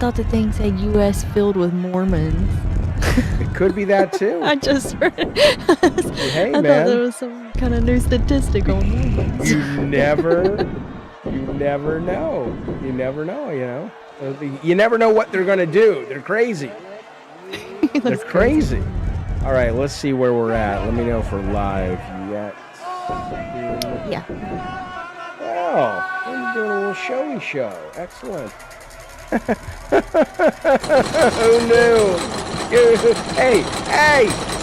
thought the thing said U.S. filled with Mormons. It could be that too. I just heard. Hey, I man. thought there was some kind of new statistic on Mormons. You never know. You never know, you know. You never know what they're going to do. They're crazy. They're crazy. All right, let's see where we're at. Let me know if we're live yet. Yeah. Oh, we're doing a little showy show. Excellent. Who knew? Hey,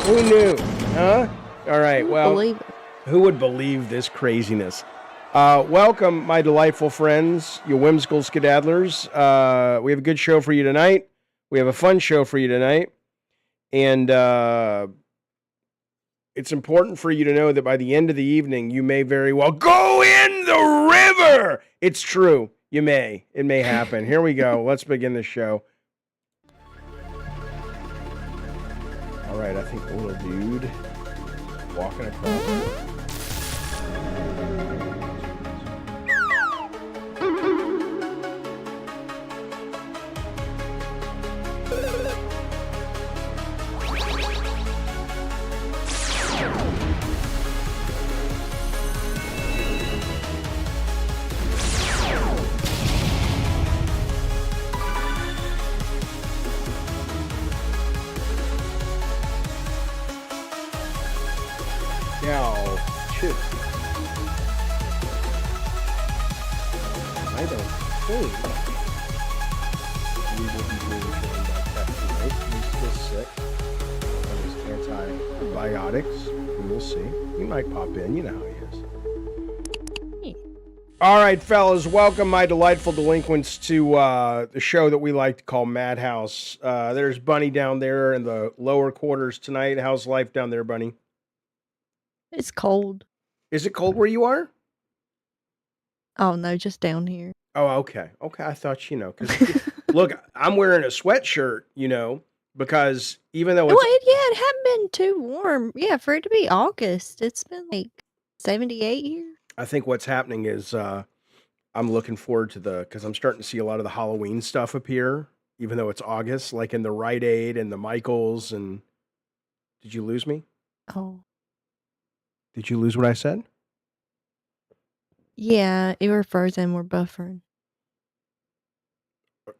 who knew? Huh? All right, well, who would believe this craziness? Welcome, my delightful friends, you whimsical skedaddlers. We have a good show for you tonight. We have a fun show for you tonight. And it's important for you to know that by the end of the evening, you may very well go in the river. It's true. You may. It may happen. Here we go. Let's begin the show. All right, I think the little dude walking across. Now, shit. I don't think we will be being joined by Tech tonight. He's still sick on his antibiotics. We will see. He might pop in. You know how he is. All right, fellas. Welcome, my delightful delinquents, to the show that we like to call Madhouse. There's Bunny down there in the lower quarters tonight. How's life down there, Bunny? It's cold. Is it cold where you are? Oh, no, just down here. Oh, okay. Okay, I thought, you know, because, look, I'm wearing a sweatshirt, you know, because even though it's... it hadn't been too warm. Yeah, for it to be August, it's been like 78 here. I think what's happening is I'm looking forward to because I'm starting to see a lot of the Halloween stuff appear, even though it's August, like in the Rite Aid and the Michaels and... Did you lose me? Oh. Did you lose what I said? Yeah, you were frozen. We're buffering.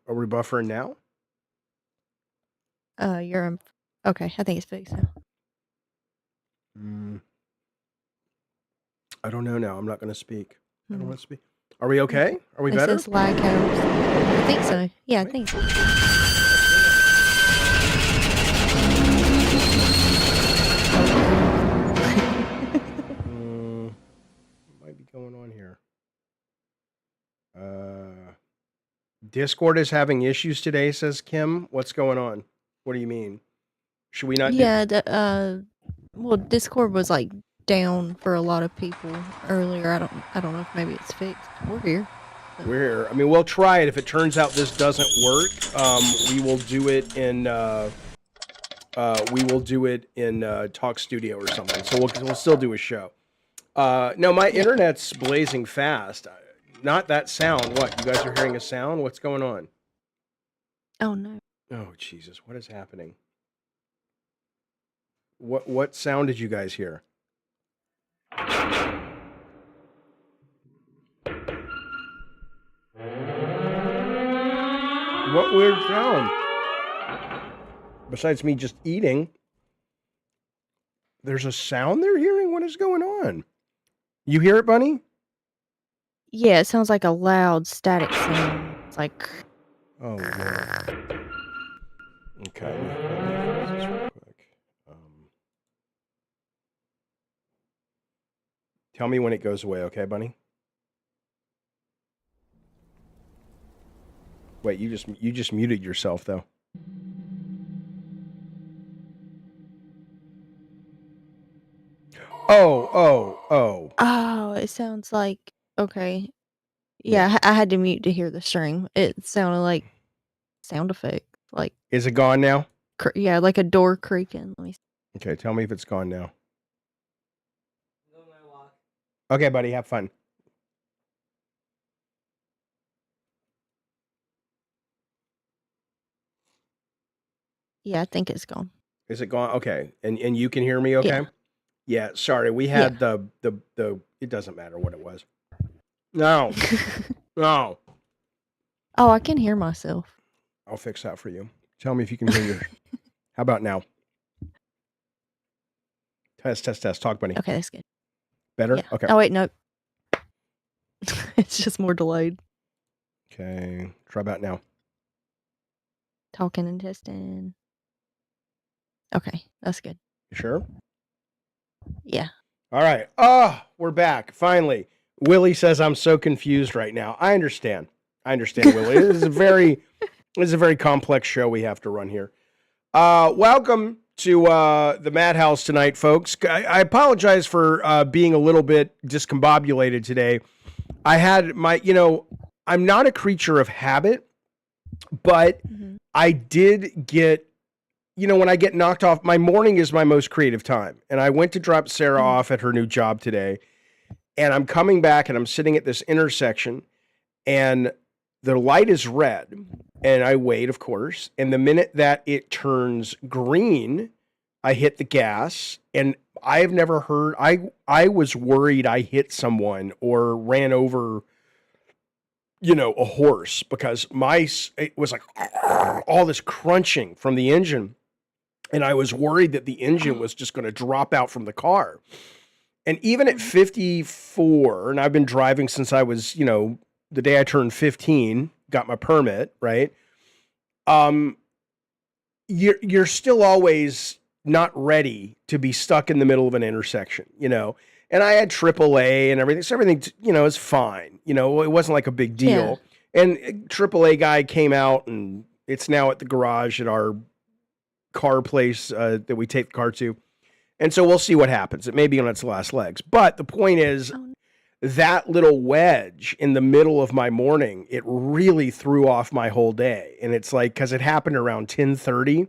Are we buffering now? You're okay. I think it's fixed now. I don't know now. I'm not going to speak. I don't want to speak. Are we okay? Are we better? It says lag house. I think so. Yeah, I think so. Might be going on here. Discord is having issues today, says Kim. What's going on? What do you mean? Should we not? Yeah, well, Discord was like down for a lot of people earlier. I don't know if maybe it's fixed. We're here. We're here. I mean, we'll try it. If it turns out this doesn't work, we will do it in Talk Studio or something. So we'll still do a show. No, my internet's blazing fast. Not that sound. What? You guys are hearing a sound? What's going on? Oh no. Oh Jesus! What is happening? What sound did you guys hear? What weird sound? Besides me just eating, there's a sound they're hearing? What is going on? You hear it, Bunny? Yeah, it sounds like a loud static sound. It's like... Oh, Lord. Okay, let me fix this real quick. Tell me when it goes away, okay, Bunny? Wait, you just muted yourself, though. Oh, it sounds like... Okay. Yeah, I had to mute to hear the stream. It sounded like sound effect. Like... Is it gone now? Yeah, like a door creaking. Let me see. Okay, tell me if it's gone now. Okay, buddy, have fun. Yeah, I think it's gone. Is it gone? Okay. And you can hear me okay? Yeah. Yeah, sorry. We Yeah. had the it doesn't matter what it was. No. No. Oh, I can hear myself. I'll fix that for you. Tell me if you can hear your How about now? Test, test, test. Talk, bunny. Okay, that's good. Better? Yeah. Okay. Oh wait, no. It's just more delayed. Okay. Try about now. Talking and testing. Okay, that's good. You sure? Yeah. All right. Oh, we're back. Finally. Willie says I'm so confused right now. I understand. Willie. This is a very complex show we have to run here. Welcome to the Madhouse tonight, folks. I apologize for being a little bit discombobulated today. I had I'm not a creature of habit, but I did get, when I get knocked off, my morning is my most creative time. And I went to drop Sarah off at her new job today. And I'm coming back and I'm sitting at this intersection and the light is red. And I wait, of course. And the minute that it turns green, I hit the gas. And I have never heard, I was worried I hit someone or ran over, a horse, because it was like all this crunching from the engine. And I was worried that the engine was just going to drop out from the car. And even at 54, and I've been driving since I was, the day I turned 15, got my permit, right? You're still always not ready to be stuck in the middle of an intersection, And I had AAA and everything, so everything, is fine. It wasn't like a big deal. Yeah. And AAA guy came out, and it's now at the garage at our car place that we take the car to. And so we'll see what happens. It may be on its last legs. But the point is, that little wedge in the middle of my morning, it really threw off my whole day. And it's like, because it happened around 10:30.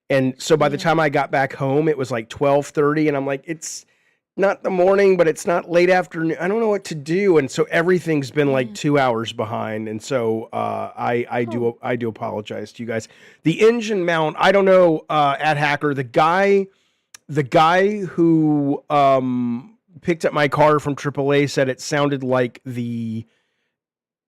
And so by the time I got back home, it was like 12:30. And I'm like, it's not the morning, but it's not late afternoon. I don't know what to do. And so everything's been like 2 hours behind. And so I do apologize to you guys. The engine mount, I don't know, at Hacker, the guy who picked up my car from AAA said it sounded like the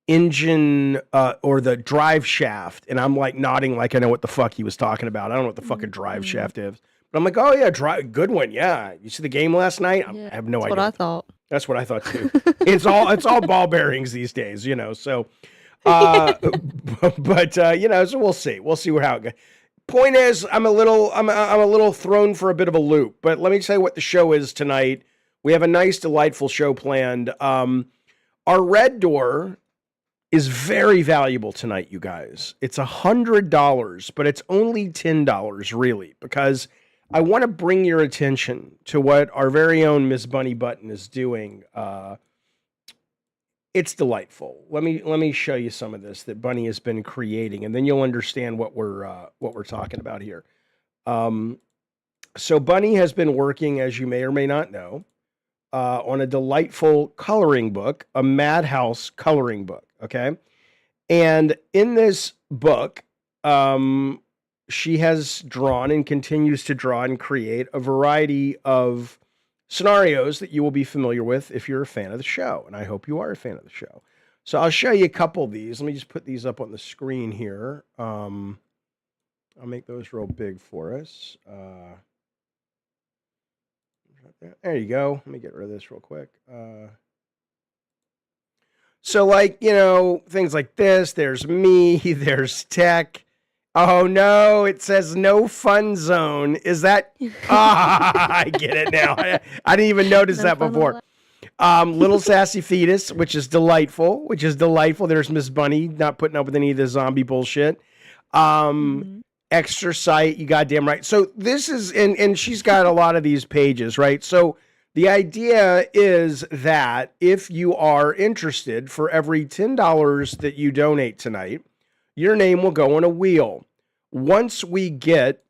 engine or the drive shaft. And I'm like nodding like I know what the fuck he was talking about. I don't know what the fuck a drive shaft is. But I'm like, oh yeah, good one. Yeah. You see the game last night? I have no idea. That's what I thought. That's what I thought too. It's all ball bearings these days, so, so we'll see. We'll see how it goes. Point is, I'm a little thrown for a bit of a loop, but let me tell you what the show is tonight. We have a nice, delightful show planned. Our red door is very valuable tonight, you guys. It's $100, but it's only $10 really, because I want to bring your attention to what our very own Miss Bunny Button is doing. It's delightful. Let me show you some of this that Bunny has been creating, and then you'll understand what we're talking about here. So Bunny has been working, as you may or may not know, on a delightful coloring book, a Madhouse coloring book. Okay, and in this book, she has drawn and continues to draw and create a variety of scenarios that you will be familiar with if you're a fan of the show. And I hope you are a fan of the show. So I'll show you a couple of these. Let me just put these up on the screen here. I'll make those real big for us. There you go. Let me get rid of this real quick. So like, things like this, there's me, there's tech. Oh no, it says no fun zone. Is that? I get it now. I didn't even notice that before. Little sassy fetus, which is delightful. There's Miss Bunny not putting up with any of the zombie bullshit. Extra sight, you goddamn right. So this is, and she's got a lot of these pages, right? So the idea is that if you are interested, for every $10 that you donate tonight, your name will go on a wheel. Once we get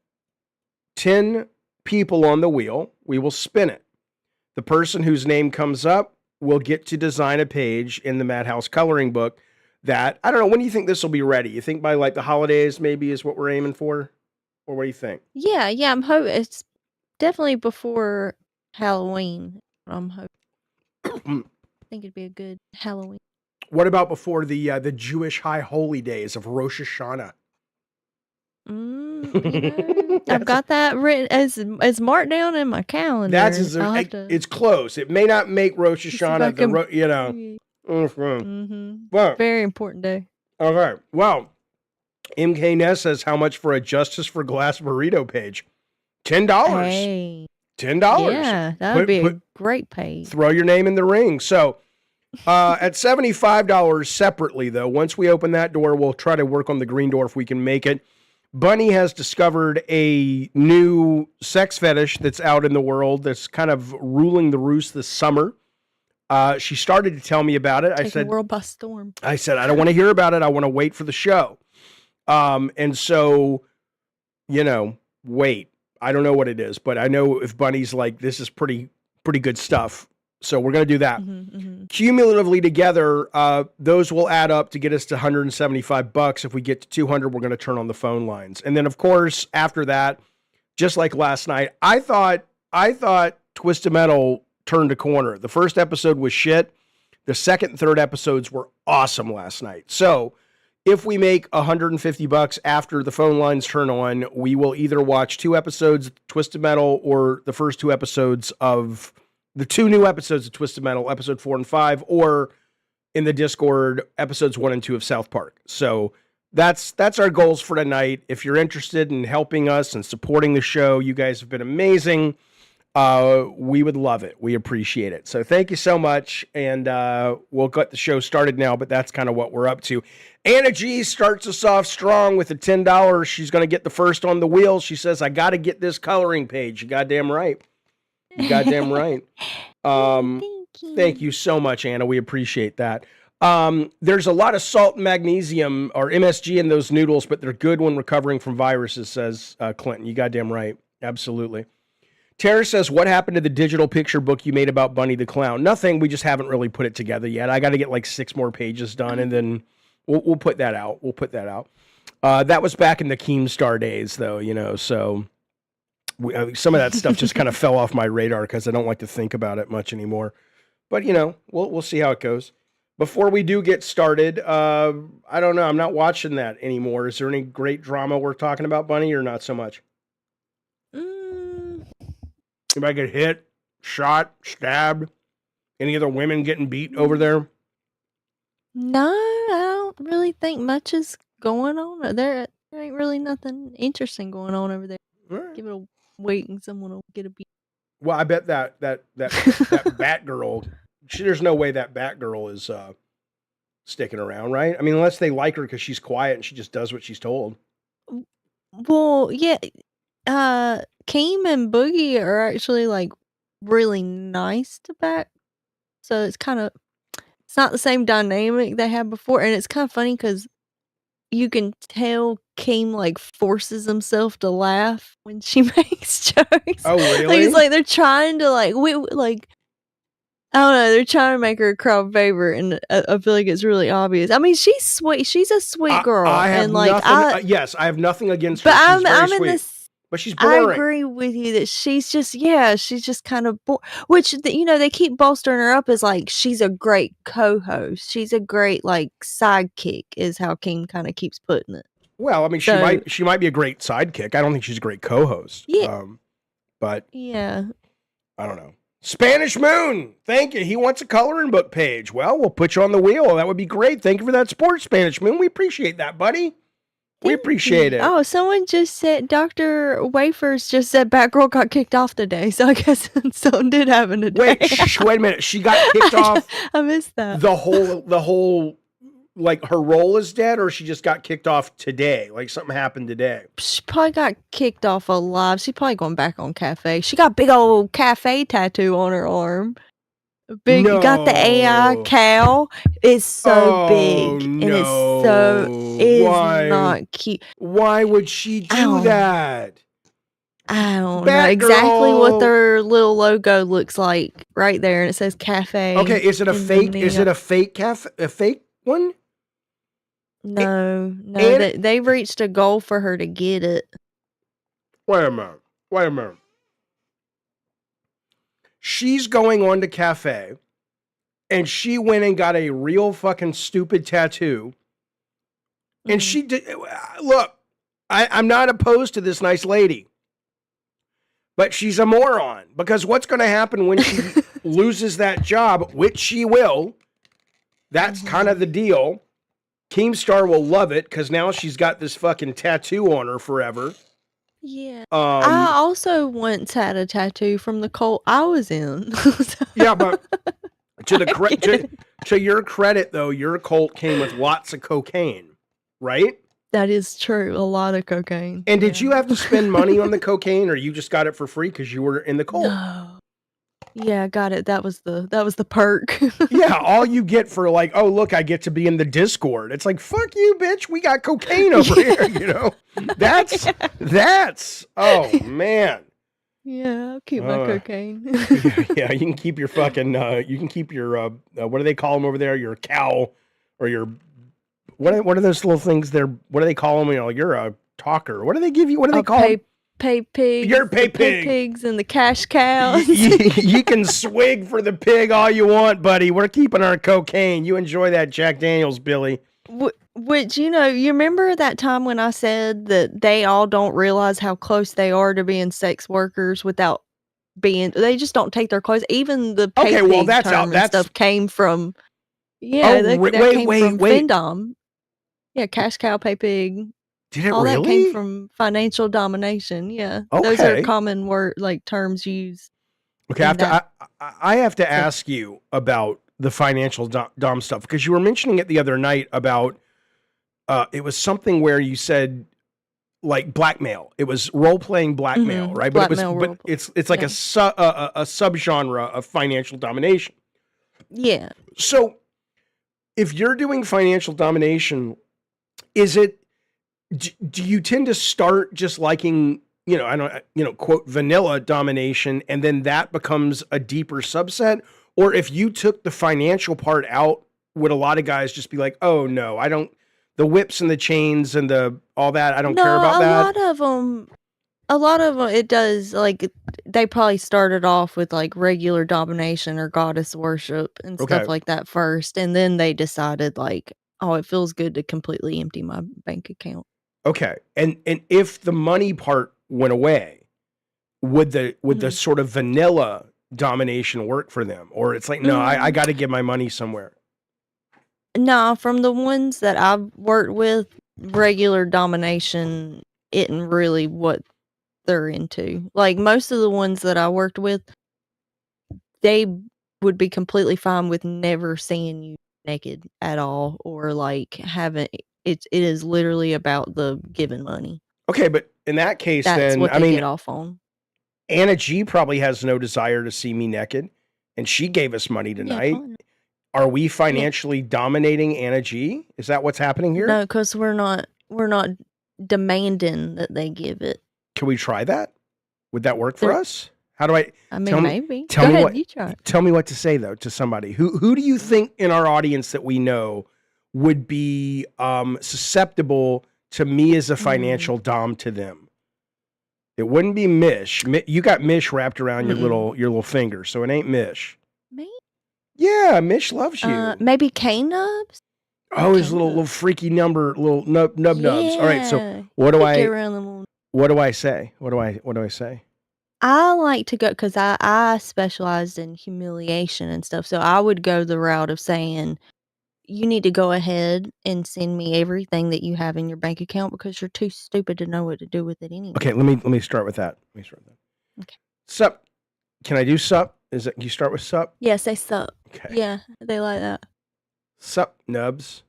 10 people on the wheel, we will spin it. The person whose name comes up will get to design a page in the Madhouse coloring book that, I don't know, when do you think this will be ready? You think by like the holidays maybe is what we're aiming for? Or what do you think? Yeah, I'm hoping it's definitely before Halloween. I'm hoping. I think it'd be a good Halloween. What about before the Jewish high holy days of Rosh Hashanah? I've got that written as marked down in my calendar. It's close. It may not make Rosh Hashanah But very important day. Okay. Well, MK Ness says how much for a Justice for Glass burrito page? $10. Hey. $10. Yeah, that would be a great page. Throw your name in the ring. So at $75 separately, though, once we open that door, we'll try to work on the green door if we can make it. Bunny has discovered a new sex fetish that's out in the world that's kind of ruling the roost this summer. She started to tell me about it. Taking the world by storm. I said, I don't want to hear about it. I want to wait for the show. And so, wait. I don't know what it is, but I know if Bunny's like, this is pretty good stuff. So we're going to do that. Cumulatively together, those will add up to get us to $175. If we get to 200, we're going to turn on the phone lines. And then, of course, after that, just like last night, I thought Twisted Metal turned a corner. The first episode was shit. The second and third episodes were awesome last night. So if we make $150 after the phone lines turn on, we will either watch 2 episodes of Twisted Metal or the first 2 episodes of the 2 new episodes of Twisted Metal, episode 4 and 5, or in the Discord, episodes 1 and 2 of South Park. So that's our goals for tonight. If you're interested in helping us and supporting the show, you guys have been amazing. We would love it. We appreciate it. So thank you so much. And we'll get the show started now, but that's kind of what we're up to. Anna G starts us off strong with the $10. She's going to get the first on the wheel. She says, I got to get this coloring page. You goddamn right. You goddamn right. Thank you so much, Anna. We appreciate that. There's a lot of salt and magnesium or MSG in those noodles, but they're good when recovering from viruses, says Clinton. You goddamn right. Absolutely. Tara says, what happened to the digital picture book you made about Bunny the Clown? Nothing. We just haven't really put it together yet. I got to get like 6 more pages done, and then we'll put that out. That was back in the Keemstar days, though, so some of that stuff just kind of fell off my radar because I don't like to think about it much anymore. But, we'll see how it goes. Before we do get started, I don't know. I'm not watching that anymore. Is there any great drama we're talking about, Bunny, or not so much? Anybody get hit, shot, stabbed? Any other women getting beat over there? No, I don't really think much is going on. There ain't really nothing interesting going on over there. Right. Give it a wait and someone will get a beat. Well, I bet that Batgirl, there's no way that Batgirl is sticking around, right? I mean, unless they like her because she's quiet and she just does what she's told. Well, yeah. Keem and Boogie are actually like really nice to Bat, so it's not the same dynamic they had before, and it's kind of funny because you can tell Keem like forces himself to laugh when she makes jokes. Oh, really? Like it's like they're trying to I don't know, they're trying to make her a crowd favorite, and I feel like it's really obvious. I mean, she's sweet. She's a sweet girl, I have nothing. Yes, I have nothing against her. But she's very I'm sweet. in this. But she's boring. I agree with you that she's just kind of which they keep bolstering her up as like she's a great co-host. She's a great like sidekick is how Keem kind of keeps putting it. Well, I mean, she might be a great sidekick. I don't think she's a great co-host. Yeah. But yeah, I don't know. Spanish Moon, thank you. He wants a coloring book page. Well, we'll put you on the wheel. That would be great. Thank you for that support, Spanish Moon. We appreciate that, buddy. We appreciate it. Oh, someone just said Dr. Wafers just said Batgirl got kicked off today, so I guess something did happen today. Wait a minute. She got kicked off. I missed that. The whole like her role is dead, or she just got kicked off today? Like something happened today. She probably got kicked off alive. She's probably going back on Cafe. She got a big old Cafe tattoo on her arm. Got the AI cow. It's so big and it's not cute. Why would she do that? I don't know exactly what their little logo looks like right there, and it says Cafe. Okay, is it a fake? Is it a fake cafe? A fake one? No. They reached a goal for her to get it. Wait a minute. Wait a minute. She's going on to Cafe, and she went and got a real fucking stupid tattoo. And she did. Look, I'm not opposed to this nice lady, but she's a moron, because what's going to happen when she loses that job, which she will? That's kind of the deal. Keemstar will love it because now she's got this fucking tattoo on her forever. Yeah. I also once had a tattoo from the cult I was in. Yeah, but to your credit, though, your cult came with lots of cocaine, right? That is true. A lot of cocaine. And did you have to spend money on the cocaine, or you just got it for free because you were in the cult? No. Yeah, got it. That was the perk. Yeah, all you get for like, oh look, I get to be in the Discord. It's like, fuck you, bitch. We got cocaine over here. You know, that's. Oh man. Yeah, I'll keep my cocaine. Yeah, you can keep your fucking. You can keep your. What do they call them over there? Your cow, or your. What are those little things there? What do they call them? You know, you're a talker. What do they give you? What do they call them? Pay pigs. You're pay pig. Pigs and the cash cows. You can swig for the pig all you want, buddy. We're keeping our cocaine. You enjoy that Jack Daniels, Billy. Which, you remember that time when I said that they all don't realize how close they are to being sex workers without they just don't take their clothes. Even the pay pig term and stuff came from, came from Findom. Yeah, cash cow, pay pig. Did it all really? That came from financial domination. Yeah. Okay. Those are common terms used. Okay, I have to ask you about the financial dom stuff, because you were mentioning it the other night about it was something where you said like blackmail. It was role playing blackmail, right? But it's like a subgenre of financial domination. Yeah. So if you're doing financial domination, is it? Do you tend to start just liking, quote, vanilla domination, and then that becomes a deeper subset? Or if you took the financial part out, would a lot of guys just be like, oh no, I don't, the whips and the chains and all that, I don't care about that? A lot of them, it does, like, they probably started off with like regular domination or goddess worship and stuff like that first. And then they decided like, oh, it feels good to completely empty my bank account. Okay. And if the money part went away, would the sort of vanilla domination work for them? Or it's like, no, I got to get my money somewhere. No, from the ones that I've worked with, regular domination isn't really what they're into. Like most of the ones that I worked with, they would be completely fine with never seeing you naked at all, or like having it is literally about the giving money. Okay, but in that case, that's what they get off on. Anna G probably has no desire to see me naked, and she gave us money tonight. Yeah, are we financially dominating Anna G? Is that what's happening here? No, because we're not demanding that they give it. Can we try that? Would that work for us? How do I? Maybe. Go ahead, you try it. Tell me what to say though to somebody. Who do you think in our audience that we know would be susceptible to me as a financial dom to them? It wouldn't be Mish. You got Mish wrapped around your little finger, so it ain't Mish. Me? Yeah, Mish loves you. Maybe K-Nubs? Oh, his little freaky little nub nubs. All right, so what do I say? What do I say? I like to go, because I specialized in humiliation and stuff, so I would go the route of saying, you need to go ahead and send me everything that you have in your bank account, because you're too stupid to know what to do with it anyway. Okay, let me start with that. Okay. Sup? Can I do sup? You start with sup? Yeah, say sup. Okay. Yeah, they like that. Sup, nubs?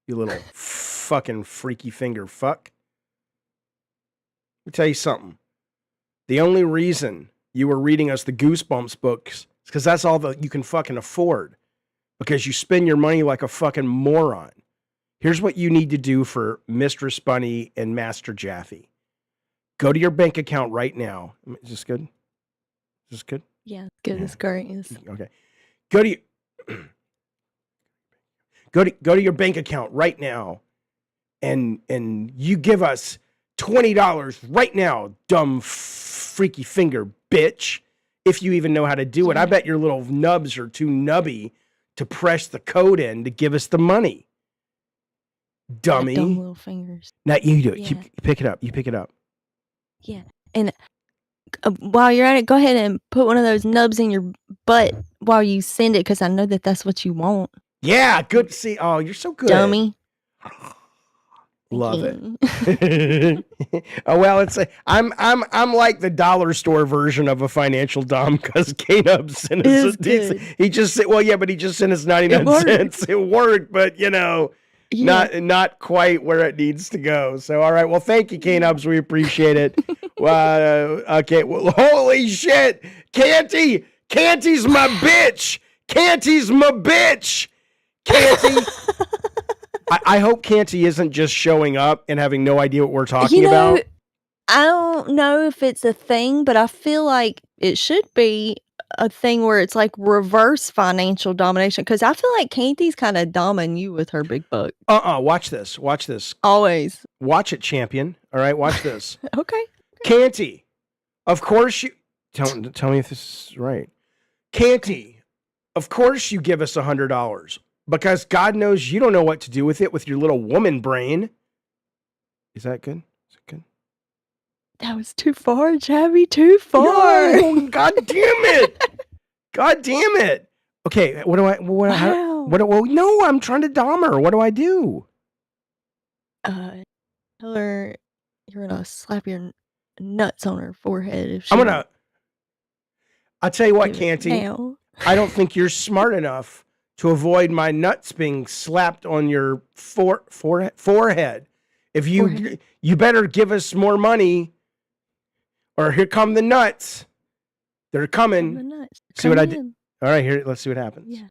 You little fucking freaky finger fuck. Let me tell you something. The only reason you were reading us the Goosebumps books is because that's all that you can fucking afford. Because you spend your money like a fucking moron. Here's what you need to do for Mistress Bunny and Master Jaffe. Go to your bank account right now. Is this good? Is this good? Yeah, it's good. It's great. Yes. Okay. Go to your bank account right now, and you give us $20 right now, dumb freaky finger bitch. If you even know how to do it. I bet your little nubs are too nubby to press the code in to give us the money. Dummy. Dumb little fingers. Now you do it. You pick it up. You pick it up. Yeah. And while you're at it, go ahead and put one of those nubs in your butt while you send it, because I know that that's what you want. Yeah, good to see. Oh, you're so good. Dummy. Love it. Oh well, I'm like the dollar store version of a financial dom, because K-Nub sent us he just said, well, yeah, but he just sent us 99 cents. It worked, but not quite where it needs to go. So all right, well, thank you, K-Nubs. We appreciate it. Okay, well, holy shit, Canty's my bitch. Canty's my bitch. Canty. I hope Canty isn't just showing up and having no idea what we're talking about. I don't know if it's a thing, but I feel like it should be a thing where it's like reverse financial domination, because I feel like Canty's kind of doming you with her big buck. Watch this. Watch this. Always. Watch it, champion. All right, watch this. Okay. Canty, of course you... Tell me if this is right. Canty, of course you give us $100. Because God knows you don't know what to do with it with your little woman brain. Is that good? Is it good? That was too far, Jaffe. Too far. No, God damn it. God damn it. Okay, what do I... no, I'm trying to dom her. What do I do? Tell her you're going to slap your nuts on her forehead. If she I'll tell you what, Canty. I don't think you're smart enough to avoid my nuts being slapped on your forehead. If you better give us more money, or here come the nuts. They're coming. See what I did? All right, here. Let's see what happens. Yeah,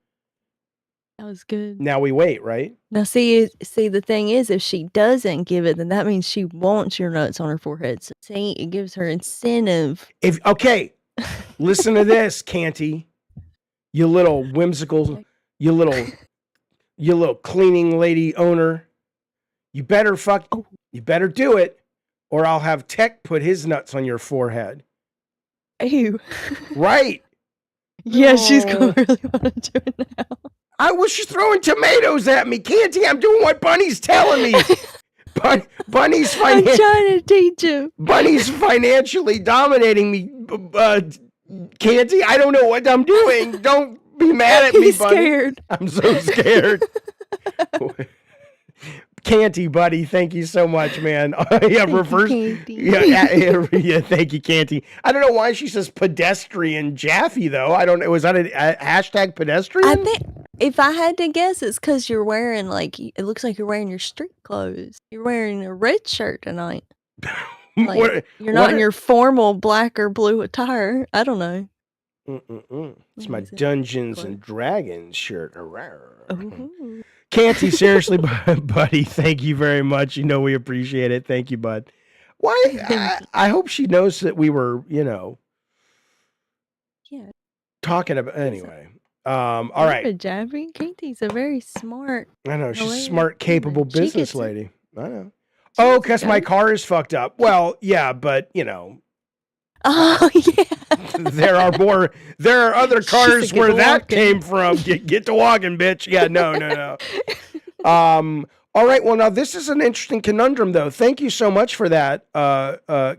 that was good. Now we wait, right? Now see, the thing is, if she doesn't give it, then that means she wants your nuts on her forehead. So see, it gives her incentive. Listen to this, Canty. You little whimsical. You little cleaning lady owner, you better do it, or I'll have Tech put his nuts on your forehead. Ew. Right. Yeah, she's gonna really want to do it now. I was just throwing tomatoes at me, Canty. I'm doing what Bunny's telling me. Bunny's I'm trying to teach him. Bunny's financially dominating me, Canty. I don't know what I'm doing. Don't be mad at me, He's buddy. Scared. I'm so scared. Canty, buddy, thank you so much, man. Yeah, reverse. Yeah, thank you, Canty. I don't know why she says pedestrian Jaffe though. I don't know. Was that a hashtag pedestrian? I think if I had to guess, it's because you're wearing it looks like you're wearing your street clothes. You're wearing a red shirt tonight. You're not in your formal black or blue attire. I don't know. It's my Dungeons and Dragons shirt. Canty, seriously, buddy, thank you very much. We appreciate it. Thank you, bud. Why? I hope she knows that we were, talking about anyway. All right. Jaffe, Canty's a very smart. I know she's a smart, capable business lady. I know. Oh, because my car is fucked up. Well, yeah, but Oh yeah. There are other cars where that came from. Get to walking, bitch. Yeah, no. All right. Well, now this is an interesting conundrum, though. Thank you so much for that,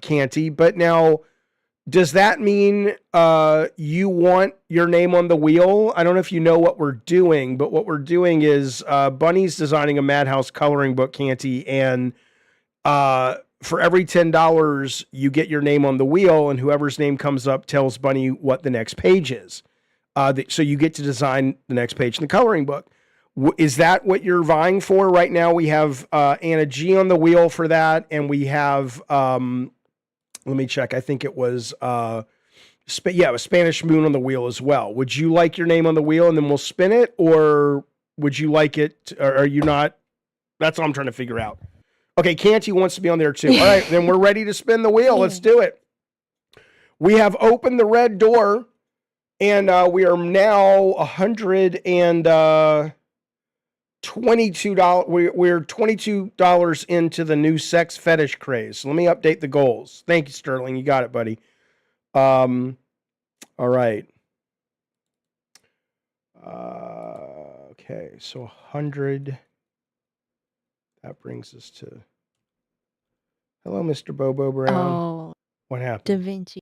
Canty. But now, does that mean you want your name on the wheel? I don't know if you know what we're doing, but what we're doing is Bunny's designing a Madhouse coloring book, Canty, and for every $10, you get your name on the wheel, and whoever's name comes up tells Bunny what the next page is. So you get to design the next page in the coloring book. Is that what you're vying for right now? We have Anna G on the wheel for that, and we have, let me check. I think it was, a Spanish Moon on the wheel as well. Would you like your name on the wheel, and then we'll spin it, or would you like it, or are you not? That's what I'm trying to figure out. Okay, Canty wants to be on there too. All right, then we're ready to spin the wheel. Let's do it. We have opened the red door, and we are now 100 and $22. We're $22 into the new sex fetish craze. So let me update the goals. Thank you, Sterling. You got it, buddy. All right. Okay, so 100. That brings us to. Hello, Mr. Bobo Brown. Oh, What happened? Da Vinci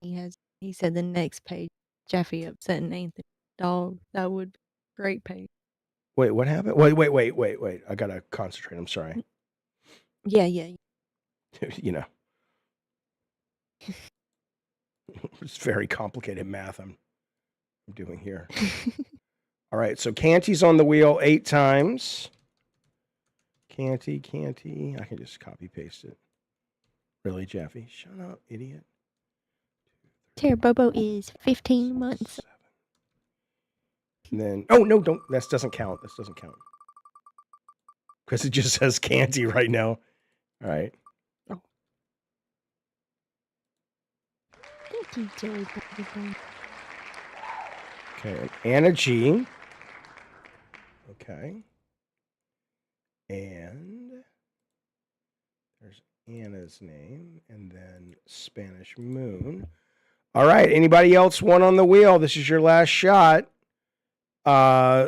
he said the next page, Jaffe upsetting Anthony dog. That would be a great page. Wait, what happened? Wait. I gotta concentrate. I'm sorry. Yeah. You know, it's very complicated math I'm doing here. All right, so Canty's on the wheel 8 times. Canty. I can just copy paste it. Really, Jaffe? Shut up, idiot. Tara Bobo is 15 months. And then, oh no, don't. This doesn't count. Because it just says Canty right now. All right. Oh. Thank you, Jerry Bobo. Okay, Anna G. Okay. And there's Anna's name, and then Spanish Moon. All right, anybody else want on the wheel? This is your last shot.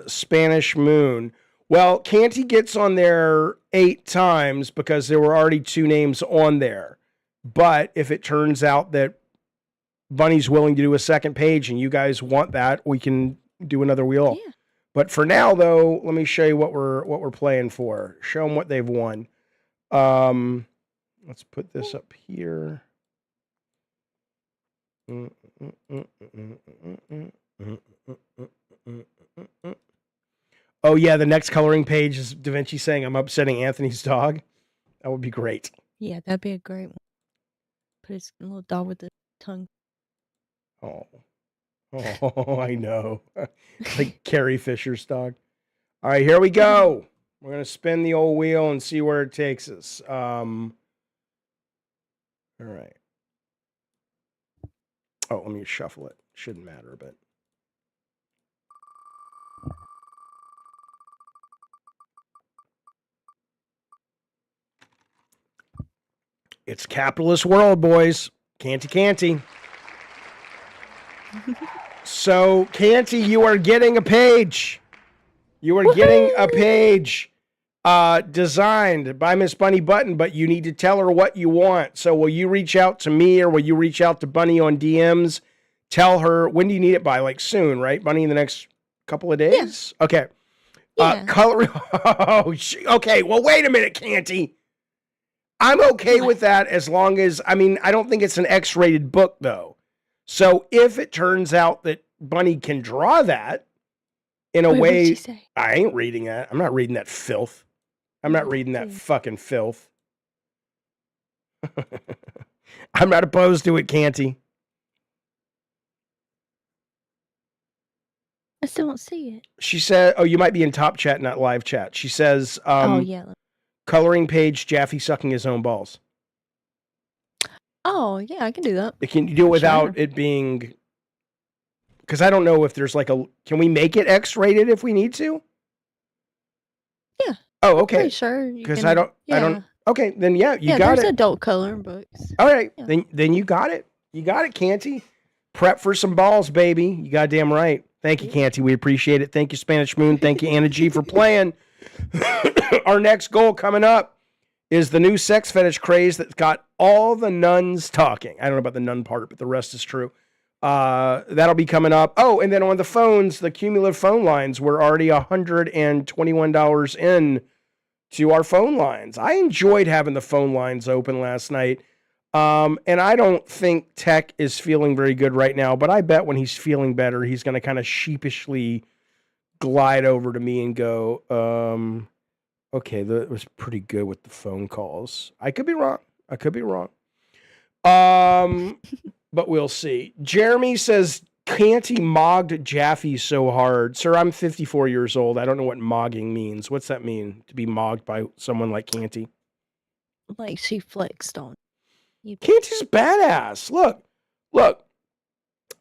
Spanish Moon. Well, Canty gets on there 8 times because there were already 2 names on there. But if it turns out that Bunny's willing to do a second page and you guys want that, we can do another wheel. Yeah. But for now, though, let me show you what we're playing for. Show them what they've won. Let's put this up here. Oh yeah, the next coloring page is Da Vinci saying I'm upsetting Anthony's dog. That would be great. Yeah, that'd be a great one. Put his little dog with the tongue. Oh, I know. Like Carrie Fisher's dog. All right, here we go. We're going to spin the old wheel and see where it takes us. All right. Oh, let me shuffle it. Shouldn't matter, but. It's capitalist world, boys. Canty. So, Canty, you are getting a page. You are getting a page designed by Miss Bunny Button, but you need to tell her what you want. So will you reach out to me or will you reach out to Bunny on DMs? Tell her, when do you need it by? Like soon, right? Bunny, in the next couple of days? Yeah. Okay. Yeah. Color. Okay. Well, wait a minute, Canty. I'm okay with that as long as, I don't think it's an X-rated book, though. So if it turns out that Bunny can draw that in a way, what'd she say? I ain't reading that. I'm not reading that filth. I'm not reading that fucking filth. I'm not opposed to it, Canty. I still don't see it. She said, oh, you might be in top chat, not live chat. She says, oh, yeah. Coloring page, Jaffe sucking his own balls. Oh, yeah, I can do that. Can you do it without it being... Because I don't know if there's like a... Can we make it X-rated if we need to? Yeah. Oh, okay. Pretty sure. Because I don't... Okay, then yeah, you got it. There's adult coloring books. All right, then you got it. You got it, Canty. Prep for some balls, baby. You goddamn right. Thank you, Canty. We appreciate it. Thank you, Spanish Moon. Thank you, Anna G, for playing. Our next goal coming up is the new sex fetish craze that's got all the nuns talking. I don't know about the nun part, but the rest is true. That'll be coming up. Oh, and then on the phones, the cumulative phone lines, we're already $121 in to our phone lines. I enjoyed having the phone lines open last night. And I don't think Tech is feeling very good right now, but I bet when he's feeling better, he's going to kind of sheepishly glide over to me and go, okay, that was pretty good with the phone calls. I could be wrong. But we'll see. Jeremy says, Canty mogged Jaffe so hard. Sir, I'm 54 years old. I don't know what mogging means. What's that mean, to be mogged by someone like Canty? Like she flexed on you. Canty's badass. Look.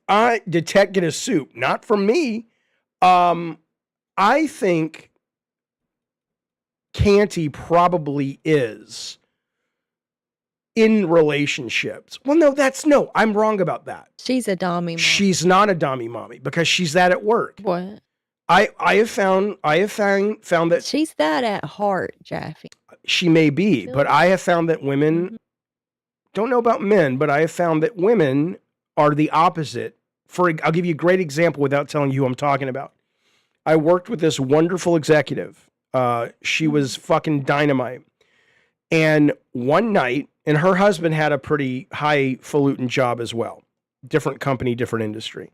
I did Tech get a soup? Not from me. I think Canty probably is in relationships. Well, no, I'm wrong about that. She's a dommy mommy. She's not a dommy mommy because she's that at work. What? I have found that she's that at heart, Jaffe. She may be, but I have found that women, don't know about men, but I have found that women are the opposite. I'll give you a great example without telling you who I'm talking about. I worked with this wonderful executive. She was fucking dynamite. And one night, and her husband had a pretty highfalutin job as well. Different company, different industry.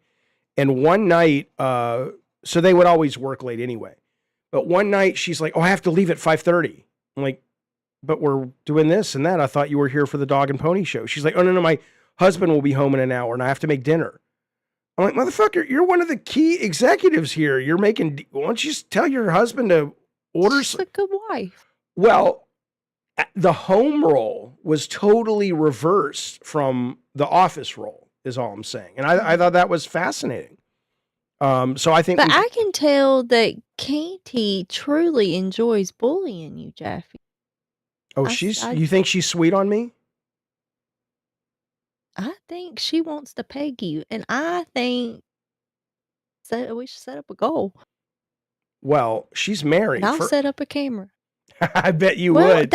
And one night, so they would always work late anyway. But one night she's like, oh, I have to leave at 5:30. I'm like, but we're doing this and that. I thought you were here for the dog and pony show. She's like, oh, no, my husband will be home in an hour and I have to make dinner. I'm like, motherfucker, you're one of the key executives here. Why don't you just tell your husband to order? She's a good wife. Well, the home role was totally reversed from the office role, is all I'm saying. And I thought that was fascinating. So I think, but I can tell that Katie truly enjoys bullying you, Jaffe. Oh, you think she's sweet on me? I think she wants to peg you, and I think we should set up a goal. Well, she's married. And I'll set up a camera. I bet you would.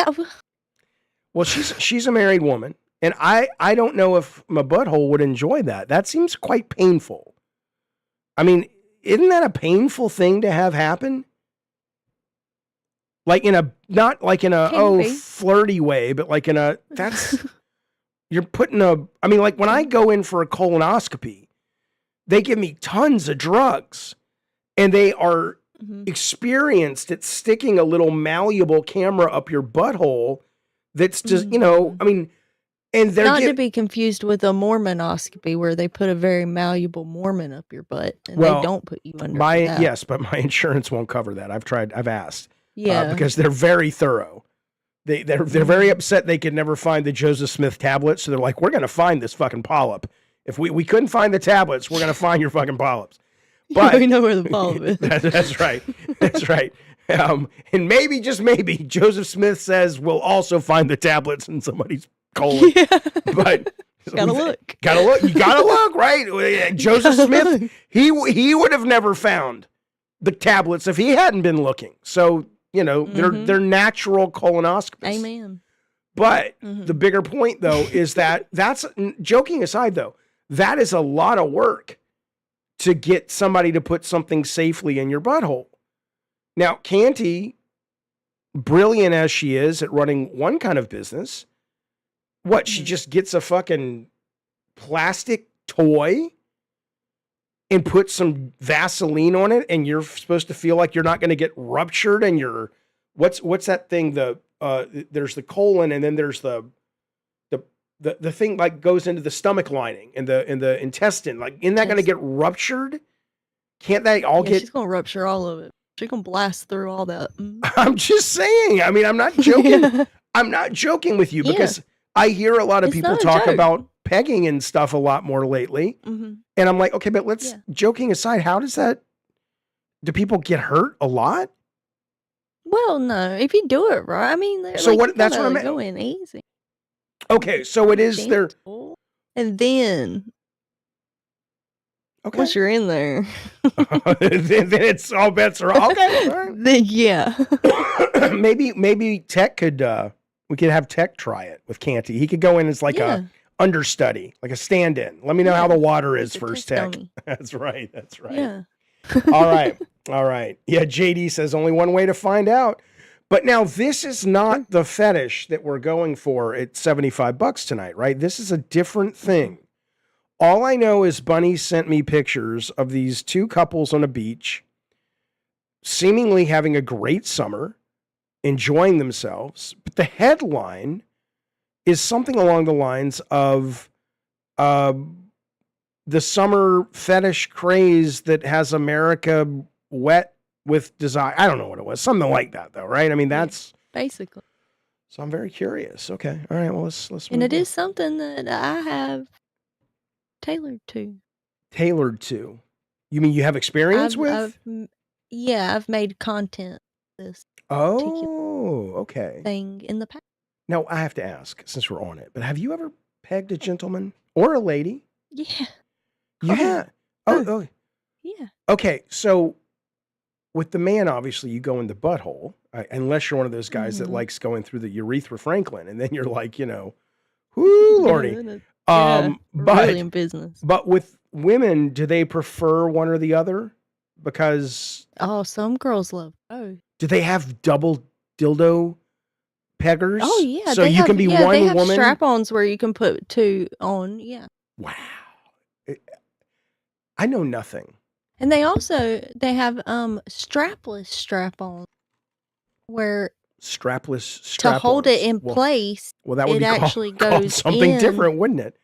Well, she's a married woman, and I don't know if my butthole would enjoy that. That seems quite painful. I mean, isn't that a painful thing to have happen? Like not like in a flirty way, but like in a, you're putting I mean, like when I go in for a colonoscopy, they give me tons of drugs and they are experienced at sticking a little malleable camera up your butthole. That's just, I mean, and they're not to be confused with a Mormonoscopy where they put a very malleable Mormon up your butt and they don't put you under that. Yes, but my insurance won't cover that. I've asked. Yeah. Because they're very thorough. They're very upset they could never find the Joseph Smith tablets. So they're like, we're going to find this fucking polyp. If we couldn't find the tablets, we're going to find your fucking polyps. But we know where the polyp is. That's right. That's right. And maybe, just maybe, Joseph Smith says we'll also find the tablets in somebody's colon. Yeah. But gotta look. You gotta look, right? Joseph Smith, he would have never found the tablets if he hadn't been looking. So, they're natural colonoscopies. Amen. But the bigger point, though, is that's, joking aside, though, that is a lot of work to get somebody to put something safely in your butthole. Now, Canty, brilliant as she is at running one kind of business, she just gets a fucking plastic toy and put some Vaseline on it, and you're supposed to feel like you're not going to get ruptured, and what's that thing? There's the colon, and then there's the thing like goes into the stomach lining and the intestine. Like, isn't that going to get ruptured? Can't that all get? She's going to rupture all of it. She's going to blast through all that. I'm just saying. I mean, I'm not joking. I'm not joking with you because I hear a lot of people talk about pegging and stuff a lot more lately. And I'm like, okay, but joking aside, how does that, do people get hurt a lot? Well, no, if you do it right. I mean, so that's what I meant. Go in easy. Okay, so it is there. And then, once you're in there, then it's all bets are off. Okay. All right. Then, yeah. maybe Tech could, we could have Tech try it with Canty. He could go in as like a understudy, like a stand-in. Let me know how the water is first, Tech. That's right. Yeah. All right. Yeah, JD says only one way to find out. But now this is not the fetish that we're going for at $75 tonight, right? This is a different thing. All I know is Bunny sent me pictures of these two couples on a beach, seemingly having a great summer, enjoying themselves. But the headline is something along the lines of the summer fetish craze that has America wet with desire. I don't know what it was. Something like that, though, right? I mean, that's basically. So I'm very curious. Okay. All right. Well, let's. And it is something that I have tailored to. Tailored to? You mean you have experience with? I've made content this. Oh. Oh, okay. thing in the past. Now, I have to ask, since we're on it, but have you ever pegged a gentleman or a lady? Yeah. You have? Oh, Oh, yeah. okay. So with the man, obviously, you go in the butthole, unless you're one of those guys that Mhm. likes going through the urethra Franklin, and then you're like, whoo, lordy. Yeah, really But in business. but with women, do they prefer one or the other? Because Oh, some girls love both. do they have double dildo Oh, peggers? yeah, So you can be they one have woman? strap-ons where you can put 2 on, yeah. Wow. I know nothing. And they have, strapless strap-on where Strapless to hold it strap-ons. in place, Well, that would it be called actually called goes something in. different, wouldn't it?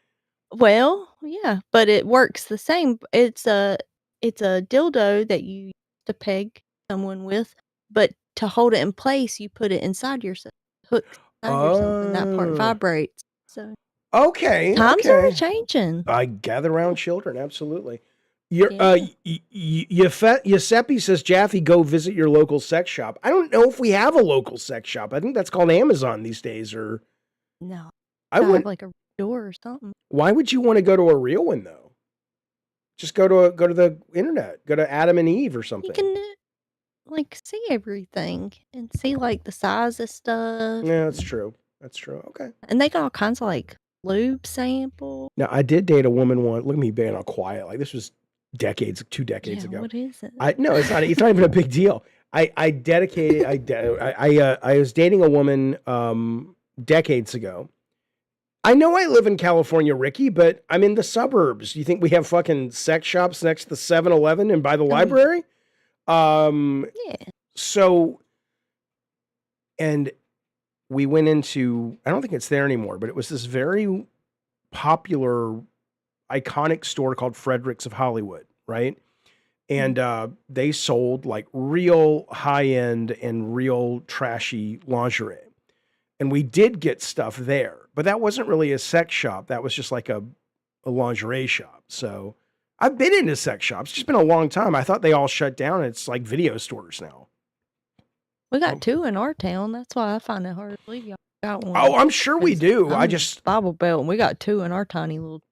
Well, yeah, but it works the same. It's a dildo that you use to peg someone with, but to hold it in place, you put it inside yourself, hook inside yourself, and that part Oh. vibrates. So Okay, times are okay. changing. I gather around children, absolutely. Your Yeah. Giuseppe says, Jaffe, go visit your local sex shop. I don't know if we have a local sex shop. I think that's called Amazon these days, or No, I gotta have wouldn't. like a door or something. Why would you want to go to a real one though? Just go to the internet. Go to Adam and Eve or You something. can like see everything and see like the size of stuff. Yeah, that's true. That's true. Okay. And they got all kinds of like lube samples. Now I did date a woman once. Look at me being all quiet. Like this was decades, 2 decades Yeah, ago. what is it? No, it's not. It's not even a big deal. I dedicated. I was dating a woman decades ago. I know I live in California, Ricky, but I'm in the suburbs. You think we have fucking sex shops next to the 7-Eleven and by the library? Yeah. So, and we went into, I don't think it's there anymore, but it was this very popular, iconic store called Frederick's of Hollywood, right? And they sold like real high end and real trashy lingerie. And we did get stuff there, but that wasn't really a sex shop. That was just like a lingerie shop. So I've been into sex shops. It's just been a long time. I thought they all shut down. It's like video stores now. We got 2 in our town. That's why I find it hard to believe y'all got one. Oh, I'm sure we 'Cause do. I'm in Bible Belt, and we got 2 in our tiny little.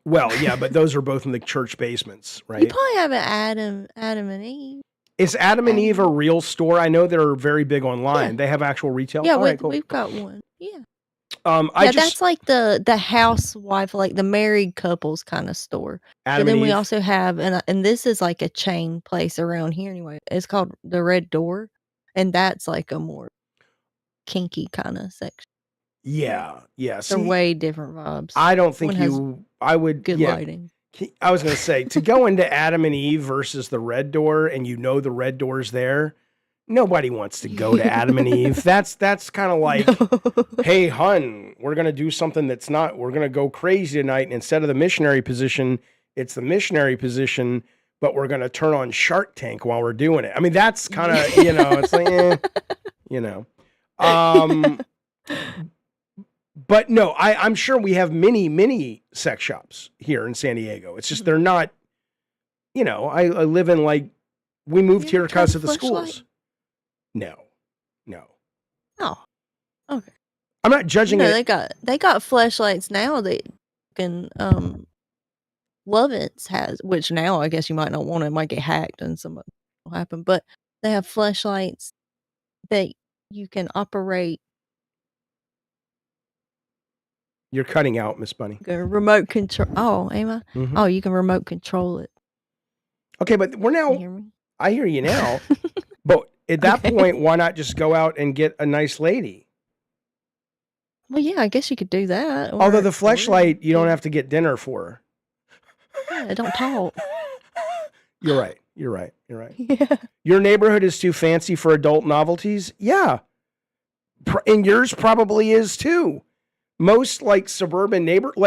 Well, yeah, but those are both in the church basements, You right? probably have an Adam and Eve. Is Adam and Eve a Adam. real store? I know they're very big online. Yeah. They have actual retail. Yeah, All right, cool. we've got one. Yeah. I Yeah, just that's like the housewife, like the married couples kinda store. But Adam then and we Eve. also have and this is like a chain place around here anyway. It's called the Red Door, and that's like a more kinky kinda section. Yeah, yeah. They're See, way different vibes. I don't think One has I would. good Yeah, lighting. I was going to say to go into Adam and Eve versus the Red Door, and the Red Door's there. Nobody wants to go to Adam and Eve. That's kind of like, hey, hun, we're going to do something that's not. We're going to go crazy tonight. And instead of the missionary position, it's the missionary position. But we're going to turn on Shark Tank while we're doing it. I mean, that's kind of it's like, But no, I'm sure we have many sex shops here in San Diego. It's just they're not, I live in we moved here because of the schools. No. Oh, okay. I'm not judging No, it. they got flashlights now that can Lovitz has, which now I guess you might not want it, might get hacked and something will happen. But they have flashlights that you can operate. You're cutting out, Miss Bunny. Remote control. Oh, am I? Mhm. Oh, you can remote control it. Okay, but we're now. Can you hear me? I hear you now. But at that point, why not just go out and get a nice lady? Well, yeah, I guess you could do that. Although the fleshlight, you don't have to get dinner for her. Yeah, don't talk. You're right. Yeah. Your neighborhood is too fancy for adult novelties? Yeah. And yours probably is too. Most suburban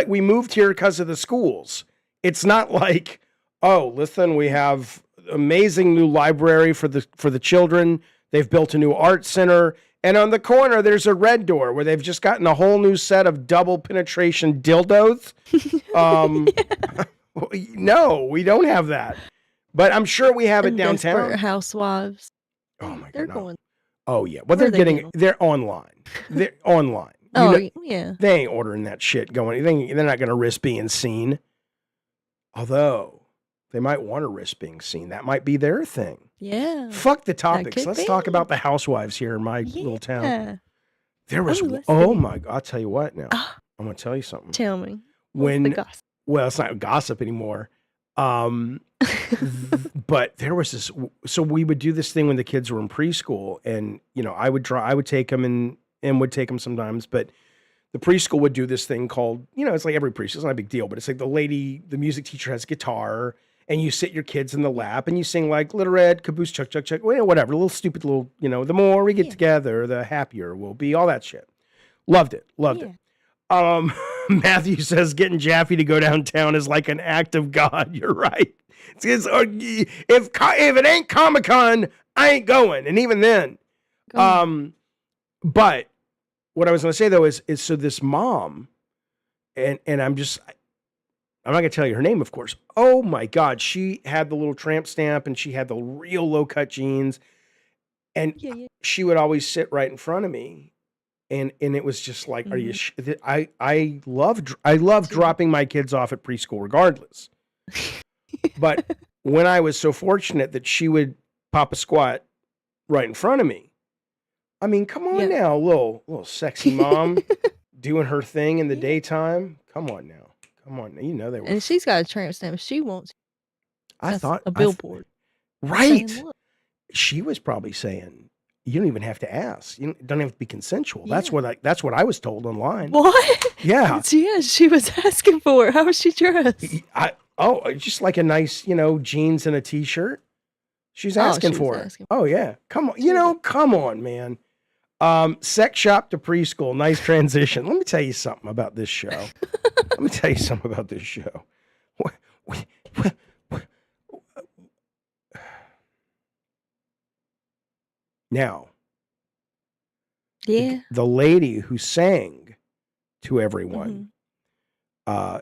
we moved here because of the schools. It's not like, oh, listen, we have amazing new library for the children. They've built a new art center. And on the corner, there's a Red Door where they've just gotten a whole new set of double penetration dildos. No, we don't have that. But I'm sure we have it downtown. Desperate housewives. Oh my God. They're going. Oh yeah. Well, Where they get 'em? they're online. They're online. Yeah. They ain't ordering that shit going. They're not going to risk being seen. Although they might want to risk being seen. That might be their thing. Yeah. Fuck the topics. Let's talk be. about the housewives here in my little town. Yeah. There was, let's oh get it. my God, I'll tell you what now. I'm going to tell you something. Tell me. When, What's the gossip? well, it's not gossip anymore. But there was this, so we would do this thing when the kids were in preschool, and you know, I would take them and would take them sometimes, but the preschool would do this thing called, you know, it's like every preschool, it's not a big deal, but it's like the music teacher has guitar, and you sit your kids in the lap and you sing like Little Red Caboose Chuck Chuck Chuck, whatever, little stupid little, you know, the more we get together, the happier we'll be, all that shit. Loved it. Matthew says getting Jaffe to go downtown is like an act of God. You're right. If it ain't Comic-Con, I ain't going. And even then, but what I was going to say though is so this mom, and I'm not going to tell you her name, of course. Oh my God. She had the little tramp stamp and she had the real low cut jeans, and she would always sit right in front of me. And it was just like, are you? I love dropping my kids off at preschool regardless. But when I was so fortunate that she would pop a squat right in front of me, I mean, come on now, little sexy mom doing her thing in the daytime. Come on now, you know they were. And she's got a tramp stamp. She wants. I thought a billboard, right? Saying, she was probably saying, you don't even have to ask. You don't have to be consensual. Yeah. That's what I was told online. What? Yeah. She was asking for it. How was she dressed? Just like a nice, jeans and a t-shirt. She's asking for it. Oh yeah. Come on. Come on, man. Sex shop to preschool. Nice transition. Let me tell you something about this show. Now, the lady who sang to everyone,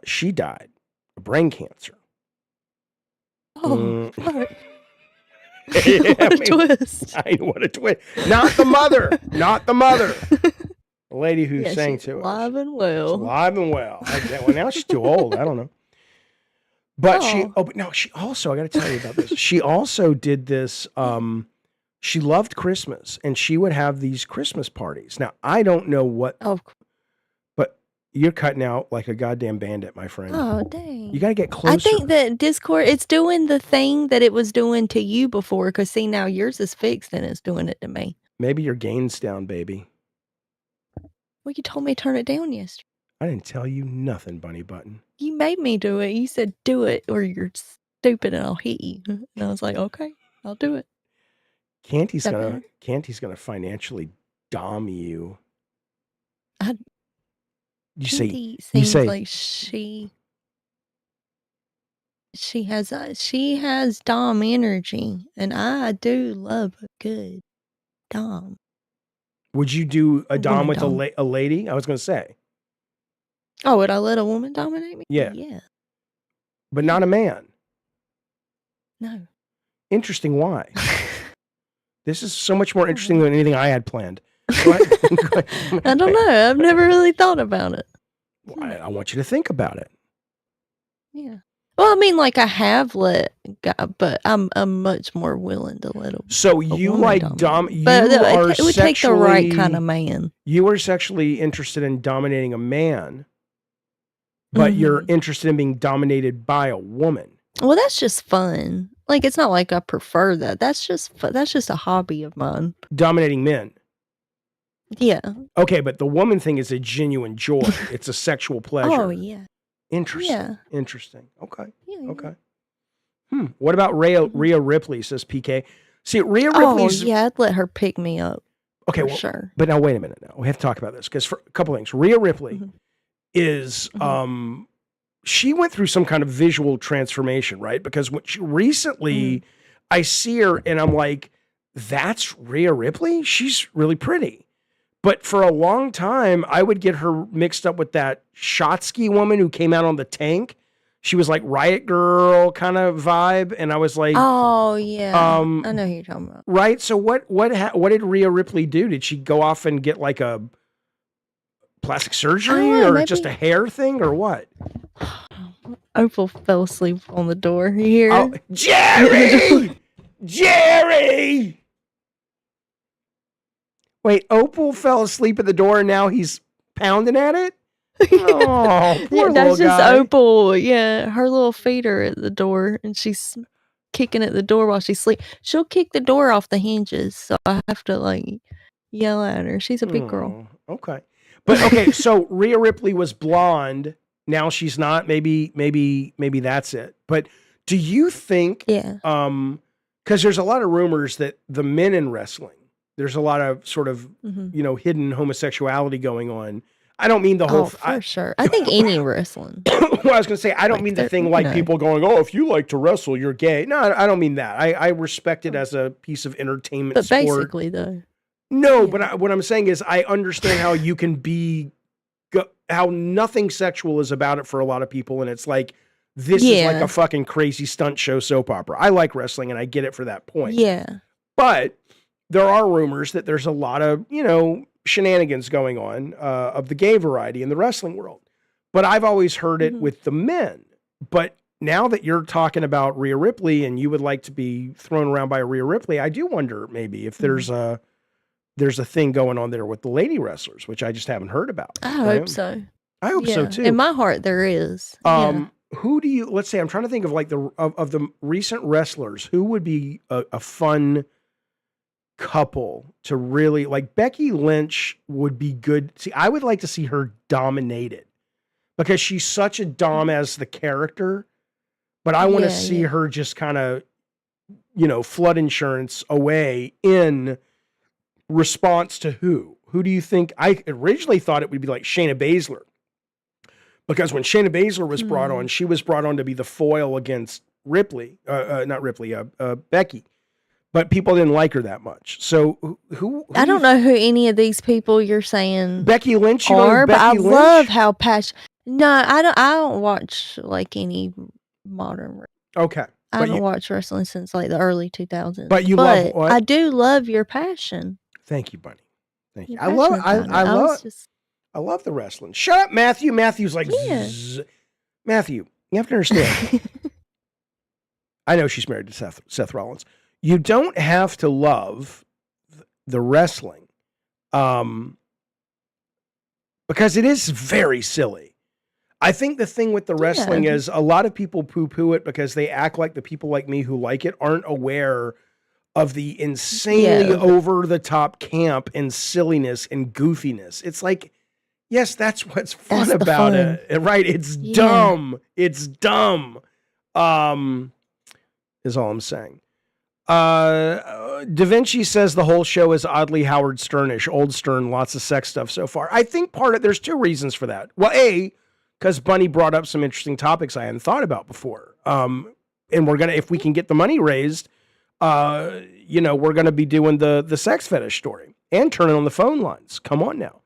she died of brain cancer. Oh, fuck. What a twist. What a twist. Not the mother. The lady who sang to us. Alive and well. Well, now she's too old. I don't know. But she also, I got to tell you about this. She also did this, she loved Christmas, and she would have these Christmas parties. Now, I don't know what, but you're cutting out like a goddamn bandit, my friend. Oh, dang. You got to get closer. I think that Discord, it's doing the thing that it was doing to you before, because see, now yours is fixed and it's doing it to me. Maybe your gain's down, baby. Well, you told me to turn it down yesterday. I didn't tell you nothing, Bunny Button. You made me do it. You said, do it, or you're stupid and I'll hit you. And I was like, okay, I'll do it. Canty's gonna financially dom you. You say like she has dom energy, and I do love a good dom. Would you do a dom with a lady? I was gonna say. Oh, would I let a woman dominate me? Yeah. But not a man. No. Interesting. Why? This is so much more interesting than anything I had planned. I don't know. I've never really thought about it. Well, I want you to think about it. Yeah. Well, I mean, like I have let God, but I'm much more willing to let him. So you like dom? But it would take the right kind of man. You are sexually interested in dominating a man, but you're interested in being dominated by a woman. Well, that's just fun. Like, it's not like I prefer that. That's just a hobby of mine. Dominating men. Yeah. Okay, but the woman thing is a genuine joy. It's a sexual pleasure. Oh, yeah. Interesting. Yeah. Interesting. Okay. Yeah, okay. What about Rhea Ripley, says PK? See, Rhea Ripley's... Oh, yeah, I'd let her pick me up. Okay, well, sure. But now, wait a minute now. We have to talk about this, because for a couple things. Rhea Ripley is... she went through some kind of visual transformation, right? Because when she recently, I see her and I'm like, that's Rhea Ripley? She's really pretty. But for a long time, I would get her mixed up with that Shotsky woman who came out on the tank. She was like Riot Girl kind of vibe, and I was like, oh yeah, I know who you're talking about. right. So what did Rhea Ripley do? Did she go off and get like a plastic surgery know, or maybe. just a hair thing or what? Opal fell asleep on the door here. Oh, Jerry! Jerry! Wait, Opal fell asleep at the door and now he's pounding at it? Oh, poor that's little just guy. Opal. Yeah, her little feet are at the door, and she's kicking at the door while she's asleep. She'll kick the door off the hinges, so I have to like yell at her. She's a big girl. Okay, but okay. So Rhea Ripley was blonde. Now she's not. Maybe that's it. But do you think? Yeah. Because there's a lot of rumors that the men in wrestling, there's a lot of sort of hidden homosexuality going on. I don't mean the whole. For sure. I think any wrestling. Well, I was going to say, I don't mean the thing like people going, "Oh, if you like to wrestle, you're gay." No, I don't mean that. I respect it as a piece of entertainment. But sport. Basically, though. No, but what I'm saying is, I understand how you can be, how nothing sexual is about it for a lot of people, and it's like this is like a fucking crazy stunt show soap opera. I like wrestling, and I get it for that point. Yeah. But there are rumors that there's a lot of shenanigans going on of the gay variety in the wrestling world. But I've always heard it with the men. But now that you're talking about Rhea Ripley and you would like to be thrown around by Rhea Ripley, I do wonder maybe if there's a thing going on there with the lady wrestlers, which I just haven't heard about. I hope so. I hope so too. In my heart, there is. Who do you? Let's say I'm trying to think of like of the recent wrestlers. Who would be a fun couple to really like? Becky Lynch would be good. See, I would like to see her dominated because she's such a dom as the character, but I want to see her just kind of, flood insurance away in response to who? Who do you think? I originally thought it would be like Shayna Baszler. Because when Shayna Baszler was brought on, she was brought on to be the foil against Becky. But people didn't like her that much. So who I don't know who any of these people you're saying Becky Lynch are, but I love how passionate. No, I don't watch like any modern. Okay. I haven't watched wrestling since like the early 2000s. But you love what? I do love your passion. Thank you, Bunny. Thank you. I love the wrestling. Shut up, Matthew. Matthew's like, Matthew, you have to understand. I know she's married to Seth Rollins. You don't have to love the wrestling because it is very silly. I think the thing with the wrestling is a lot of people poo-poo it because they act like the people like me who like it aren't aware of the insanely over-the-top camp and silliness and goofiness. It's like, yes, that's what's fun about it, right? It's dumb. It's dumb, is all I'm saying. Da Vinci says the whole show is oddly Howard Sternish, old Stern, lots of sex stuff so far. I think there's two reasons for that. Well, because Bunny brought up some interesting topics I hadn't thought about before. And we're going to, if we can get the money raised, we're going to be doing the sex fetish story and turning on the phone lines. Come on now.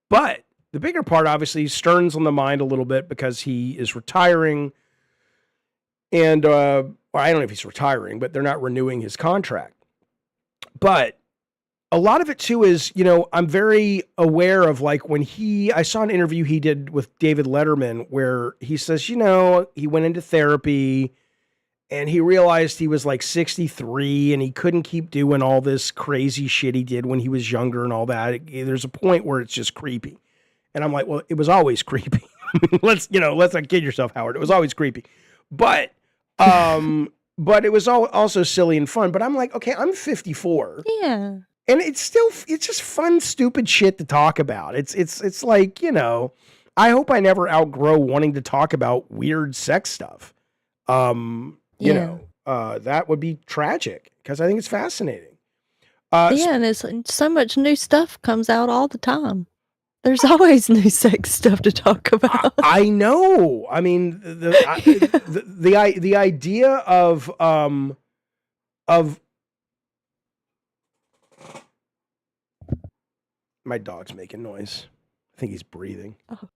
But the bigger part, obviously, Stern's on the mind a little bit because he is retiring. And, I don't know if he's retiring, but they're not renewing his contract. But a lot of it too is, I'm very aware of like when I saw an interview he did with David Letterman where he says, he went into therapy and he realized he was like 63 and he couldn't keep doing all this crazy shit he did when he was younger and all that. There's a point where it's just creepy. And I'm like, well, it was always creepy. let's not kid yourself, Howard. It was always creepy. But it was also silly and fun. But I'm like, okay, I'm 54. Yeah. And it's just fun, stupid shit to talk about. It's like, I hope I never outgrow wanting to talk about weird sex stuff. That would be tragic because I think it's fascinating. And it's so much new stuff comes out all the time. There's always new sex stuff to talk about. I know. I mean, the idea of my dog's making noise. I think he's breathing. Oh.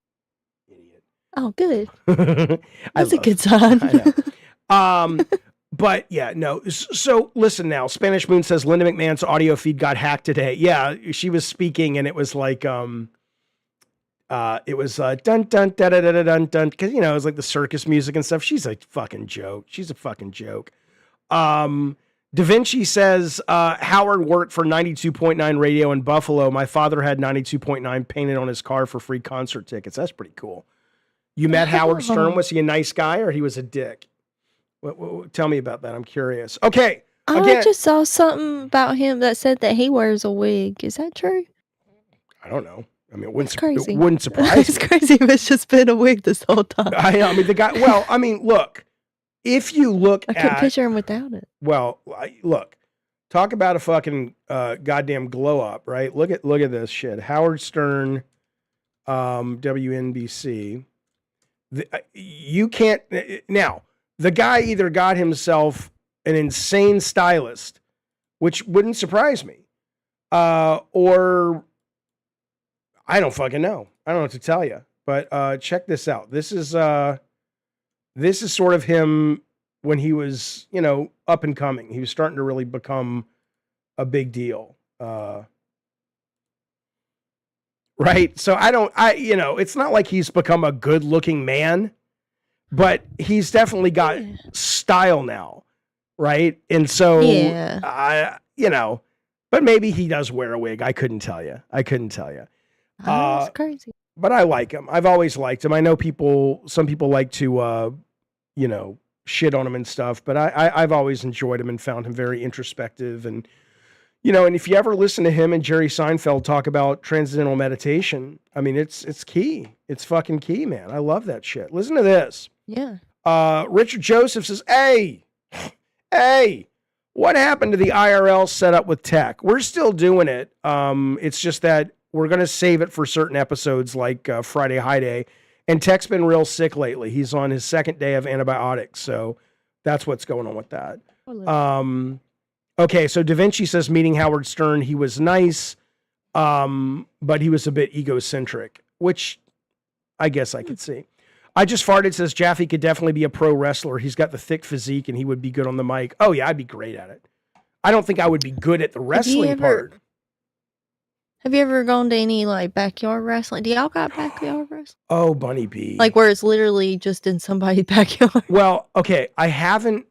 Idiot. Oh, good. I That's a love. good sign. I know. But yeah, no. So listen now. Spanish Moon says Linda McMahon's audio feed got hacked today. Yeah, she was speaking and it was like it was dun dun da da da da dun dun, because it was like the circus music and stuff. She's a fucking joke. She's a fucking joke. Da Vinci says Howard worked for 92.9 radio in Buffalo. My father had 92.9 painted on his car for free concert tickets. That's pretty cool. You met Howard Stern. Was he a nice guy or he was a dick? Tell me about that. I'm curious. Okay. I just saw something about him that said that he wears a wig. Is that true? I don't know. I mean, crazy. It wouldn't surprise It's crazy if it's just been a wig this whole time. I mean, the guy, well, I mean, look, if you look I couldn't picture him without it. Well, look, talk about a fucking goddamn glow up, right? Look at this shit. Howard Stern, WNBC. You can't, now, the guy either got himself an insane stylist, which wouldn't surprise me, or I don't fucking know. I don't know what to tell you. But check this out. This is sort of him when he was, up and coming. He was starting to really become a big deal. Right? So it's not like he's become a good-looking man, but he's definitely got style now, right? And so, but maybe he does wear a wig. I couldn't tell you. That's crazy. But I like him. I've always liked him. I know some people like to, shit on him and stuff, but I've always enjoyed him and found him very introspective. And, and if you ever listen to him and Jerry Seinfeld talk about transcendental meditation, I mean, it's key. It's fucking key, man. I love that shit. Listen to this. Yeah. Richard Joseph says, hey, what happened to the IRL setup with tech? We're still doing it. It's just that we're going to save it for certain episodes like Friday High Day. And Tech's been real sick lately. He's on his second day of antibiotics. So that's what's going on with that. Okay, so Da Vinci says meeting Howard Stern, he was nice, but he was a bit egocentric, which I guess I could see. I Just Farted says Jaffe could definitely be a pro wrestler. He's got the thick physique and he would be good on the mic. Oh, yeah, I'd be great at it. I don't think I would be good at the wrestling part. Have you ever gone to any backyard wrestling? Do y'all got backyard wrestling? Oh, Bunny B. Where it's literally just in somebody's backyard. Well, okay, I haven't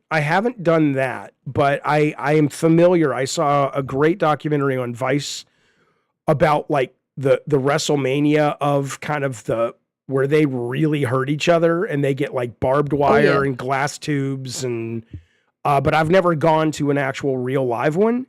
done that, but I am familiar. I saw a great documentary on Vice about the WrestleMania of kind of where they really hurt each other and they get barbed wire and glass tubes and but I've never gone to an actual real live one.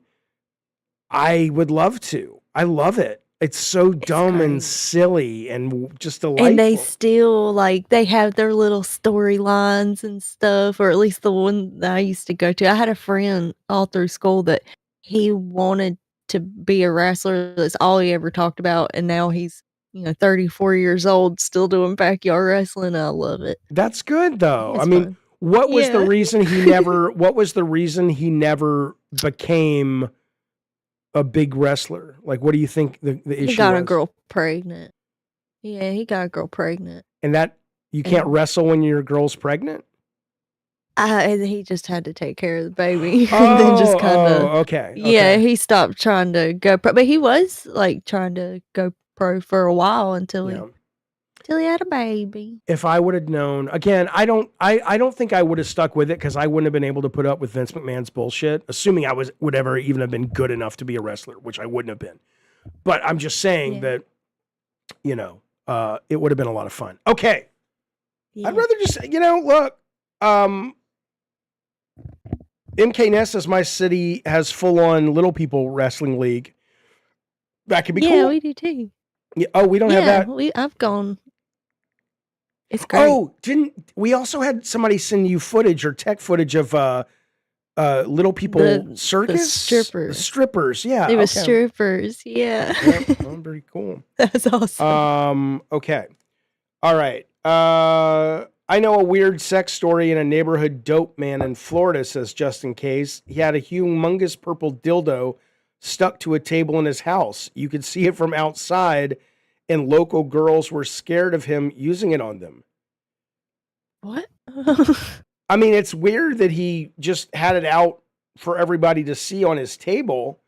I would love to. I love it. It's so dumb and silly and just delightful. And they still they have their little storylines and stuff, or at least the one that I used to go to. I had a friend all through school that he wanted to be a wrestler. That's all he ever talked about. And now he's, 34 years old, still doing backyard wrestling. I love it. That's good though. I mean, what was the reason he never became a big wrestler? What do you think the issue was? He got a girl pregnant. Yeah, he got a girl pregnant. And that you can't wrestle when your girl's pregnant? He just had to take care of the baby. And then just kind of okay. Yeah, he stopped trying to go pro, but he was trying to go pro for a while until he had a baby. If I would have known, again, I don't think I would have stuck with it because I wouldn't have been able to put up with Vince McMahon's bullshit, assuming I would ever even have been good enough to be a wrestler, which I wouldn't have been. But I'm just saying that, it would have been a lot of fun. Okay. Yeah. I'd rather just, look, MK Ness says my city has full-on little people wrestling league. That could be cool. Yeah, we do too. Yeah. Oh, we don't have that? I've gone. It's great. Oh, we also had somebody send you footage or tech footage of little people circus? The strippers. Yeah. They were strippers, yeah. Yep. Oh, very cool. That's awesome. Okay. All right. I know a weird sex story in a neighborhood dope man in Florida, says Justin Case. He had a humongous purple dildo stuck to a table in his house. You could see it from outside, and local girls were scared of him using it on them. What? I mean, it's weird that he just had it out for everybody to see on his table.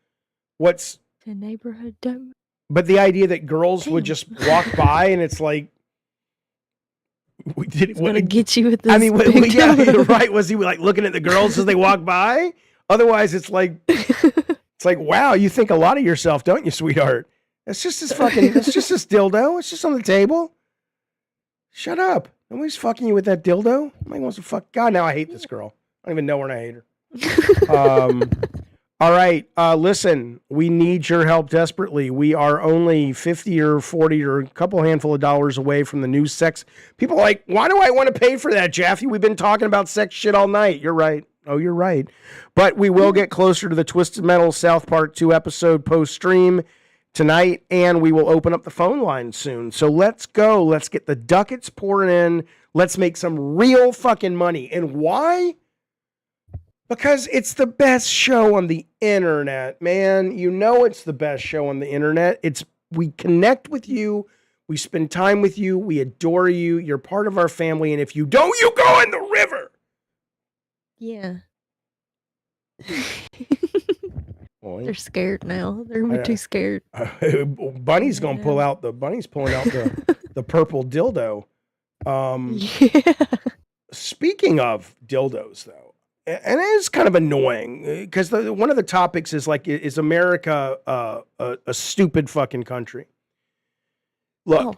What's The neighborhood dome. But the idea that girls would just walk by and it's like, we did. It's gonna get you with this. I mean, yeah, you're right. Was he like looking at the girls as they walk by? Otherwise, it's like, wow, you think a lot of yourself, don't you, sweetheart? It's just this dildo. It's just on the table. Shut up. Nobody's fucking you with that dildo. Nobody wants to fuck. God, now I hate this girl. I don't even know her and I hate her. All right. Listen, we need your help desperately. We are only 50 or 40 or a couple handful of dollars away from the new sex. People are like, why do I want to pay for that, Jaffe? We've been talking about sex shit all night. You're right. Oh, you're right. But we will get closer to the Twisted Metal South Park 2 episode post-stream tonight, and we will open up the phone line soon. So let's go. Let's get the ducats pouring in. Let's make some real fucking money. And why? Because it's the best show on the internet, man. You know it's the best show on the internet. We connect with you. We spend time with you. We adore you. You're part of our family. And if you don't, you go in the river. Yeah. They're scared now. They're too scared. Bunny's pulling out the the purple dildo. Yeah. Speaking of dildos, though, and it is kind of annoying because one of the topics is like, is America a stupid fucking country? Look,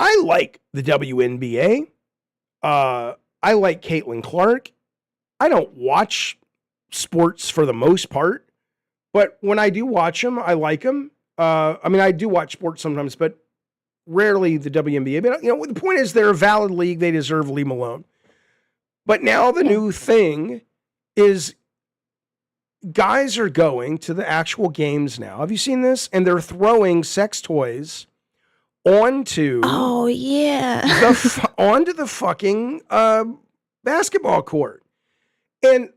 I like the WNBA. I like Caitlin Clark. I don't watch sports for the most part, but when I do watch them, I like them. I mean, I do watch sports sometimes, but rarely the WNBA. But the point is, they're a valid league. They deserve to leave them alone. But now the new thing is guys are going to the actual games now. Have you seen this? And they're throwing sex toys onto onto the fucking basketball court. And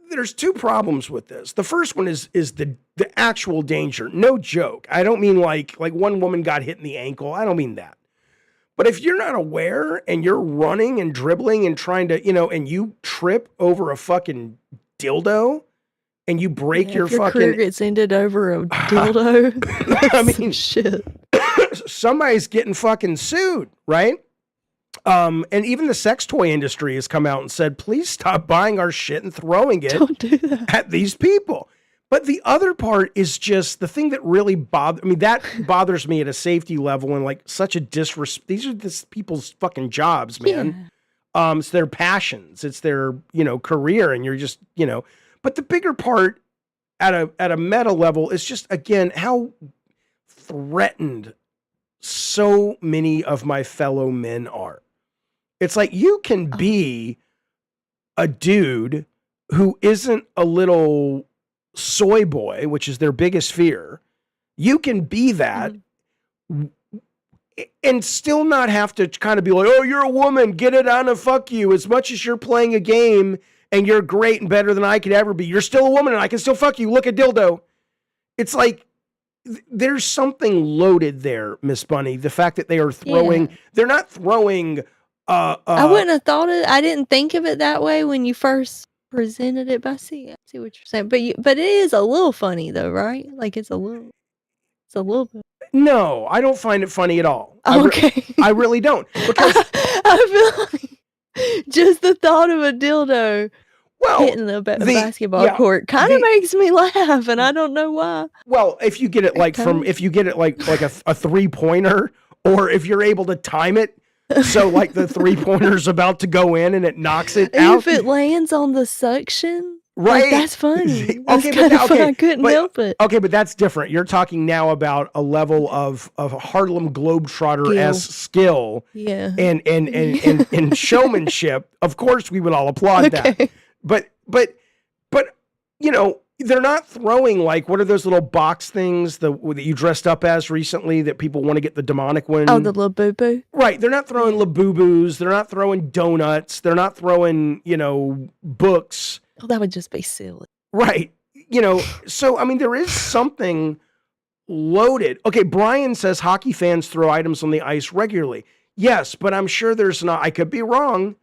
there's two problems with this. The first one is the actual danger. No joke. I don't mean like one woman got hit in the ankle. I don't mean that. But if you're not aware and you're running and dribbling and trying to, and you trip over a fucking dildo and you break your fucking career gets ended over a dildo. I mean, shit. Somebody's getting fucking sued, right? And even the sex toy industry has come out and said, please stop buying our shit and throwing it at these people. But the other part is just the thing that really bothers me at a safety level and like such a disrespect. These are people's fucking jobs, man. Yeah. It's their passions. It's their, career. And you're just, but the bigger part at a meta level is just, again, how threatened so many of my fellow men are. It's like you can be a dude who isn't a little soy boy, which is their biggest fear. You can be that and still not have to kind of be like, oh, you're a woman, get it on and fuck you. As much as you're playing a game and you're great and better than I could ever be, you're still a woman and I can still fuck you. Look at dildo. It's like, there's something loaded there, Miss Bunny. The fact that they are throwing, they're not throwing. I wouldn't have thought it. I didn't think of it that way when you first presented it. But I see what you're saying. But it is a little funny though, right? Like it's a little bit. No, I don't find it funny at all. Okay. I really don't. Because I feel like just the thought of a dildo hitting the basketball court kind of makes me laugh, and I don't know why. Well, if you get it like a 3-pointer, or if you're able to time it, so like the 3-pointer's about to go in and it knocks it out. If it lands on the suction, right? Like, that's funny. That's kind of fun. I couldn't help it. Okay, but that's different. You're talking now about a level of Harlem Globetrotter-esque skill, and showmanship. Of course, we would all applaud that. But they're not throwing like, what are those little box things that you dressed up as recently that people want to get the demonic one? Oh, the Labubu. Right. They're not throwing Labubus. They're not throwing donuts. They're not throwing, books. Oh, that would just be silly. Right. So, I mean, there is something loaded. Okay. Brian says hockey fans throw items on the ice regularly. Yes, but I'm sure there's not, I could be wrong,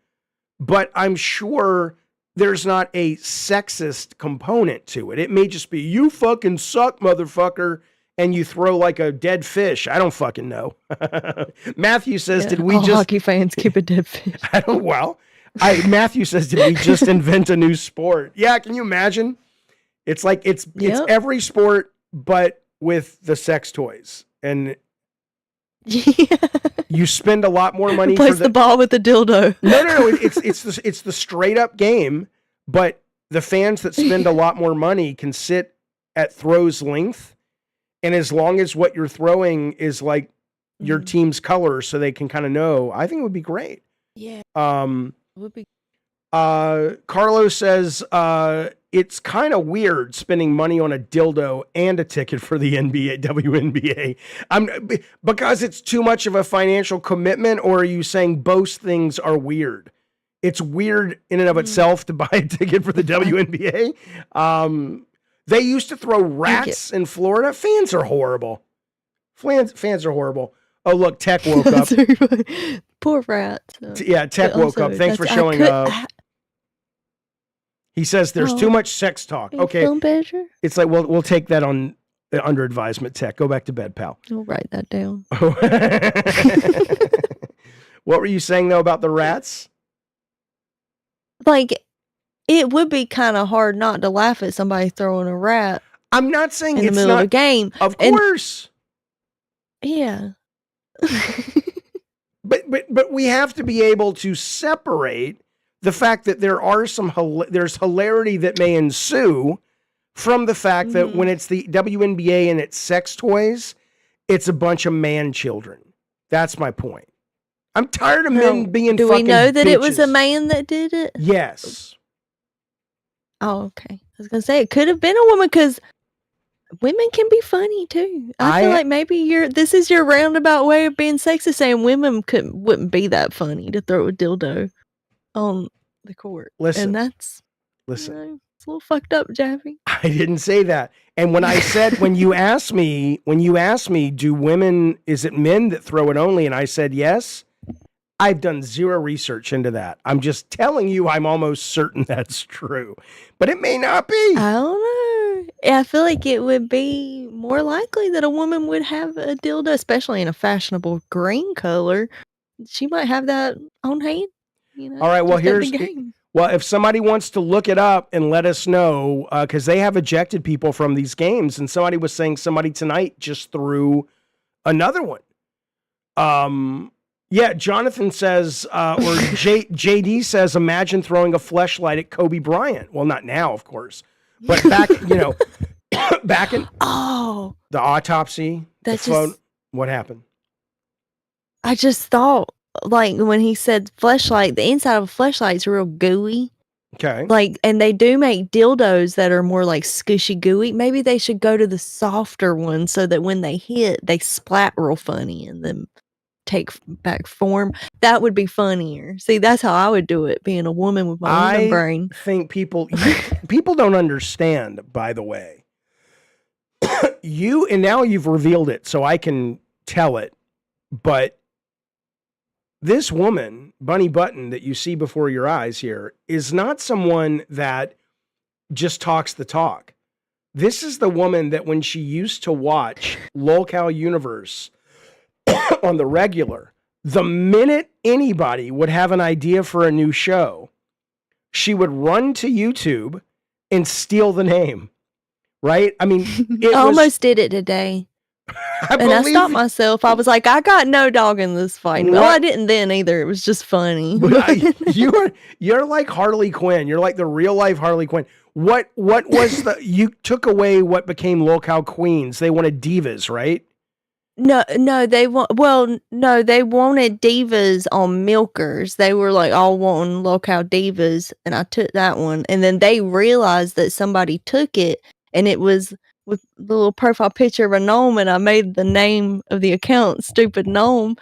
but I'm sure there's not a sexist component to it. It may just be, you fucking suck, motherfucker, and you throw like a dead fish. I don't fucking know. Matthew says, did we all just... hockey fans keep a dead fish. I don't, well, Matthew says, did we just invent a new sport? Yeah, can you imagine? It's like, it's every sport, but with the sex toys. And you spend a lot more money Replace for the ball with the dildo. No. It's the straight up game, but the fans that spend a lot more money can sit at throw's length, and as long as what you're throwing is like your team's color, so they can kind of know. I think it would be great. Yeah. It would be. Carlos says it's kind of weird spending money on a dildo and a ticket for the WNBA. Because it's too much of a financial commitment, or are you saying both things are weird? It's weird in and of itself to buy a ticket for the WNBA. They used to throw rats in Florida. Fans are horrible. Fans are horrible. Oh, look, Tech woke up. Poor rats. Tech woke up. Thanks for showing up. He says there's too much sex talk. Okay. It's like, we'll take that on under advisement, Tech. Go back to bed, pal. I'll write that down. What were you saying, though, about the rats? Like, it would be kind of hard not to laugh at somebody throwing a rat. I'm not saying in the middle of a game. Of course. Yeah. But we have to be able to separate the fact that there are there's hilarity that may ensue from the fact that when it's the WNBA and it's sex toys, it's a bunch of man children. That's my point. I'm tired of men being fucking Do we know that bitches. It was a man that did it? Yes. Oh, okay. I was going to say, it could have been a woman, because women can be funny too. I feel like maybe this is your roundabout way of being sexist, saying women wouldn't be that funny to throw a dildo on the court. Listen. And that's it's a little fucked up, Jaffe. I didn't say that. And when I said, when you asked me, do women, is it men that throw it only? And I said, yes. I've done zero research into that. I'm just telling you, I'm almost certain that's true, but it may not be. I don't know. I feel like it would be more likely that a woman would have a dildo, especially in a fashionable green color. She might have that on hand. All right. Well, if somebody wants to look it up and let us know, because they have ejected people from these games, and somebody was saying somebody tonight just threw another one. Yeah, Jonathan says, or JD says, imagine throwing a fleshlight at Kobe Bryant. Well, not now, of course, but back, back in the autopsy, what happened? I just thought, like, when he said fleshlight, the inside of a fleshlight is real gooey. Okay. Like, and they do make dildos that are more like squishy gooey. Maybe they should go to the softer ones so that when they hit, they splat real funny and then take back form. That would be funnier. See, that's how I would do it, being a woman with my woman brain. I think people don't understand, by the way. And now you've revealed it, so I can tell it, but this woman, Bunny Button, that you see before your eyes here, is not someone that just talks the talk. This is the woman that when she used to watch Lolcow Universe on the regular, the minute anybody would have an idea for a new show, she would run to YouTube and steal the name. Right? I mean, I almost did it today. I stopped myself. I was like, I got no dog in this fight. Well, I didn't then either. It was just funny. You're like Harley Quinn. You're like the real life Harley Quinn. What was you took away what became Lolcow Queens? They wanted divas, right? No, they wanted divas on Milkers. They were like all wanting Lolcow divas, and I took that one. And then they realized that somebody took it, and it was with the little profile picture of a gnome, and I made the name of the account Stupid Gnome,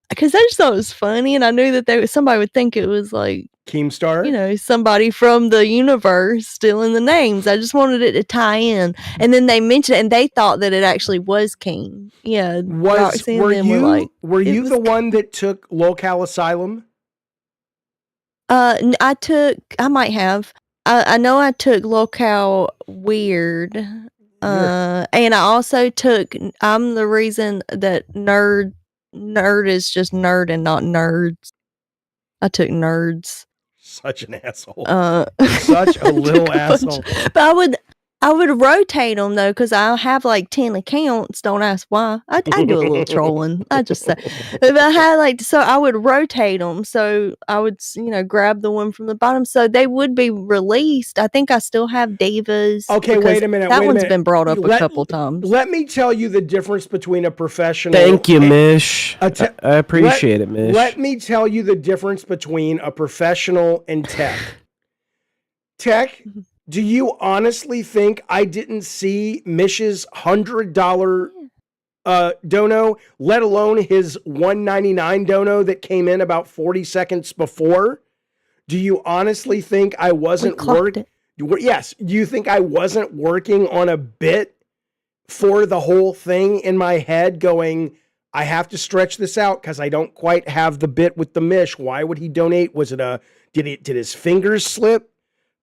because I just thought it was funny, and I knew that somebody would think it was like Keemstar, somebody from the universe stealing the names. I just wanted it to tie in, and then they mentioned it, and they thought that it actually was Keem. Yeah, were you the one that took Lolcow Asylum? I might have. I know I took Locale Weird. And I also took, I'm the reason that nerd is just nerd and not nerds. I took nerds. Such an asshole. Such a little asshole. But I would rotate them though, because I'll have like 10 accounts. Don't ask why. I do a little trolling. I just say, but I had so I would rotate them. So I would, grab the one from the bottom. So they would be released. I think I still have Divas. Okay, wait a minute. That one's been brought up a couple times. Let me tell you the difference between a professional. Thank you, Mish. I appreciate it, Mish. Let me tell you the difference between a professional and tech. Tech. Do you honestly think I didn't see Mish's $100 dono, let alone his $199 dono that came in about 40 seconds before? Do you honestly think I wasn't working? Yes. Do you think I wasn't working on a bit for the whole thing in my head going, I have to stretch this out because I don't quite have the bit with the Mish. Why would he donate? Was it did his fingers slip?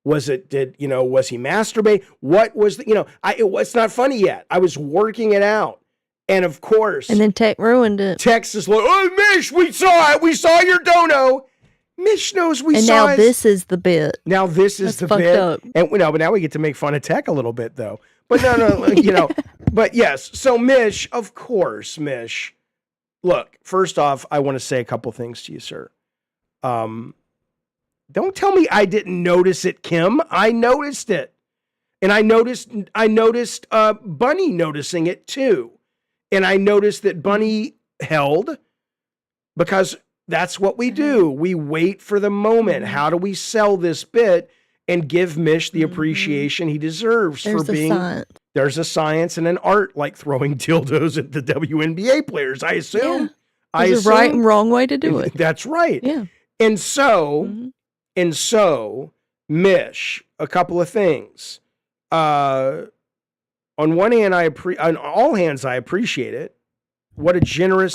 Was he masturbate? What was it's not funny yet. I was working it out. And of course. And then Tech ruined it. Tech's is like, oh, Mish, we saw it. We saw your dono. Mish knows we saw it. And now this is the bit. Now this is the bit. Up. And but now we get to make fun of Tech a little bit though. But no, but yes. So Mish, of course, Mish. Look, first off, I want to say a couple things to you, sir. Don't tell me I didn't notice it, Kim. I noticed it. And I noticed Bunny noticing it too. And I noticed that Bunny held because that's what we do. We wait for the moment. How do we sell this bit and give Mish the appreciation he deserves for being science. There's a science and an art like throwing dildos at the WNBA players, I assume. Yeah. There's a right and wrong way to do it. That's right. Yeah. And so Mish, a couple of things. On one hand, on all hands, I appreciate it. What a generous,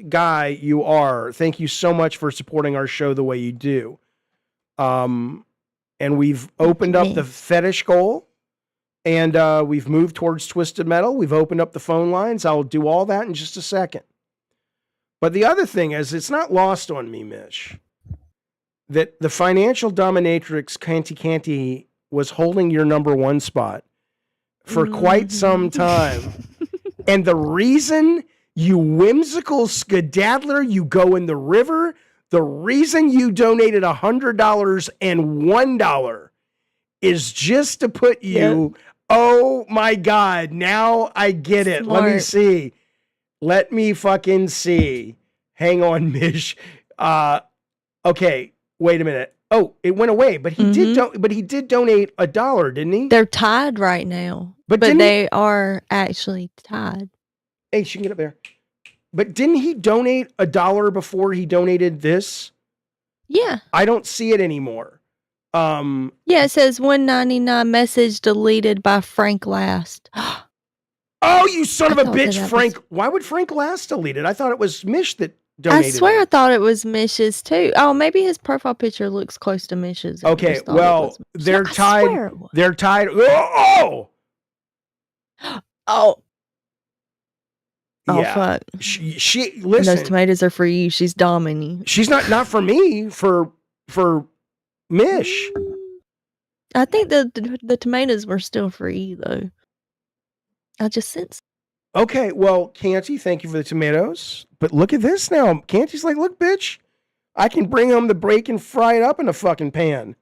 guy you are. Thank you so much for supporting our show the way you do. And we've opened up the fetish goal, and we've moved towards Twisted Metal. We've opened up the phone lines. I'll do all that in just a second. But the other thing is, it's not lost on me, Mish, that the financial dominatrix Canty was holding your number one spot for quite some time. And the reason you whimsical skedaddler, you go in the river, the reason you donated $100 and $1 is just to put you, oh my God, now I get it. Smart. Let me see. Let me fucking see. Hang on, Mish. Okay, wait a minute. Oh, it went away, but he did donate $1, didn't he? They're tied right now. But they are actually tied. Hey, she can get up there. But didn't he donate $1 before he donated this? Yeah. I don't see it anymore. Yeah, it says $1.99 message deleted by Frank Last. Oh, you son of a bitch, Frank. Why would Frank Last delete it? I thought it was Mish that donated I swear I thought it was Mish's too. Oh, maybe his profile picture looks close to Mish's. Okay, well, they're tied. They're tied. Oh! Oh, yeah. Fuck. She listen. Those tomatoes are for you. She's dominating. She's not for me, for Mish. I think the tomatoes were still for you though. I just sense. Okay, well, Canty, thank you for the tomatoes. But look at this now. Canty's like, look, bitch, I can bring home the break and fry it up in a fucking pan.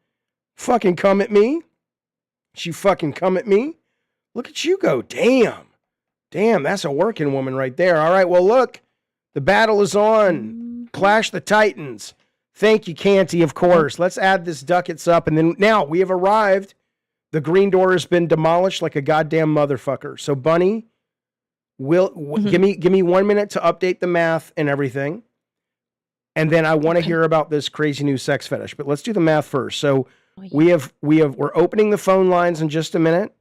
Fucking come at me. She fucking come at me. Look at you go. Damn, that's a working woman right there. All right, well, look, the battle is on. Clash the Titans. Thank you, Canty, of course. Let's add this ducats up. And then now we have arrived. The green door has been demolished like a goddamn motherfucker. So, Bunny, give me 1 minute to update the math and everything. And then I want to hear about this crazy new sex fetish. But let's do the math first. So we're opening the phone lines in just a minute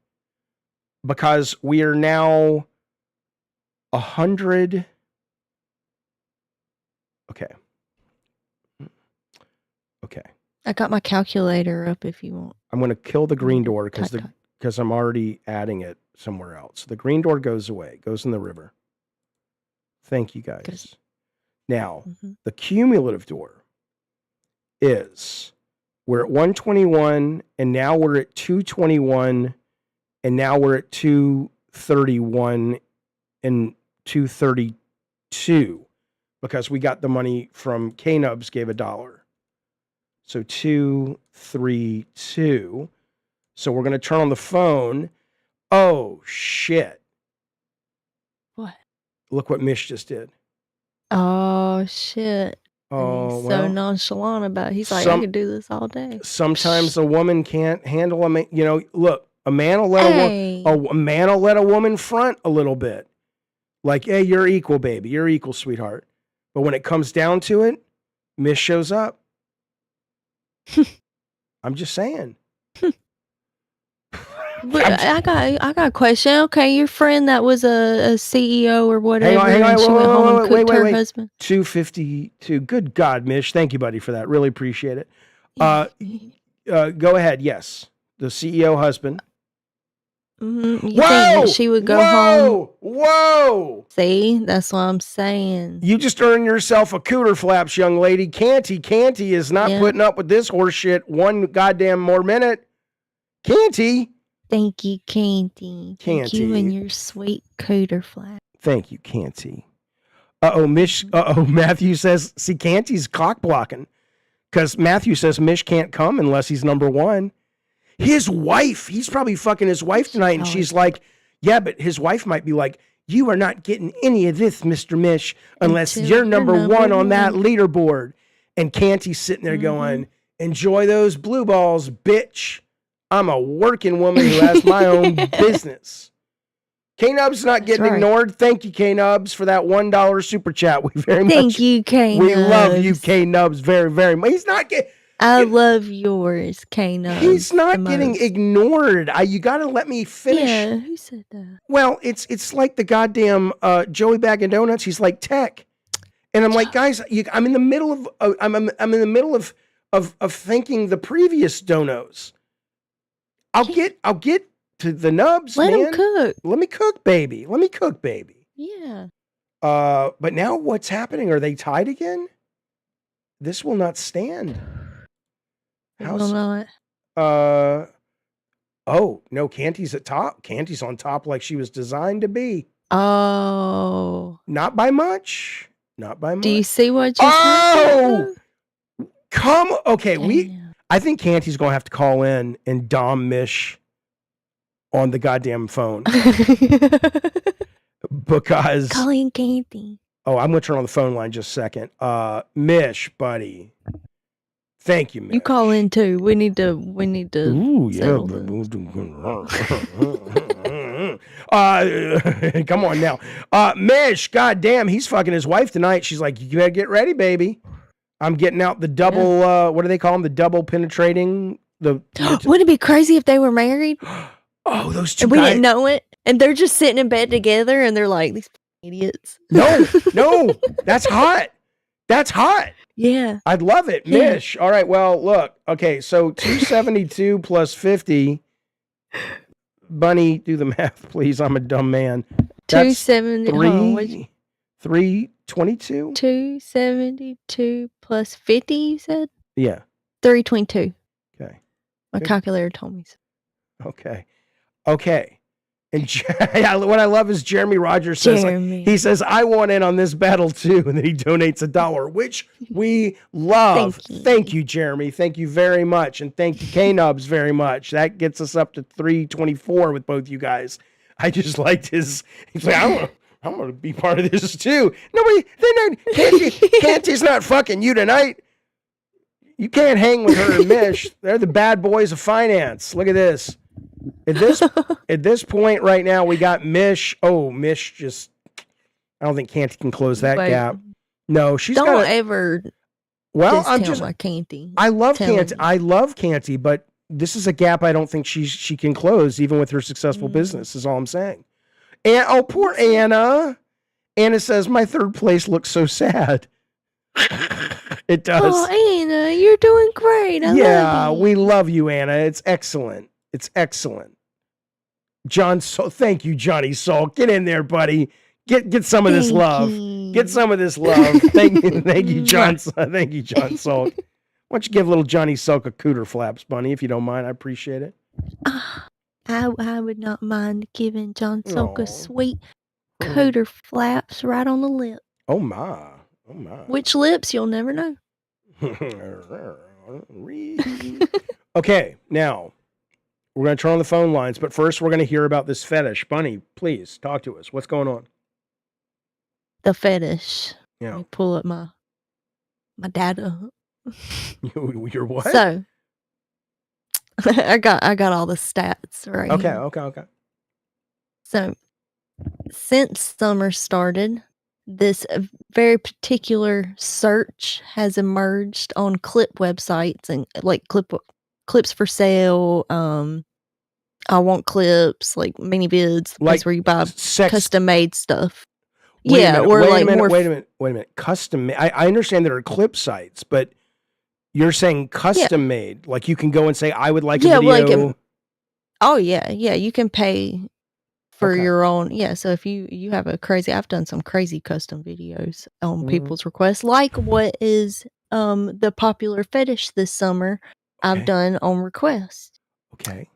because we are now 100. Okay. Okay. I got my calculator up if you want. I'm going to kill the green door Type. because I'm already adding it somewhere else. The green door goes away, goes in the river. Thank you, guys. Now, the cumulative door is we're at 121, and now we're at 221, and now we're at 231 and 232 because we got the money from K-Nubs gave $1. So 232. So we're going to turn on the phone. Oh, shit. What? Look what Mish just did. Oh, shit. Oh, he's so nonchalant about it. He's like, I could do this all day. Sometimes a woman can't handle a man. You know, look, a man will let a man will let a woman front a little bit. Like, hey, you're equal, baby. You're equal, sweetheart. But when it comes down to it, Mish shows up. I'm just saying. But I got a question. Okay, your friend that was a CEO or whatever, hang on, she went home and cooked her husband. 252. Good God, Mish. Thank you, buddy, for that. Really appreciate it. Go ahead. Yes. The CEO husband. You think that she would go home? Whoa! See, that's what I'm saying. You just earned yourself a cooter flaps, young lady. Canty is not putting up with this horse shit one goddamn more minute. Canty. Thank you, Canty. Thank you and your sweet cooter flap. Thank you, Canty. Matthew says, see, Canty's cock blocking. Because Matthew says Mish can't come unless he's number one. His wife, he's probably fucking his wife tonight, and she's like, yeah, but his wife might be like, you are not getting any of this, Mr. Mish, unless you're number one on that leaderboard. And Canty's sitting there going, enjoy those blue balls, bitch. I'm a working woman who has my own business. K-Nubs not getting ignored. Thank you, K-Nubs, for that $1 super chat. We very much. Thank you, K-Nubs. We love you, K-Nubs, very, very much. He's not getting. I love yours, K-Nubs. He's not getting ignored. You got to let me finish. Yeah, who said that? Well, it's like the goddamn Joey Bag of Donuts. He's like tech, and I'm like, guys, I'm in the middle of I'm in the middle of thinking the previous donos. I'll get to the nubs. Let him cook. Let me cook, baby. Yeah. But now what's happening? Are they tied again? This will not stand. Will not. Oh, no, Canty's at top. Canty's on top like she was designed to be. Oh. Not by much. Do you see what just happened? Come. Okay, I think Canty's going to have to call in and dom Mish on the goddamn phone. Because. Calling Canty. Oh, I'm going to turn on the phone line just a second. Mish, buddy. Thank you, Mish. You call in too. We need to. Ooh, yeah. Come on now. Mish, goddamn, he's fucking his wife tonight. She's like, you better get ready, baby. I'm getting out the double, what do they call them? The double penetrating. Wouldn't it be crazy if they were married? Oh, those two and guys. We didn't know it. And they're just sitting in bed together and they're like, these idiots. No, that's hot. That's hot. Yeah. I'd love it. Yeah. Mish. All right, well, look. Okay, so 272 plus 50. Bunny, do the math, please. I'm a dumb man. 270. 322? 272 plus 50, you said? Yeah. 322. Okay. My calculator told me so. Okay. And what I love is Jeremy Rogers says, he says, I want in on this battle too. And then he donates $1, which we love. Thank you, Jeremy. Thank you very much. And thank you, K-Nubs, very much. That gets us up to 324 with both you guys. I just liked he's like, I'm going to be part of this too. Canty's not fucking you tonight. You can't hang with her and Mish. They're the bad boys of finance. Look at this. At this point right now, we got Mish. Oh, Mish just. I don't think Canty can close that gap. No, she's don't ever. Well, I'm just my Canty. I love Canty. I love Canty, but this is a gap I don't think she can close, even with her successful business. Is all I'm saying. And poor Anna. Anna says my third place looks so sad. It does. Oh, Anna, you're doing great. I love you. We love you, Anna. It's excellent. It's excellent. John, thank you, Johnny Soul. Get in there, buddy. Get some of this love. Get some of this love. Thank you, John. Thank you, John Sulk. Why don't you give little Johnny Sulk a cooter flaps, Bunny, if you don't mind? I appreciate it. I would not mind giving John Sulk a sweet cooter flaps right on the lip. Oh my. Which lips, you'll never know. Okay, now we're going to turn on the phone lines, but first we're going to hear about this fetish. Bunny, please talk to us. What's going on? The fetish. Yeah. Let me pull up my data. Your what? So I got all the stats right. Okay. So since summer started, this very particular search has emerged on clip websites and like clips for sale. I want clips, like mini vids, place where you buy custom made stuff. Wait a minute. Custom made. I understand there are clip sites, but you're saying custom made. Like you can go and say, I would like a video. You can pay for your own. Yeah. So if you have I've done some crazy custom videos on people's requests, like what is the popular fetish this summer. I've done on request. Okay.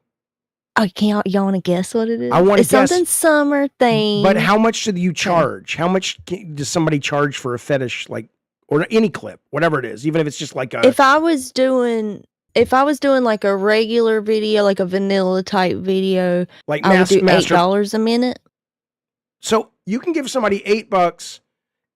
Oh, y'all want to guess what it is? I want to guess. Something summer thing. But how much do you charge? How much does somebody charge for a fetish, like, or any clip, whatever it is, even if it's just like a... If I was doing like a regular video, like a vanilla type video, like I would do $8 a minute. So you can give somebody $8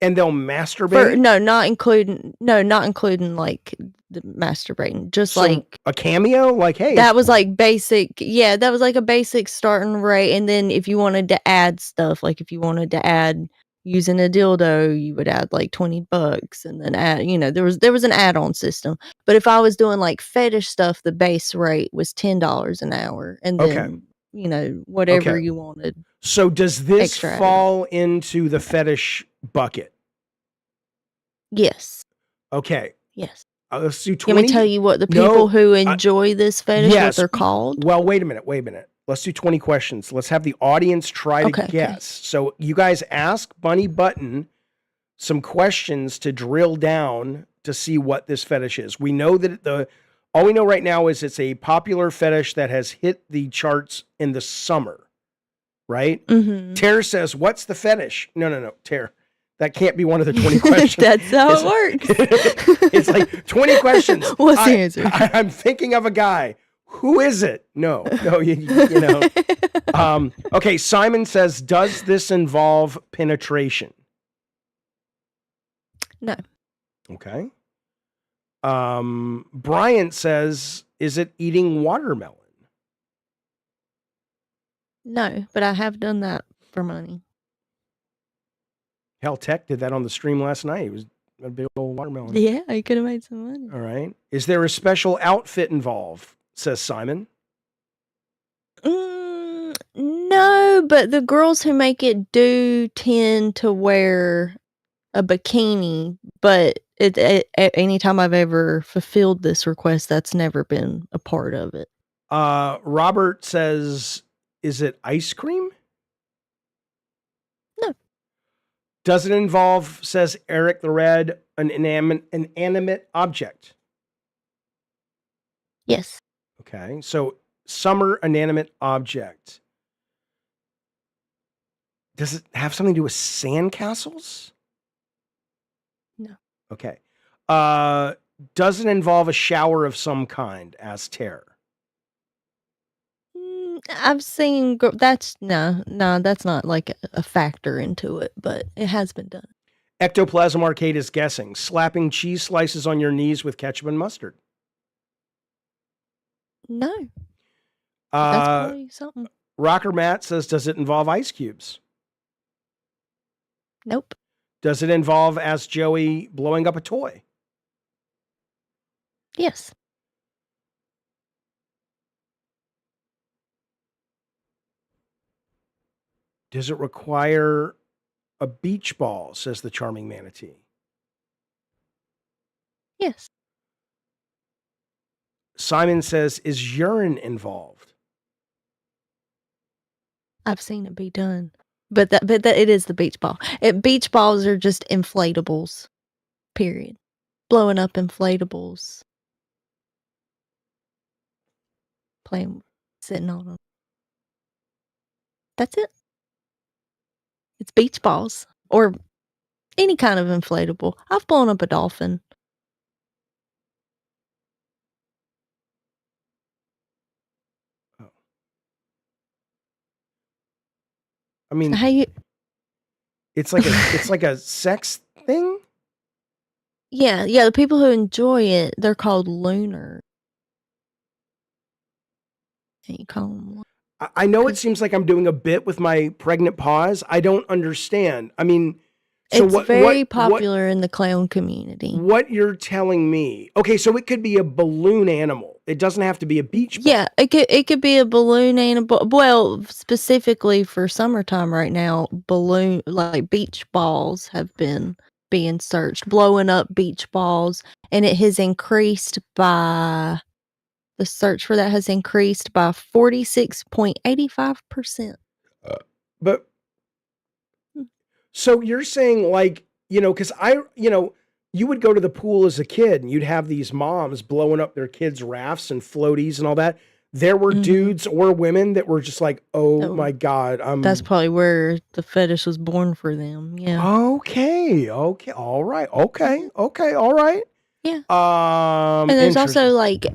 and they'll masturbate? Not including like the masturbating. Just like a cameo? Like, hey. That was like basic. Yeah, that was like a basic starting rate. And then if you wanted to add stuff, like if you wanted to add using a dildo, you would add like $20 and then add, there was an add-on system. But if I was doing like fetish stuff, the base rate was $10 an hour. And then, whatever you wanted. So does this fall into the fetish bucket? Yes. Okay. Yes. Let's do 20. Let me tell you what the people who enjoy this fetish, what they're called. Well, wait a minute. Let's do 20 questions. Let's have the audience try to guess. So you guys ask Bunny Button some questions to drill down to see what this fetish is. We know that all we know right now is it's a popular fetish that has hit the charts in the summer, right? Mm-hmm. Tara says, what's the fetish? No, Tara. That can't be one of the 20 questions. That's how it works. It's like 20 questions. What's the answer? I'm thinking of a guy. Who is it? No, you know. Okay, Simon says, does this involve penetration? No. Okay. Brian says, is it eating watermelon? No, but I have done that for money. Hell, Tech did that on the stream last night. It was a big old watermelon. Yeah, I could have made some money. All right. Is there a special outfit involved? Says Simon. No, but the girls who make it do tend to wear a bikini. But anytime I've ever fulfilled this request, that's never been a part of it. Robert says, is it ice cream? No. Does it involve, says Eric the Red, an inanimate object? Yes. Okay, so summer inanimate object. Does it have something to do with sandcastles? No. Okay. Does it involve a shower of some kind? Asks Terror. I've seen that's not like a factor into it, but it has been done. Ectoplasm Arcade is guessing slapping cheese slices on your knees with ketchup and mustard. No. That's probably something. Rocker Matt says, does it involve ice cubes? Nope. Does it involve, as Joey, blowing up a toy? Yes. Does it require a beach ball, says the charming manatee? Yes. Simon says, is urine involved? I've seen it be done. But that it is the beach ball. Beach balls are just inflatables. Period. Blowing up inflatables. Sitting on them. That's it. It's beach balls or any kind of inflatable. I've blown up a dolphin. Oh. I mean, So it's like a sex thing? Yeah, the people who enjoy it, they're called lunar. And you call them. I know it seems like I'm doing a bit with my pregnant pause. I don't understand. I mean, so it's very popular in the clown community. What you're telling me? Okay, so it could be a balloon animal. It doesn't have to be a beach ball. Yeah, it could be a balloon animal. Well, specifically for summertime right now, beach balls have been being searched, blowing up beach balls, and it has increased by the search for that has increased by 46.85%. But so you're saying like, because you would go to the pool as a kid and you'd have these moms blowing up their kids' rafts and floaties and all that. There were dudes or women that were just like, oh my God. That's probably where the fetish was born for them. Yeah. Okay. All right. Okay. All right. Yeah. And there's also like,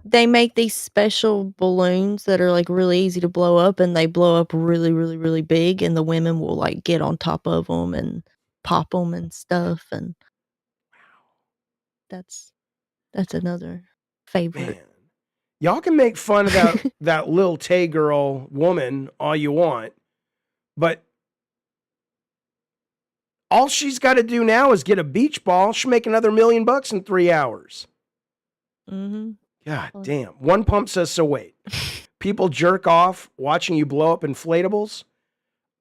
they make these special balloons that are like really easy to blow up, and they blow up really, really, really big, and the women will like get on top of them and pop them and stuff. And that's another favorite. Man. Y'all can make fun of that little Tay girl woman all you want, but all she's got to do now is get a beach ball. She'll make another $1 million in 3 hours. Mm-hmm. God damn. One pump says, so wait. People jerk off watching you blow up inflatables?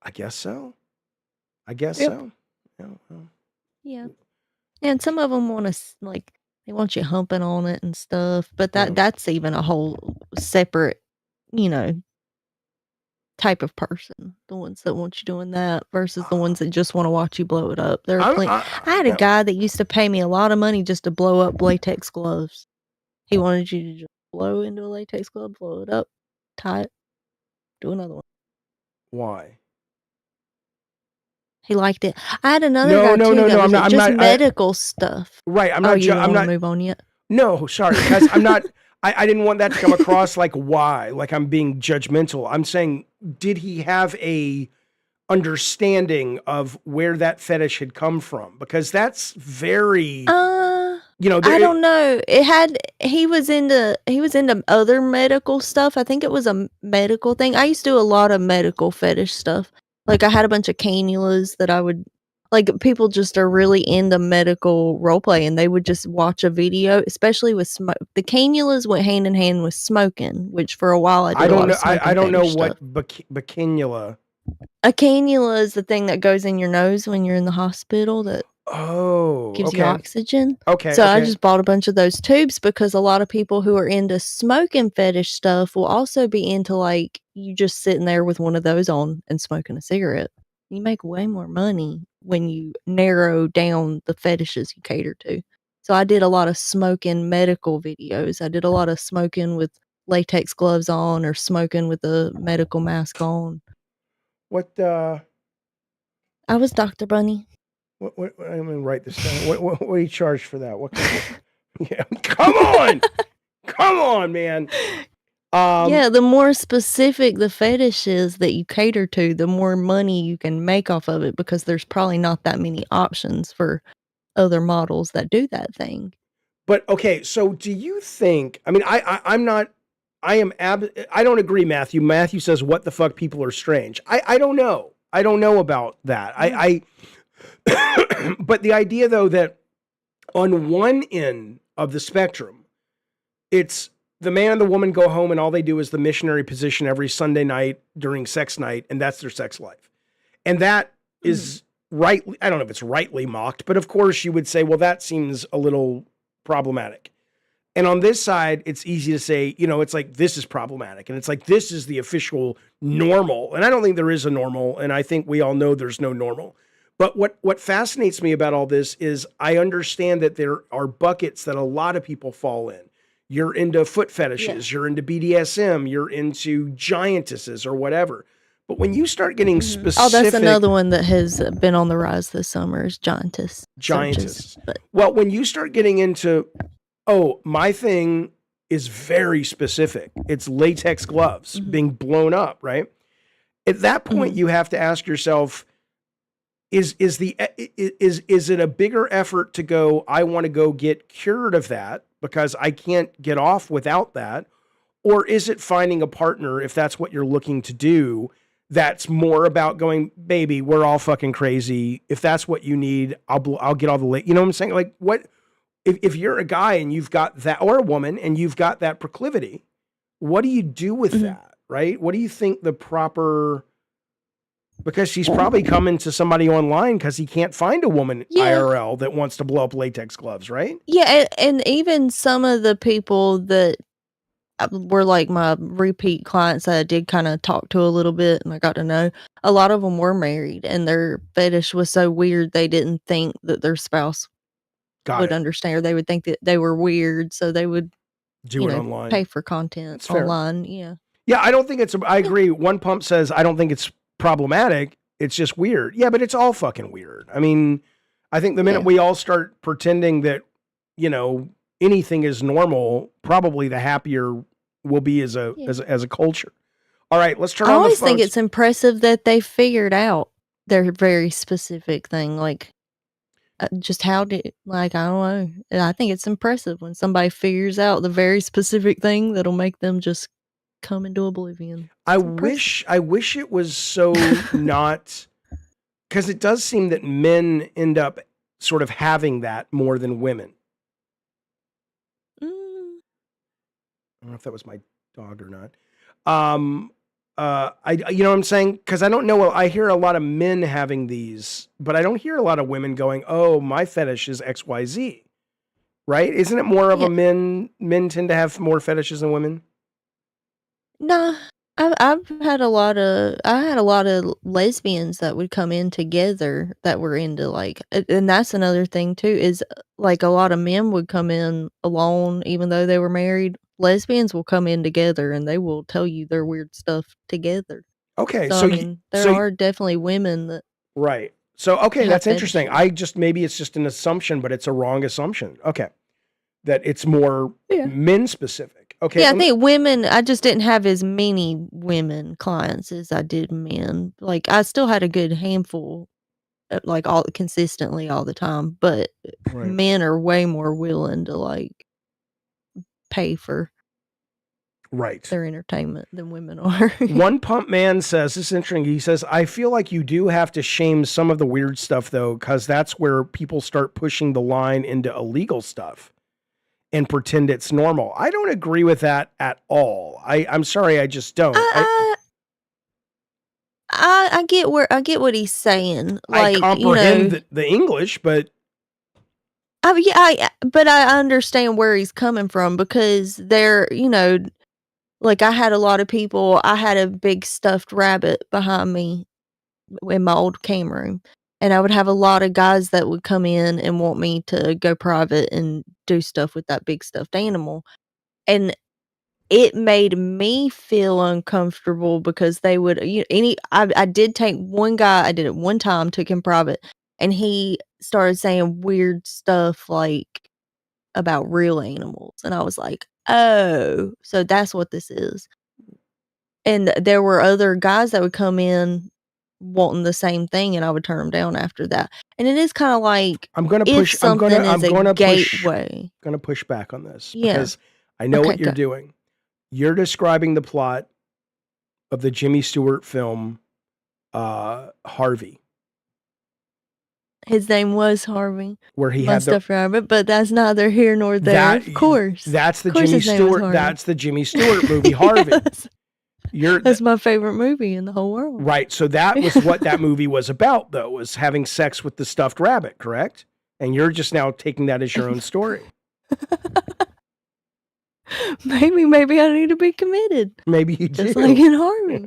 I guess so. So. Yeah. And some of them want to like, they want you humping on it and stuff, but that's even a whole separate, type of person. The ones that want you doing that versus the ones that just want to watch you blow it up. There are plenty. I had a guy that used to pay me a lot of money just to blow up latex gloves. He wanted you to just blow into a latex glove, blow it up, tie it, do another one. Why? He liked it. I had another guy too that was just medical stuff. Right. I'm not. You don't want to move on yet? No, sorry, because I'm not. I didn't want that to come across like why, like I'm being judgmental. I'm saying, did he have a understanding of where that fetish had come from? Because that's very. I don't know. He was into other medical stuff. I think it was a medical thing. I used to do a lot of medical fetish stuff. Like I had a bunch of cannulas that I would, like people just are really into medical role play, and they would just watch a video, especially with smoke. The cannulas went hand in hand with smoking, which for a while I did a lot of smoking. I don't know what cannula. A cannula is the thing that goes in your nose when you're in the hospital that gives you oxygen. Okay. So I just bought a bunch of those tubes because a lot of people who are into smoking fetish stuff will also be into like you just sitting there with one of those on and smoking a cigarette. You make way more money when you narrow down the fetishes you cater to. So I did a lot of smoking medical videos. I did a lot of smoking with latex gloves on or smoking with a medical mask on. What I was Dr. Bunny. What I'm gonna write this down. What do you charge for that? Yeah, come on, man. Yeah, the more specific the fetish is that you cater to, the more money you can make off of it, because there's probably not that many options for other models that do that thing. But okay, so do you think? I mean, I'm not. I don't agree, Matthew. Matthew says, "What the fuck? People are strange." I don't know. I don't know about that. But the idea, though, that on one end of the spectrum, it's the man and the woman go home and all they do is the missionary position every Sunday night during sex night, and that's their sex life. And that is rightly, I don't know if it's rightly mocked, but of course you would say, well, that seems a little problematic. And on this side, it's easy to say, it's like, this is problematic. And it's like, this is the official normal. And I don't think there is a normal. And I think we all know there's no normal. But what fascinates me about all this is I understand that there are buckets that a lot of people fall in. You're into foot fetishes, you're into BDSM, you're into giantesses or whatever. But when you start getting specific... Oh, that's another one that has been on the rise this summer is giantess. Giantesses. Well, when you start getting into... Oh, my thing is very specific. It's latex gloves being blown up, right? At that point, you have to ask yourself, is it a bigger effort to go, I want to go get cured of that because I can't get off without that? Or is it finding a partner, if that's what you're looking to do, that's more about going, baby, we're all fucking crazy. If that's what you need, I'll get all the you know what I'm saying? Like what? If you're a guy and you've got that, or a woman and you've got that proclivity, what do you do with that, right? What do you think the proper, because she's probably coming to somebody online because he can't find a woman IRL that wants to blow up latex gloves, right? Yeah, and even some of the people that were like my repeat clients that I did kind of talk to a little bit and I got to know, a lot of them were married and their fetish was so weird they didn't think that their spouse would understand, or they would think that they were weird, so they would do it online, pay for content online. Yeah, I don't think it's I agree. One Pump says I don't think it's problematic, it's just weird. Yeah, but it's all fucking weird. I mean, I think the minute we all start pretending that anything is normal, probably the happier we'll be as a culture. All right, let's turn on the phones. I always think it's impressive that they figured out their very specific thing, like just how did, like, I don't know. I think it's impressive when somebody figures out the very specific thing that'll make them just come into oblivion. I wish it was so not, because it does seem that men end up sort of having that more than women. I don't know if that was my dog or not. You know what I'm saying? Because I don't know. I hear a lot of men having these, but I don't hear a lot of women going, "Oh, my fetish is XYZ." Right? Isn't it more of a men tend to have more fetishes than women? No, I've had a lot of lesbians that would come in together that were into like, and that's another thing too, is like a lot of men would come in alone even though they were married. Lesbians will come in together and they will tell you their weird stuff together. Okay, so I mean, there are definitely women that right. So okay, that's interesting. Maybe it's just an assumption, but it's a wrong assumption. Okay, that it's more men specific. Okay, I think women. I just didn't have as many women clients as I did men. Like I still had a good handful, like all consistently all the time, but men are way more willing to like pay for their entertainment than women are. One Pump Man says, this is interesting. He says, I feel like you do have to shame some of the weird stuff though, because that's where people start pushing the line into illegal stuff and pretend it's normal. I don't agree with that at all. I'm sorry, I just don't. I get what he's saying. Like, I comprehend the English, but but I understand where he's coming from because they're, like I had a lot of people. I had a big stuffed rabbit behind me in my old cam room, and I would have a lot of guys that would come in and want me to go private and do stuff with that big stuffed animal, and it made me feel uncomfortable because they would, I did take one guy, I did it one time, took him private, and he started saying weird stuff like about real animals. And I was like, oh, so that's what this is. And there were other guys that would come in wanting the same thing, and I would turn them down after that. And it is kind of like, I'm going to push back on this because I know what you're doing. You're describing the plot of the Jimmy Stewart film, Harvey. His name was Harvey. Where he had the rabbit, but that's neither here nor there. Of course, that's the Jimmy Stewart. That's the Jimmy Stewart movie, Harvey. That's my favorite movie in the whole world. Right. So that was what that movie was about, though, was having sex with the stuffed rabbit, correct? And you're just now taking that as your own story. Maybe I need to be committed. Maybe you Just do. like in Harvey.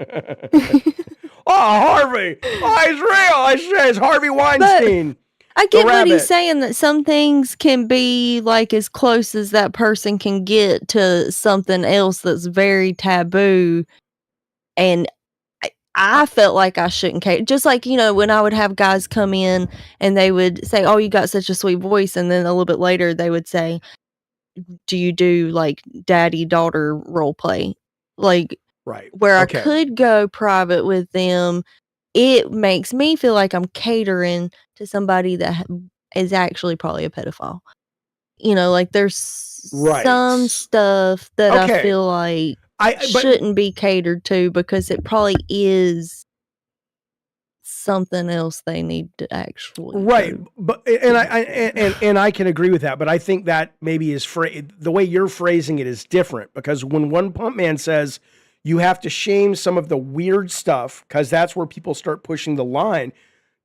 Harvey. Oh, he's real. It's Harvey Weinstein. I get what he's saying, that some things can be like as close as that person can get to something else that's very taboo. And I felt like I shouldn't care. Just like, when I would have guys come in and they would say, "Oh, you got such a sweet voice." And then a little bit later they would say, "Do you do like daddy-daughter role play?" Like, right. Where I could go private with them, it makes me feel like I'm catering to somebody that is actually probably a pedophile. Like there's some stuff that I feel like shouldn't be catered to, because it probably is something else they need to actually do. But I can agree with that, but I think that maybe is the way you're phrasing it is different, because when one pump man says you have to shame some of the weird stuff because that's where people start pushing the line.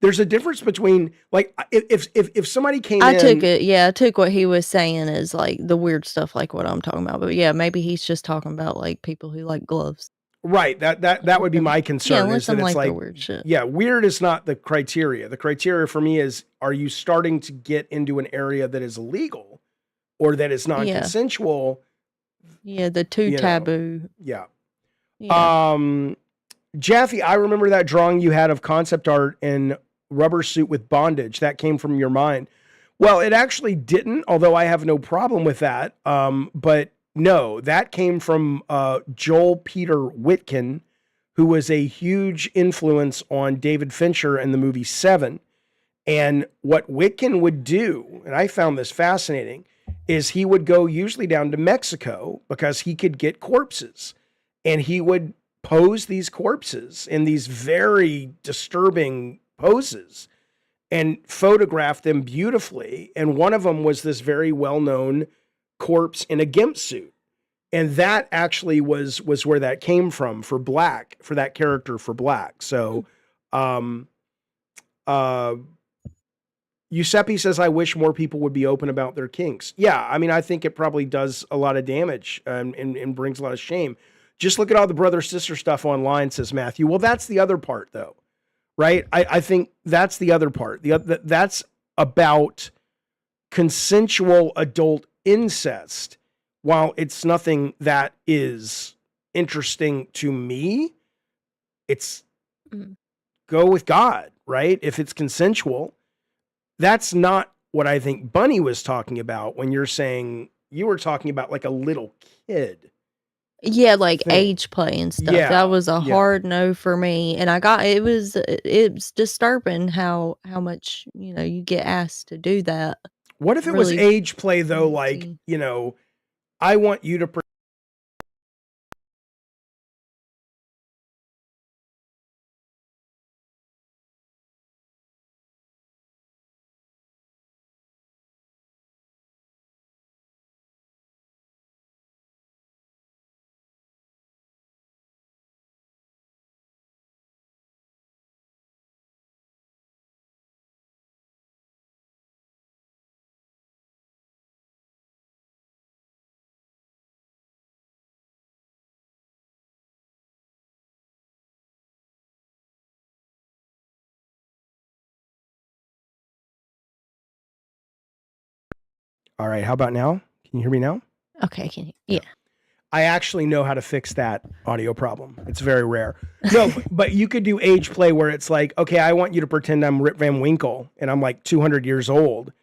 There's a difference between, like, if somebody came in... I took what he was saying as like the weird stuff, like what I'm talking about. But yeah, maybe he's just talking about like people who like gloves. Right. That would be my concern. Yeah, is that it's like the weird shit. Yeah, weird is not the criteria. The criteria for me is, are you starting to get into an area that is illegal or that is non-consensual? Yeah, the taboo. Yeah. Jaffe, I remember that drawing you had of concept art in rubber suit with bondage. That came from your mind. Well, it actually didn't, although I have no problem with that. But no, that came from Joel Peter Whitkin, who was a huge influence on David Fincher in the movie Seven. And what Whitkin would do, and I found this fascinating, is he would go usually down to Mexico because he could get corpses. And he would pose these corpses in these very disturbing poses and photograph them beautifully. And one of them was this very well-known corpse in a gimp suit. And that actually was where that came from for Black, for that character for Black. So, Giuseppe says, I wish more people would be open about their kinks. Yeah, I mean, I think it probably does a lot of damage and brings a lot of shame. Just look at all the brother-sister stuff online, says Matthew. Well, that's the other part, though, right? I think that's the other part. That's about consensual adult incest. While it's nothing that is interesting to me, it's go with God, right? If it's consensual. That's not what I think Bunny was talking about when you were talking about like a little kid. Yeah, like age play and stuff. Yeah, that was a hard no for me. And it's disturbing how much, you get asked to do that. What if it was age play though? Like, I want you to All right, how about now? Can you hear me now? Okay, yeah. I actually know how to fix that audio problem. It's very rare. No, but you could do age play where it's like, okay, I want you to pretend I'm Rip Van Winkle and I'm like 200 years old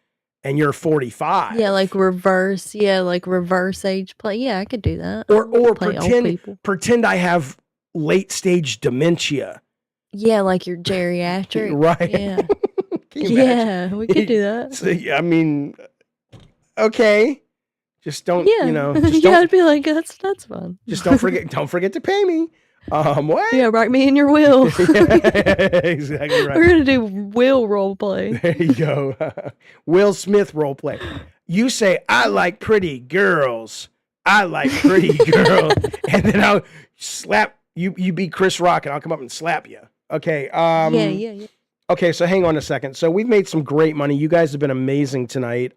and you're 45. Yeah, like reverse age play. Yeah, I could do that. Or pretend I have late stage dementia. Yeah, like you're geriatric. Right. Yeah. Yeah, we could do that. So, I mean, okay. Just don't, I'd be like, that's fun. Just don't forget to pay me. What? Yeah, write me in your will. Exactly right. We're going to do will role play. There you go. Will Smith role play. You say, I like pretty girls. I like pretty girls. And then I'll slap you. You be Chris Rock and I'll come up and slap you. Okay. Yeah. Okay, so hang on a second. So we've made some great money. You guys have been amazing tonight.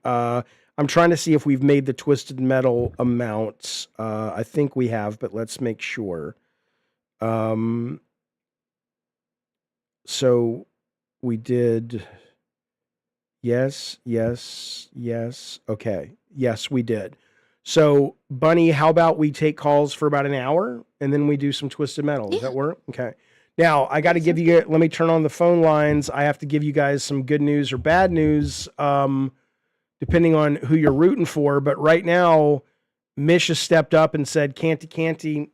I'm trying to see if we've made the Twisted Metal amounts. I think we have, but let's make sure. So we did. Yes. Okay. Yes, we did. So, Bunny, how about we take calls for about an hour and then we do some Twisted Metal? Does that work? Okay. Now, I got to give you, let me turn on the phone lines. I have to give you guys some good news or bad news, depending on who you're rooting for. But right now, Mish has stepped up and said, Canty,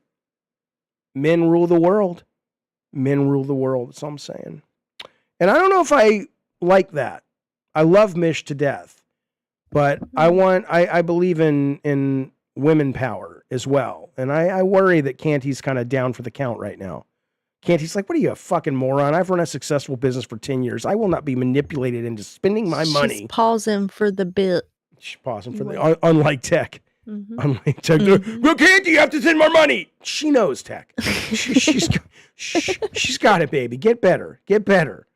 men rule the world. Men rule the world. That's all I'm saying. And I don't know if I like that. I love Mish to death. But I believe in women power as well. And I worry that Canty's kind of down for the count right now. Canty's like, what are you, a fucking moron? I've run a successful business for 10 years. I will not be manipulated into spending my money. She's pausing for the bit. She's pausing for the, unlike Tech. Mm-hmm. Unlike Tech. Well, Canty, you have to send more money. She knows, Tech. She's got it, baby. Get better. Get better.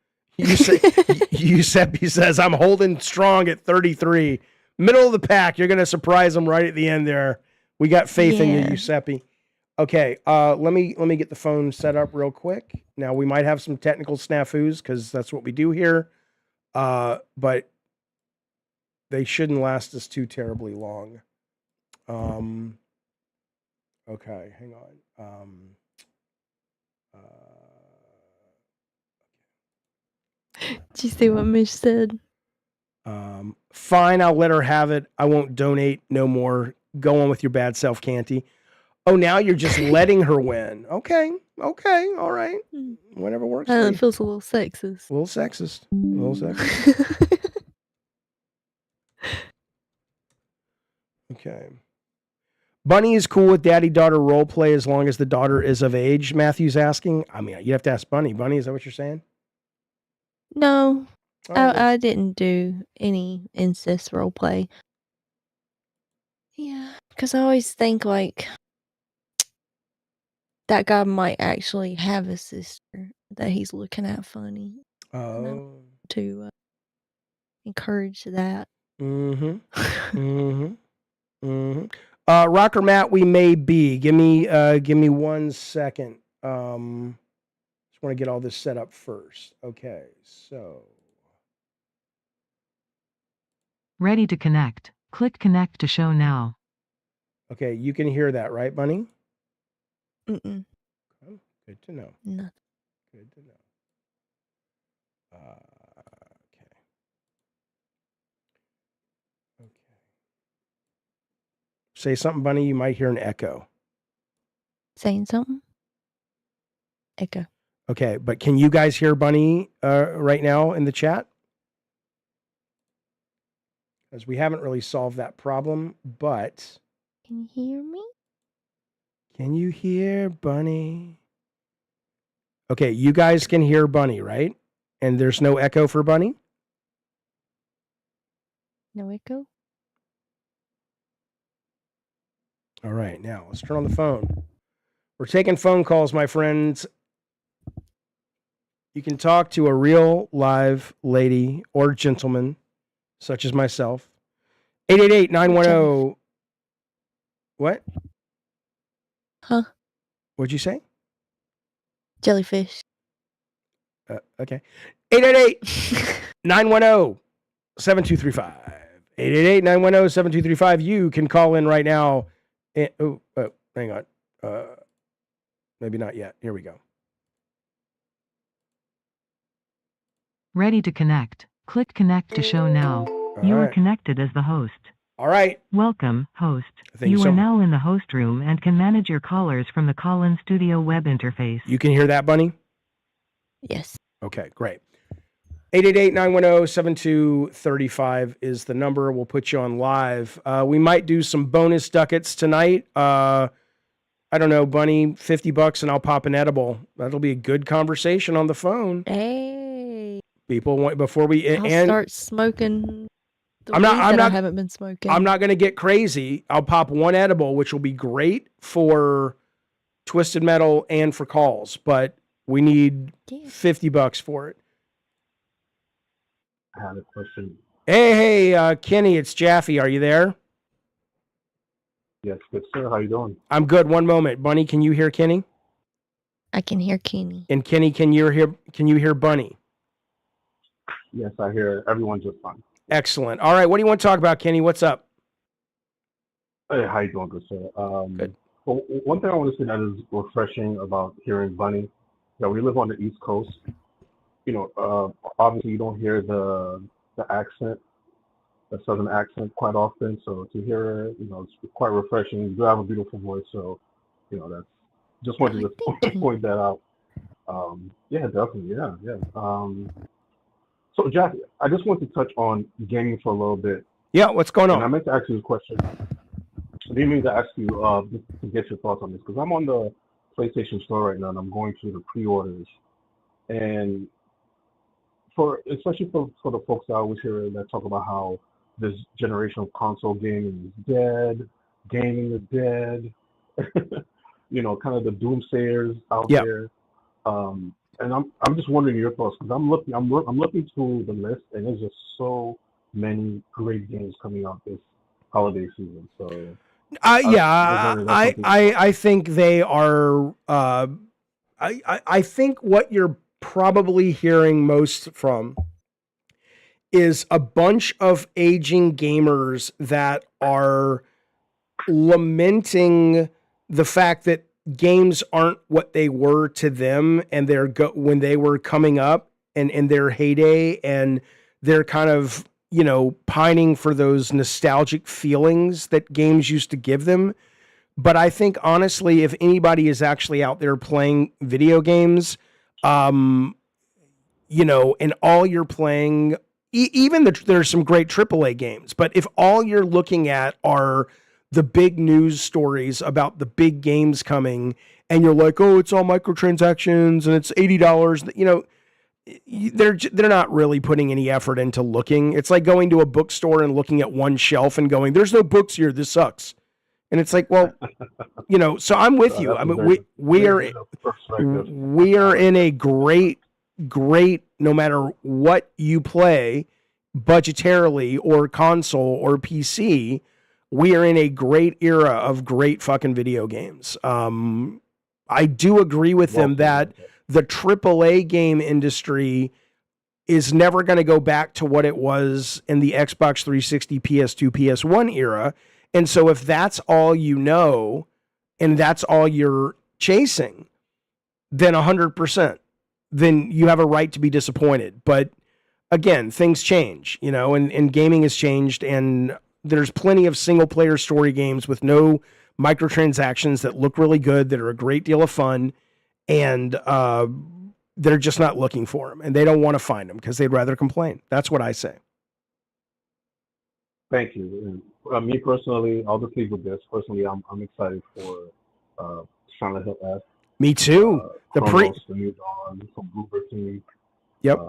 Giuseppe says, I'm holding strong at 33. Middle of the pack. You're going to surprise them right at the end there. We got faith in you, Giuseppe. Okay, let me get the phone set up real quick. Now, we might have some technical snafus because that's what we do here. But they shouldn't last us too terribly long. Okay, hang on. Did you see what Mish said? Fine, I'll let her have it. I won't donate no more. Go on with your bad self, Canty. Oh, now you're just letting her win. Okay, all right. Whatever works. It feels a little sexist. A little sexist. Okay. Bunny is cool with daddy-daughter role play as long as the daughter is of age, Matthew's asking. I mean, you have to ask Bunny. Bunny, is that what you're saying? No, I didn't do any incest role play. Yeah, because I always think like that guy might actually have a sister that he's looking at funny. Oh. To encourage that. Rocker Matt, we may be. Give me 1 second. Just want to get all this set up first. Okay, so. Ready to connect. Click connect to show now. Okay, you can hear that, right, Bunny? Mm-mm. Oh, good to know. Nothing. Good to know. Okay. Say something, Bunny. You might hear an echo. Saying something? Echo. Okay, but can you guys hear Bunny right now in the chat? Because we haven't really solved that problem, but... Can you hear me? Can you hear Bunny? Okay, you guys can hear Bunny, right? And there's no echo for Bunny? No echo? All right, now let's turn on the phone. We're taking phone calls, my friends. You can talk to a real live lady or gentleman, such as myself. 888-910. What? Huh? What'd you say? Jellyfish. Okay. 888-910-7235. 888-910-7235. You can call in right now. Oh, hang on. Maybe not yet. Here we go. Ready to connect. Click connect to show now. You are connected as the host. All right. Welcome, host. You are now in the host room and can manage your callers from the call-in studio web interface. You can hear that, Bunny? Yes. Okay, great. 888-910-7235 is the number. We'll put you on live. We might do some bonus ducats tonight. I don't know, Bunny, $50 and I'll pop an edible. That'll be a good conversation on the phone. Hey. People want before we I'll start smoking. I haven't been smoking. I'm not going to get crazy. I'll pop one edible, which will be great for Twisted Metal and for calls, but we need $50 for it. I have a question. Hey, Kenny, it's Jaffe. Are you there? Yes, good sir. How you doing? I'm good. One moment. Bunny, can you hear Kenny? I can hear Kenny. And Kenny, can you hear Bunny? Yes, I hear everyone just fine. Excellent. All right, what do you want to talk about, Kenny? What's up? Hey, how you doing, good sir? Good. Well, one thing I want to say that is refreshing about hearing Bunny, that we live on the East Coast. Obviously you don't hear the accent, the Southern accent quite often. So to hear it, it's quite refreshing. You do have a beautiful voice, so that's just wanted to point that out. Yeah, definitely, yeah. So Jack, I just want to touch on gaming for a little bit. Yeah, what's going on? And I meant to ask you a question. I didn't mean to ask you just to get your thoughts on this, because I'm on the PlayStation Store right now and I'm going through the pre-orders. And especially for the folks I always hear that talk about how this generation of console gaming is dead, gaming is dead, kind of the doomsayers out there. And I'm just wondering your thoughts, because I'm looking through the list and there's just so many great games coming out this holiday season. So I think they are. I think what you're probably hearing most from is a bunch of aging gamers that are lamenting the fact that games aren't what they were to them, and when they were coming up and in their heyday, and they're kind of pining for those nostalgic feelings that games used to give them. But I think honestly, if anybody is actually out there playing video games, and all you're playing, there's some great AAA games, but if all you're looking at are the big news stories about the big games coming, and you're like, oh, it's all microtransactions and it's $80, they're not really putting any effort into looking. It's like going to a bookstore and looking at one shelf and going, there's no books here, this sucks. And it's like, well, so I'm with you. I mean, we are in a great, no matter what you play, budgetarily or console or PC, we are in a great era of great fucking video games. I do agree with them that the AAA game industry is never going to go back to what it was in the Xbox 360, PS2, PS1 era. And so if that's all and that's all you're chasing, then 100%, then you have a right to be disappointed. But again, things change, and gaming has changed, and there's plenty of single player story games with no microtransactions that look really good, that are a great deal of fun, and they're just not looking for them, and they don't want to find them because they'd rather complain. That's what I say. Thank you. Me personally, I'll just leave with this. Personally, I'm excited for Silent Hill F. Me too. The new Dawn from Bloober Team. Yep.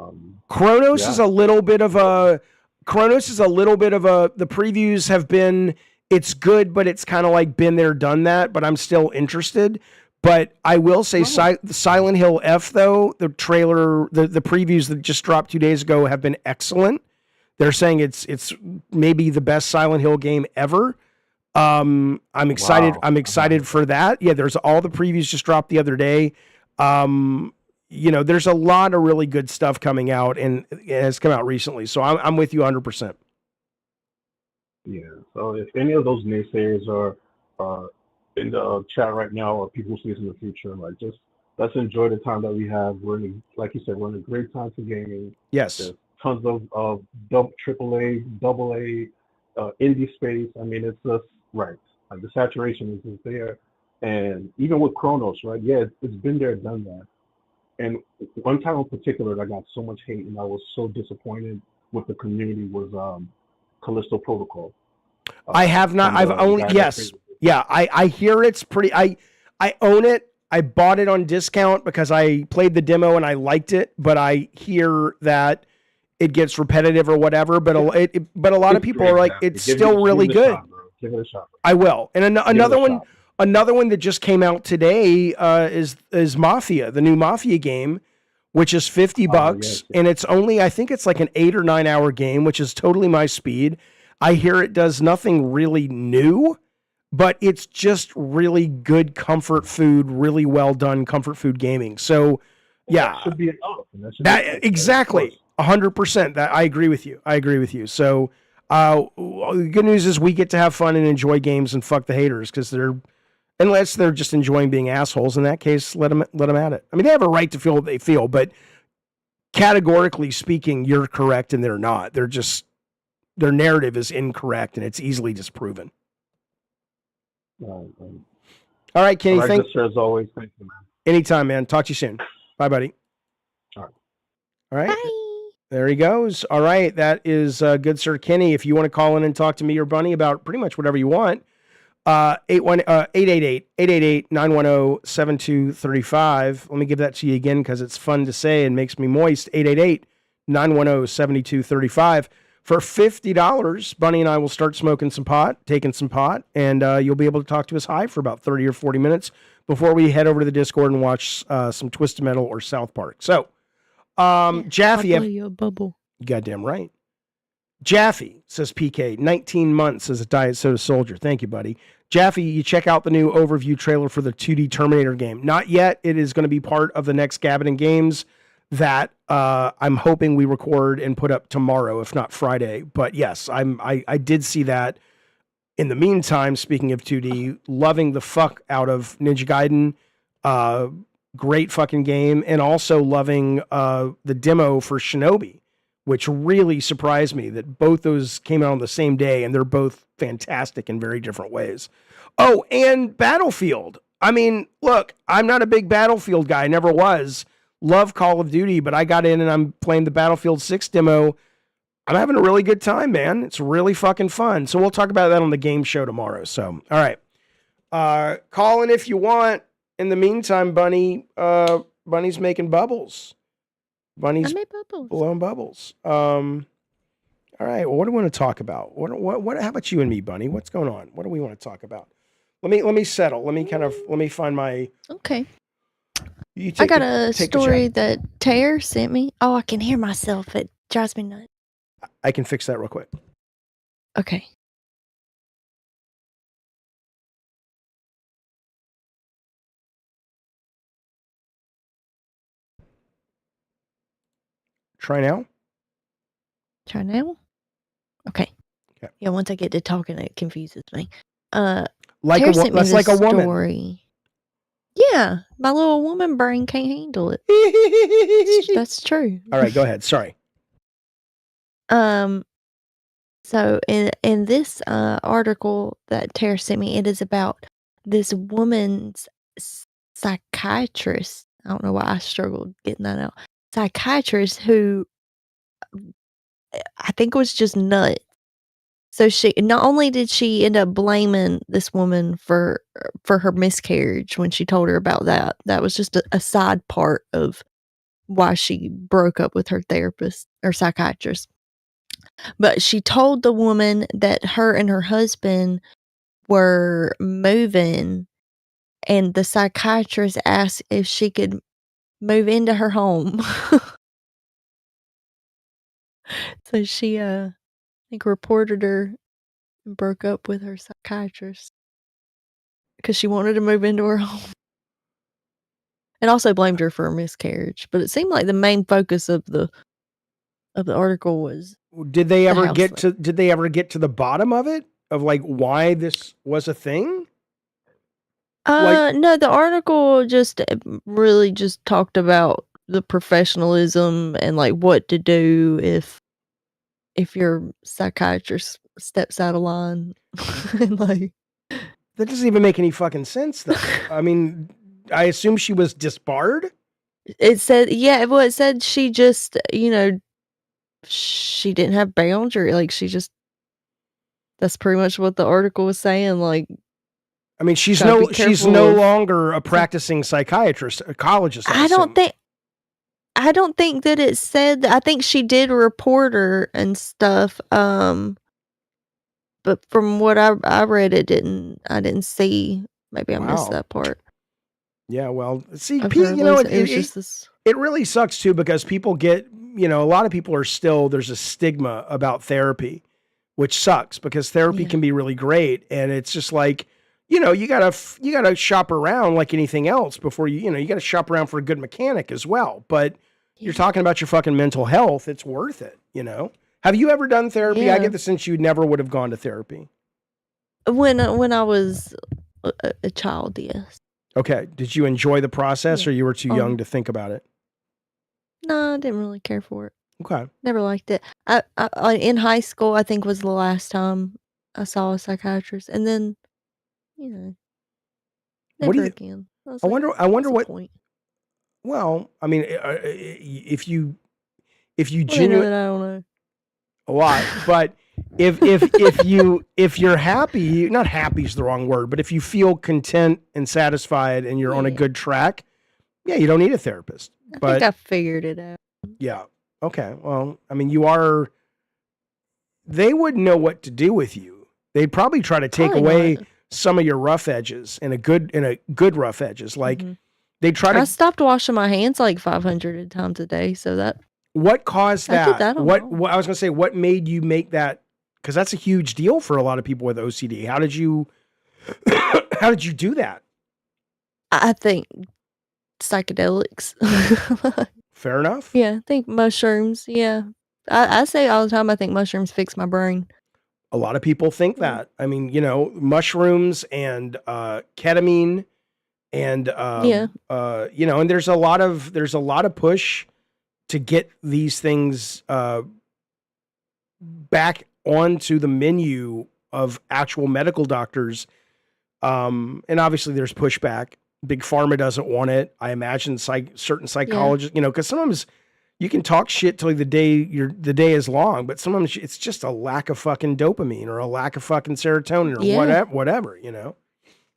Chronos is a little bit of a. The previews have been. It's good, but it's kind of like been there, done that. But I'm still interested. But I will say, Silent Hill F, though, the trailer, the previews that just dropped 2 days ago have been excellent. They're saying it's maybe the best Silent Hill game ever. I'm excited. Wow. I'm excited for that. Yeah, there's all the previews just dropped the other day. There's a lot of really good stuff coming out, and it has come out recently. So I'm with you 100%. Yeah. So if any of those naysayers are in the chat right now, or people see us in the future, just let's enjoy the time that we have. Like you said, we're in a great time for gaming. Yes. There's tons of AAA, AA, indie space. I mean, it's just right. The saturation is just there. And even with Chronos, right? Yeah, it's been there, done that. And one time in particular that got so much hate and I was so disappointed with the community was Callisto Protocol. I have not. I've only, yes. Yeah, I hear it's pretty. I own it. I bought it on discount because I played the demo and I liked it, but I hear that it gets repetitive or whatever. But a lot of people are like, it's still really good. Give it a shot. I will. And another one that just came out today is Mafia, the new Mafia game, which is $50, yes. and it's only, I think it's like an 8 or 9 hour game, which is totally my speed. I hear it does nothing really new, but it's just really good comfort food, really well done comfort food gaming. So, yeah, that should be enough. That exactly 100%. That I agree with you. So, the good news is we get to have fun and enjoy games and fuck the haters because unless they're just enjoying being assholes. In that case, let them at it. I mean, they have a right to feel what they feel, but categorically speaking, you're correct and they're not. They're just, their narrative is incorrect and it's easily disproven. All right, Kenny. Thanks, sir, as always. Thank you, man. Anytime, man. Talk to you soon. Bye, buddy. All right. Bye. There he goes. All right. That is good, Sir Kenny. If you want to call in and talk to me or Bunny about pretty much whatever you want, 888-910-7235. Let me give that to you again because it's fun to say and makes me moist. 888-910-7235. For $50, Bunny and I will start smoking some pot, taking some pot, and you'll be able to talk to us high for about 30 or 40 minutes before we head over to the Discord and watch some Twisted Metal or South Park. So, Jaffe, I'll blow you a bubble. Goddamn right. Jaffe, says PK, 19 months as a Diet Soda soldier. Thank you, buddy. Jaffe, you check out the new overview trailer for the 2D Terminator game. Not yet. It is going to be part of the next Gabbin' Games that I'm hoping we record and put up tomorrow, if not Friday. But yes, I did see that. In the meantime, speaking of 2D, loving the fuck out of Ninja Gaiden. Great fucking game. And also loving the demo for Shinobi, which really surprised me that both those came out on the same day and they're both fantastic in very different ways. Oh, and Battlefield. I mean, look, I'm not a big Battlefield guy. I never was. Love Call of Duty, but I got in and I'm playing the Battlefield 6 demo. I'm having a really good time, man. It's really fucking fun. So we'll talk about that on the game show tomorrow. So, all right. Call in if you want. In the meantime, Bunny's making bubbles. Bunny's blowing bubbles. All right. Well, what do we want to talk about? What? How about you and me, Bunny? What's going on? What do we want to talk about? Let me settle. Let me find my. Okay. I got a story that Tare sent me. Oh, I can hear myself. It drives me nuts. I can fix that real quick. Okay. Try now? Try now? Okay. Yeah, once I get to talking, it confuses me. That's like a woman. Story. Yeah, my little woman brain can't handle it. That's true. All right, go ahead. Sorry. So in this article that Tara sent me, it is about this woman's psychiatrist. I don't know why I struggled getting that out. Psychiatrist who I think was just nuts. So she not only did she end up blaming this woman for her miscarriage when she told her about that. That was just a side part of why she broke up with her therapist or psychiatrist. But she told the woman that her and her husband were moving, and the psychiatrist asked if she could move into her home. So she I think reported her and broke up with her psychiatrist because she wanted to move into her home. And also blamed her for her miscarriage. But it seemed like the main focus of the article was Did they ever get to the bottom of it? Of like why this was a thing? No, the article just really just talked about the professionalism and like what to do if your psychiatrist steps out of line. And like that doesn't even make any fucking sense though. I mean, I assume she was disbarred? It said it said she just, she didn't have boundary, like she just that's pretty much what the article was saying, like I mean, she's no longer a practicing psychiatrist, a psychologist. I don't think that it said. I think she did report her and stuff. But from what I read, I didn't see. Maybe I missed that part. Yeah, well, see, Pete, it it really sucks too, because people get, a lot of people are still, there's a stigma about therapy, which sucks because therapy can be really great. And it's just like, you gotta shop around like anything else before you gotta shop around for a good mechanic as well. But you're talking about your fucking mental health. It's worth it. Have you ever done therapy? Yeah. I get the sense you never would have gone to therapy. When I was a child, yes. Okay. Did you enjoy the process, or you were too young to think about it? No, I didn't really care for it. Okay. Never liked it. I in high school, I think was the last time I saw a psychiatrist, and then, What do never you? again. I wonder what's the what. point? Well, I mean, if you Well, they know genuinely that I don't know. a lot, but if you're happy, not happy is the wrong word, but if you feel content and satisfied and you're on a good track, you don't need a therapist. I think I figured it out. Yeah. Okay. Well, I mean, they wouldn't know what to do with you. They'd probably try to take away some of your rough edges and a good rough edges. Like they try to. I stopped washing my hands like 500 times a day. So that. What caused that? I did that what I was going to say, what made you make that? Because that's a huge deal for a lot of people with OCD. How did you do that? I think psychedelics. Fair enough. Yeah, I think mushrooms. Yeah. I say all the time, I think mushrooms fix my brain. A lot of people think that. I mean, mushrooms and ketamine and and there's a lot of push to get these things back onto the menu of actual medical doctors. And obviously there's pushback. Big Pharma doesn't want it. I imagine certain psychologists, because sometimes you can talk shit till the day is long, but sometimes it's just a lack of fucking dopamine or a lack of fucking serotonin or whatever.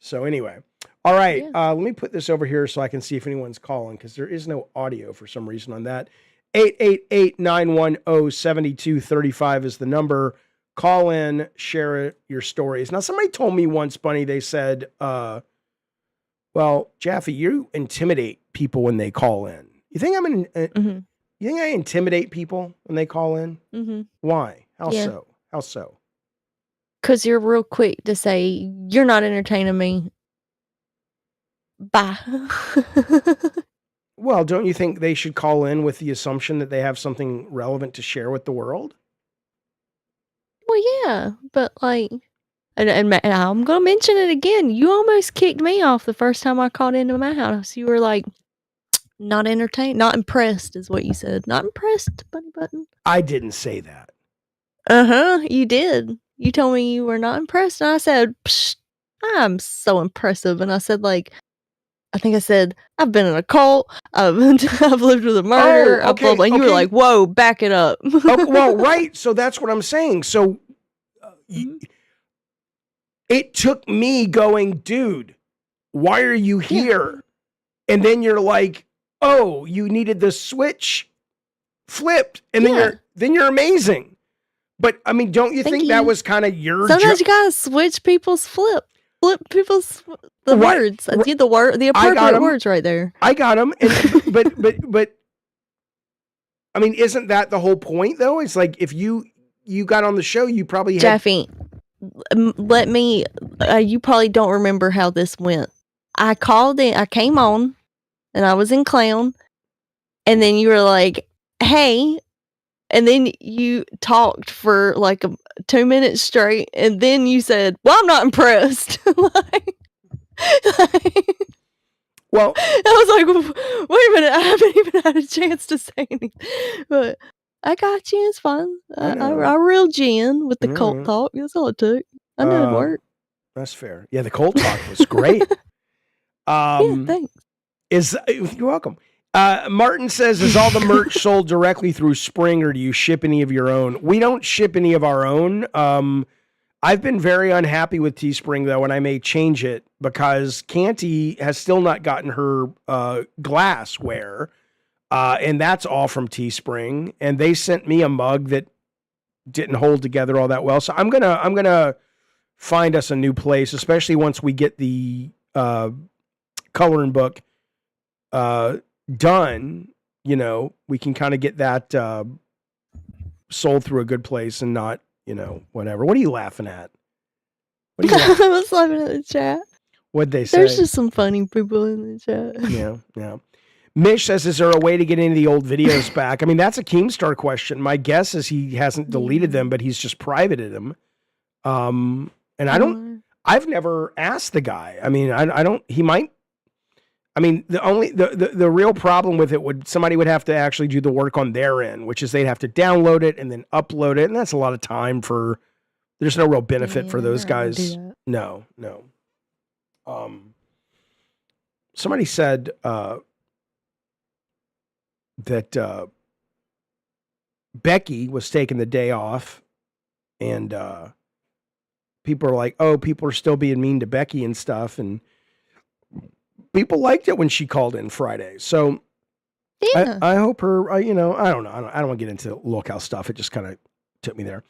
So anyway, all right. Let me put this over here so I can see if anyone's calling, because there is no audio for some reason on that. 888-910-7235 is the number. Call in, share your stories. Now, somebody told me once, Bunny, they said, well, Jaffe, you intimidate people when they call in. You think you think I intimidate people when they call in? Mm-hmm. Why? How so? How so? Because you're real quick to say, you're not entertaining me. Bye. Well, don't you think they should call in with the assumption that they have something relevant to share with the world? Well, yeah, but and I'm going to mention it again. You almost kicked me off the first time I called into my house. You were like, not entertained, not impressed is what you said. Not impressed, Bunny Button. I didn't say that. You did. You told me you were not impressed. And I said, psh, I'm so impressive. And I said, I think I said, I've been in a cult. I've lived with a murderer. Okay, and you were like, whoa, back it up. Well, right. So that's what I'm saying. So it took me going, dude, why are you here? Yeah. And then you're like, oh, you needed the switch flipped. And then you're amazing. But I mean, don't you think that was kind of your Sometimes you gotta switch people's flip people's words. I did the appropriate words right there. I got them. But I mean, isn't that the whole point though? It's like if you got on the show, you probably had... Jaffe, let me. You probably don't remember how this went. I called in. I came on, and I was in clown, and then you were like, "Hey." And then you talked for 2 minutes straight, and then you said, "Well, I'm not impressed." Well, I was like, "Wait a minute, I haven't even had a chance to say anything." But I got you. It's fine. I reeled you in with the cult talk. That's all it took. I knew it'd work. That's fair. Yeah, the cult talk was great. Yeah, thanks. You're welcome. Martin says, is all the merch sold directly through Spring, or do you ship any of your own? We don't ship any of our own. I've been very unhappy with Teespring, though, and I may change it because Canty has still not gotten her glassware, and that's all from Teespring. And they sent me a mug that didn't hold together all that well. So I'm gonna find us a new place, especially once we get the coloring book done. we can kind of get that sold through a good place and not, whatever. What are you laughing at? What are you laughing? I was laughing at the chat. What'd they say? There's just some funny people in the chat. Yeah. Mish says, is there a way to get any of the old videos back? I mean, that's a Keemstar question. My guess is he hasn't deleted them, but he's just privated them. And I've never asked the guy. I mean, he might. I mean, the real problem with it somebody would have to actually do the work on their end, which is they'd have to download it and then upload it. And that's a lot of time there's no real benefit for those guys. No. Somebody said, that Becky was taking the day off, and people are like, oh, people are still being mean to Becky and stuff, and people liked it when she called in Friday. So I hope her, I don't know. I don't want to get into locale stuff. It just kind of took me there.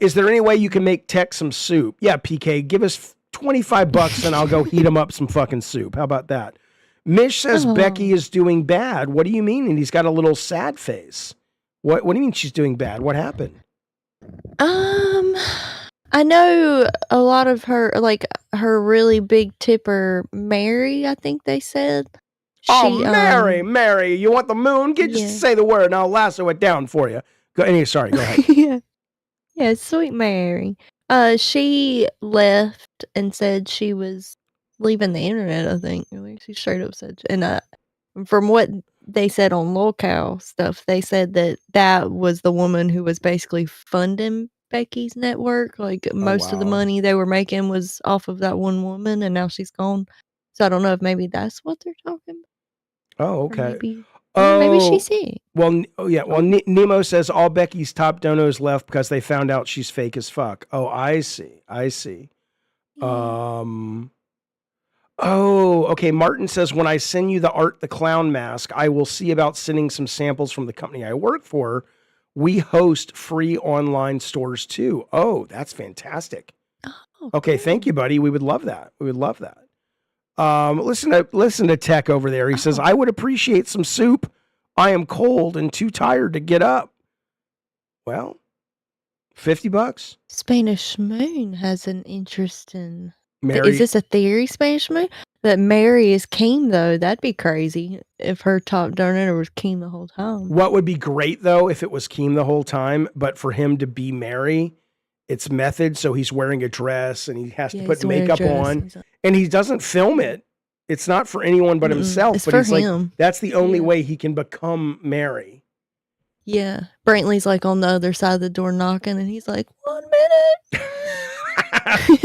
Is there any way you can make Tech some soup? Yeah, PK, give us $25 and I'll go heat him up some fucking soup. How about that? Mish says Becky is doing bad. What do you mean? And he's got a little sad face. What do you mean she's doing bad? What happened? I know a lot of her, like her really big tipper, Mary, I think they said. Mary, you want the moon? Just say the word and I'll lasso it down for you. Go ahead. Yeah, sweet Mary. She left and said she was leaving the internet, I think. She straight up said, and from what they said on locale stuff, they said that was the woman who was basically funding Becky's network. Like most of the money they were making was off of that one woman, and now she's gone. So I don't know if maybe that's what they're talking about. Oh, okay. Maybe she's sick. Well, Nemo says all Becky's top donos left because they found out she's fake as fuck. Oh, I see. Oh, okay. Martin says, when I send you the Art the Clown mask, I will see about sending some samples from the company I work for. We host free online stores too. Oh, that's fantastic. Oh, okay. Cool. Thank you, buddy. We would love that. Listen to Tech over there. He says, I would appreciate some soup. I am cold and too tired to get up. Well, $50. Spanish Moon has an interesting. Mary, is this a theory, Spanish Moon? That Mary is Keem, though. That'd be crazy if her top donor was Keem the whole time. What would be great, though, if it was Keem the whole time, but for him to be Mary, it's method. So he's wearing a dress and he has to put makeup on, and he doesn't film it. It's not for anyone but himself. It's but for he's him. Like, that's the only way he can become Mary. Yeah. Brantley's like on the other side of the door knocking, and he's like, 1 minute.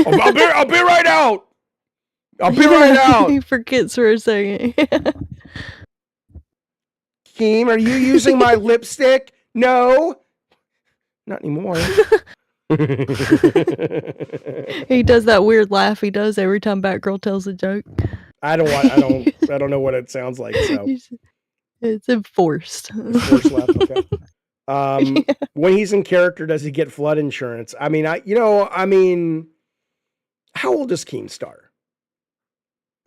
I'll be right out. Right out. He forgets for a second. Keem, are you using my lipstick? No. Not anymore. He does that weird laugh he does every time Batgirl tells a joke. I don't know what it sounds like. So it's enforced. Forced laugh. Okay. When he's in character, does he get flood insurance? I mean, how old is Keemstar?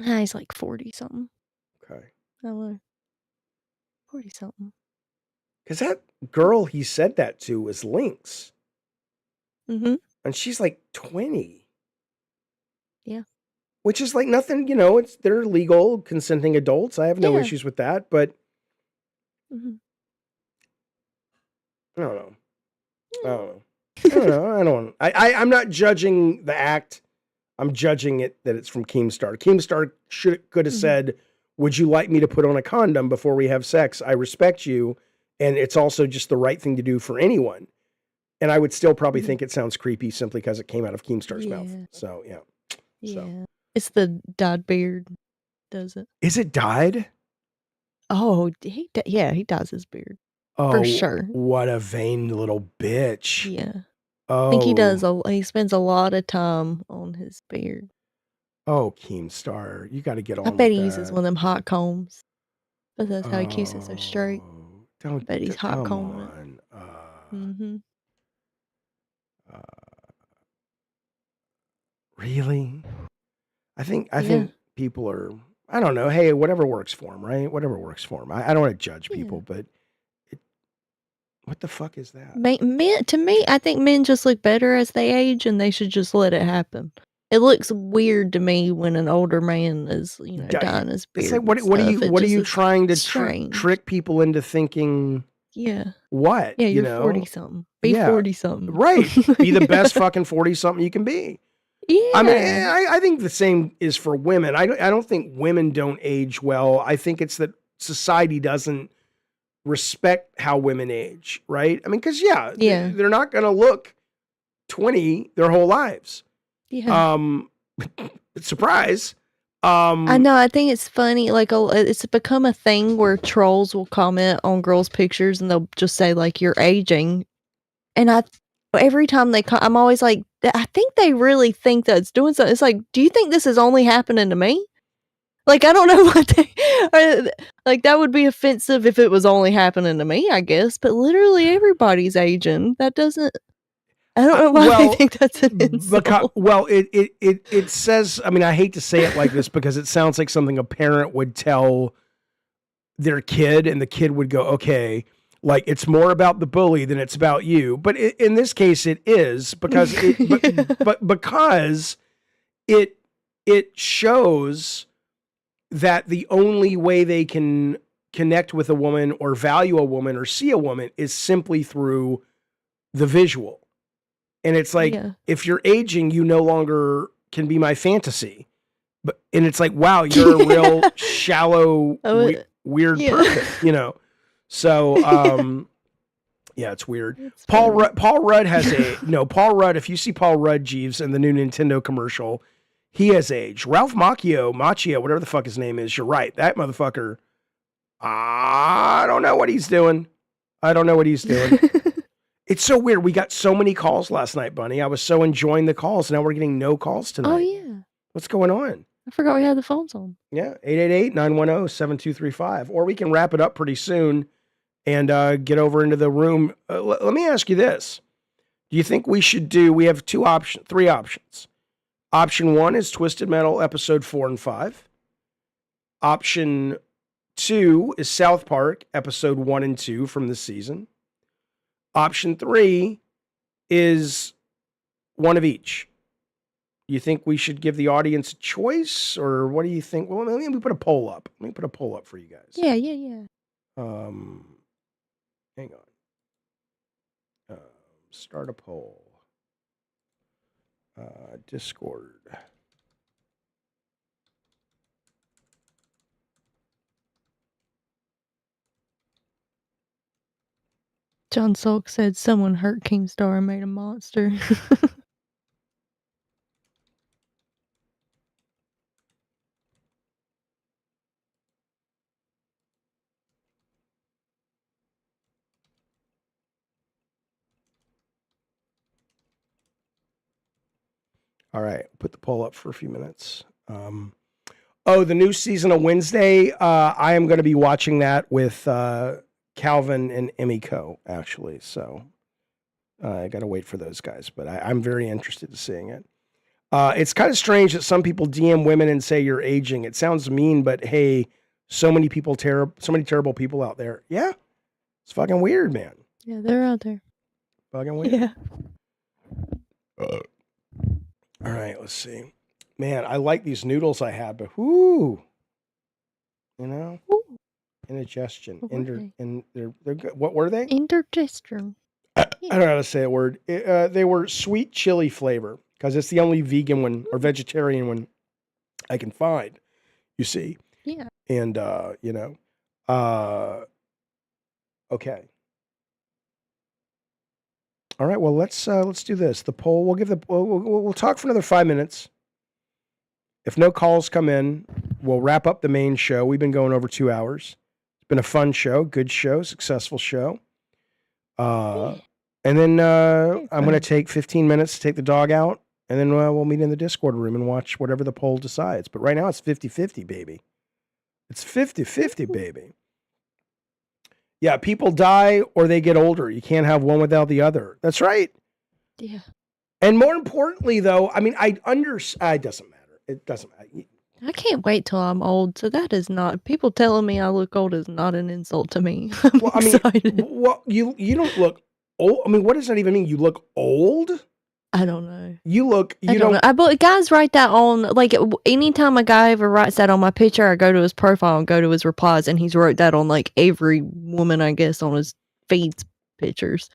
He's like 40 something. Okay. I don't know. 40 something. Because that girl he said that to was Lynx. Mm-hmm. And she's like 20. Yeah. Which is like nothing, they're legal, consenting adults. I have no issues with that, but I don't know. I'm not judging the act. I'm judging it that it's from Keemstar. Keemstar could have said, would you like me to put on a condom before we have sex? I respect you. And it's also just the right thing to do for anyone. And I would still probably think it sounds creepy simply because it came out of Keemstar's mouth. So, yeah. Yeah. It's the dyed beard, does it? Is it dyed? Oh, he dyes his beard. Oh, for sure. What a vain little bitch. Yeah. Oh. I think he spends a lot of time on his beard. Oh, Keemstar, you got to get on. I bet he uses one of them hot combs. But that's how he keeps it so straight. I bet he's hot combing it. Really? I think people are. I don't know. Hey, whatever works for them, right? Whatever works for them. I don't want to judge people, but what the fuck is that? Men, to me, I think men just look better as they age, and they should just let it happen. It looks weird to me when an older man is, dyeing his beard. It's like, what are you trying to trick people into thinking? Yeah. What? Yeah, you're 40-something. Be 40-something. Right. Be the best fucking 40-something you can be. Yeah. I mean, I think the same is for women. I don't think women don't age well. I think it's that society doesn't respect how women age, right? I mean, because they're not going to look 20 their whole lives. Yeah. Surprise. I know. I think it's funny. Like, it's become a thing where trolls will comment on girls' pictures and they'll just say, like, you're aging. And every time I'm always like, I think they really think that it's doing something. It's like, do you think this is only happening to me? Like, I don't know what like, that would be offensive if it was only happening to me, I guess. But literally everybody's aging. That doesn't. I don't know why they think that's an insult. It says, I mean, I hate to say it like this because it sounds like something a parent would tell their kid, and the kid would go, okay, like, it's more about the bully than it's about you. But in this case, it is because because it shows that the only way they can connect with a woman or value a woman or see a woman is simply through the visual. And it's like, if you're aging, you no longer can be my fantasy. And it's like, wow, you're a real shallow, weird person, So, it's weird. It's Paul Rudd has Paul Rudd, if you see Paul Rudd, Jeeves, in the new Nintendo commercial, he has aged. Ralph Macchio, whatever the fuck his name is, you're right. That motherfucker, I don't know what he's doing. It's so weird. We got so many calls last night, Bunny. I was so enjoying the calls. Now we're getting no calls tonight. Oh, yeah. What's going on? I forgot we had the phones on. Yeah, 888-910-7235. Or we can wrap it up pretty soon and get over into the room. Let me ask you this. Do you think we have three options. Option 1 is Twisted Metal episode 4 and 5. Option 2 is South Park episode 1 and 2 from this season. Option 3 is one of each. You think we should give the audience a choice, or what do you think? Well, let me put a poll up. Let me put a poll up for you guys. Yeah. Hang on. Start a poll. Discord. John Sulk said someone hurt Keemstar and made a monster. All right, put the poll up for a few minutes. The new season of Wednesday, I am going to be watching that with Calvin and Emiko, actually. So I got to wait for those guys, but I'm very interested in seeing it. It's kind of strange that some people DM women and say you're aging. It sounds mean, but hey, so many terrible people out there. Yeah, it's fucking weird, man. Yeah, they're out there. Fucking weird. Yeah. All right, let's see. Man, I like these noodles I had, but whoo, indigestion. They're good. What were they? Indigestion. I don't know how to say a word. They were sweet chili flavor because it's the only vegan one or vegetarian one I can find. You see. Yeah. And okay. All right. Well, let's do this. The poll. We'll talk for another 5 minutes. If no calls come in, we'll wrap up the main show. We've been going over 2 hours. It's been a fun show, good show, successful show. And then I'm going to take 15 minutes to take the dog out, and then we'll meet in the Discord room and watch whatever the poll decides. But right now it's 50-50, baby. It's 50-50, baby. Yeah, people die or they get older. You can't have one without the other. That's right. Yeah. And more importantly, though, I mean, it doesn't matter. It doesn't matter. I can't wait till I'm old. So that is not people telling me I look old is not an insult to me. I'm excited. Well, you don't look old. I mean, what does that even mean? You look old? I don't know. You look. You I don't know. But guys write that on like anytime a guy ever writes that on my picture, I go to his profile and go to his replies, and he's wrote that on like every woman, I guess, on his feeds pictures.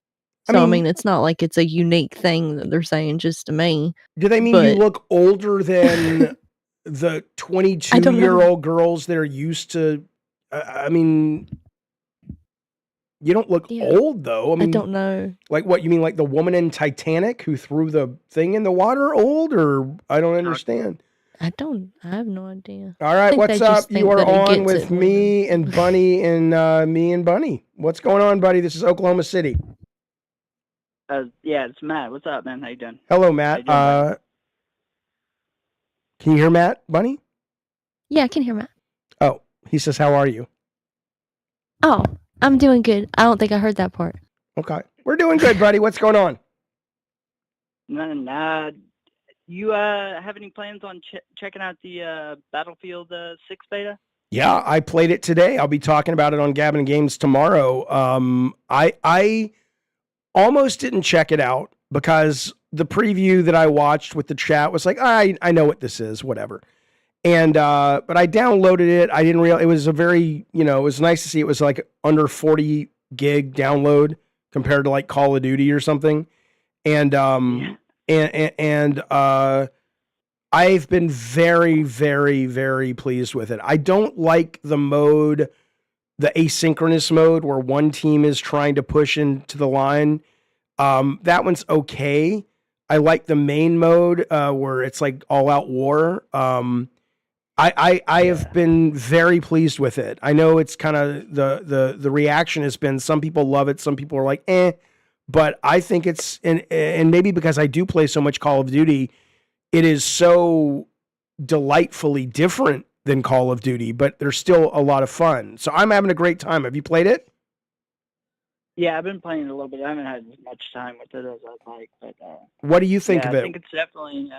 So I mean, it's not like it's a unique thing that they're saying just to me. Do they mean you look older than the 22-year-old girls that are used to? I mean, you don't look old though. I mean, I don't know. Like what you mean? Like the woman in Titanic who threw the thing in the water? Old or I don't understand. I have no idea. All right, what's up? You are on with me and Bunny and me and Bunny. What's going on, buddy? This is Oklahoma City. Yeah, it's Matt. What's up, man? How you doing? Hello, Matt. Can you hear Matt, Bunny? Yeah, I can hear Matt. Oh, he says, "How are you?" Oh, I'm doing good. I don't think I heard that part. Okay, we're doing good, buddy. What's going on? Nah. You have any plans on checking out the Battlefield 6 beta? Yeah, I played it today. I'll be talking about it on Gavin Games tomorrow. I almost didn't check it out because the preview that I watched with the chat was like, I know what this is, whatever. And but I downloaded it. I didn't realize it was a very, it was nice to see it was like under 40 gig download compared to like Call of Duty or something. And I've been very, very, very pleased with it. I don't like the mode, the asynchronous mode where one team is trying to push into the line. That one's okay. I like the main mode where it's like all out war. I have been very pleased with it. I know it's kind of the reaction has been some people love it, some people are like, but I think it's and maybe because I do play so much Call of Duty, it is so delightfully different than Call of Duty, but there's still a lot of fun. So I'm having a great time. Have you played it? Yeah, I've been playing it a little bit. I haven't had as much time with it as I'd like, but what do you think of it? I think it's definitely.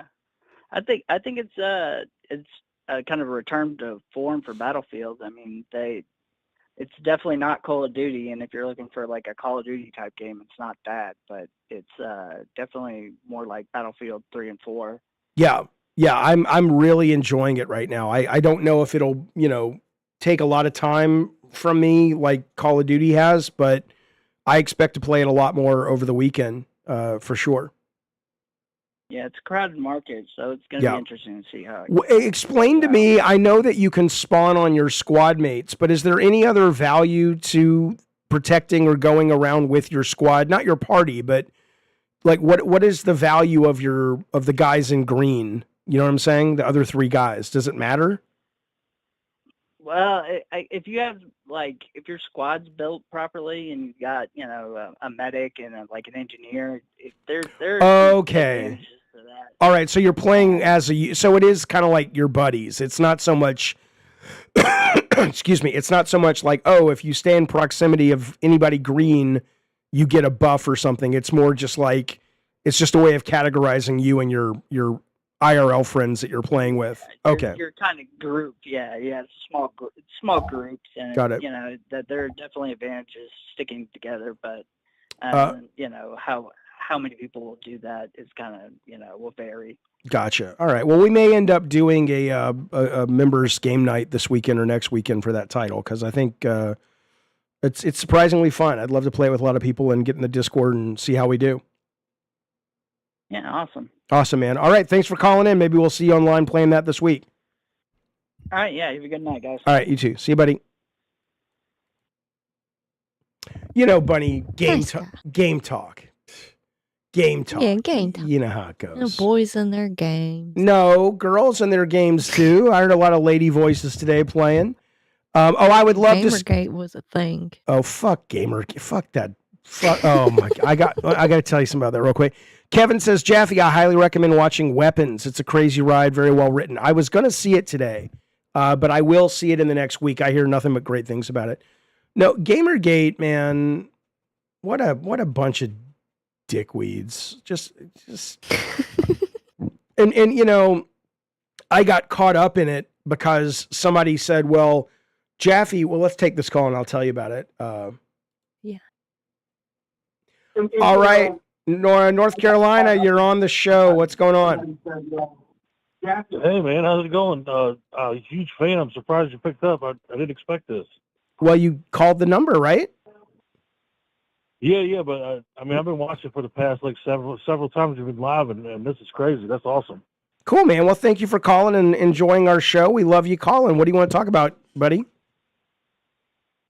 I think it's kind of a return to form for Battlefield. I mean, it's definitely not Call of Duty, and if you're looking for like a Call of Duty type game, it's not that, but it's definitely more like Battlefield 3 and 4. Yeah, I'm really enjoying it right now. I don't know if it'll take a lot of time from me like Call of Duty has, but I expect to play it a lot more over the weekend for sure. Yeah, it's a crowded market, so it's going to be interesting to see how it goes. Explain to me, I know that you can spawn on your squad mates, but is there any other value to protecting or going around with your squad? Not your party, but like what is the value of the guys in green? You know what I'm saying? The other three guys. Does it matter? Well, if you have if your squad's built properly and you got a medic and like an engineer, there's okay. All right, so you're playing so it is kind of like your buddies. It's not so much excuse me, it's not so much like, if you stay in proximity of anybody green, you get a buff or something. It's more just like it's just a way of categorizing you and your IRL friends that you're playing with. Okay. You're kind of grouped. Yeah. It's small groups, and got it. That there are definitely advantages sticking together, but how many people will do that is kind of will vary. Gotcha. All right. Well, we may end up doing a members game night this weekend or next weekend for that title because I think it's surprisingly fun. I'd love to play it with a lot of people and get in the Discord and see how we do. Yeah. Awesome. Awesome, man. All right. Thanks for calling in. Maybe we'll see you online playing that this week. All right. Yeah. Have a good night, guys. All right. You too. See you, buddy. Bunny, game talk. Game talk. Yeah, game talk. You know how it goes. Boys in their games. No, girls in their games too. I heard a lot of lady voices today playing. I would love to. Gamergate was a thing. Oh, fuck Gamergate. Fuck that. Fuck. Oh my God. I got to tell you something about that real quick. Kevin says, Jaffe, I highly recommend watching Weapons. It's a crazy ride, very well written. I was going to see it today, but I will see it in the next week. I hear nothing but great things about it. No, Gamergate, man, what a bunch of dickweeds. Just and I got caught up in it because somebody said, well, Jaffe, well, let's take this call and I'll tell you about it. Yeah. All right. Nora, North Carolina, you're on the show. What's going on? Hey, man, how's it going? A huge fan. I'm surprised you picked up. I didn't expect this. Well, you called the number, right? Yeah, but I've been watching for the past like several times you've been live, and this is crazy. That's awesome. Cool, man. Well, thank you for calling and enjoying our show. We love you calling. What do you want to talk about, buddy?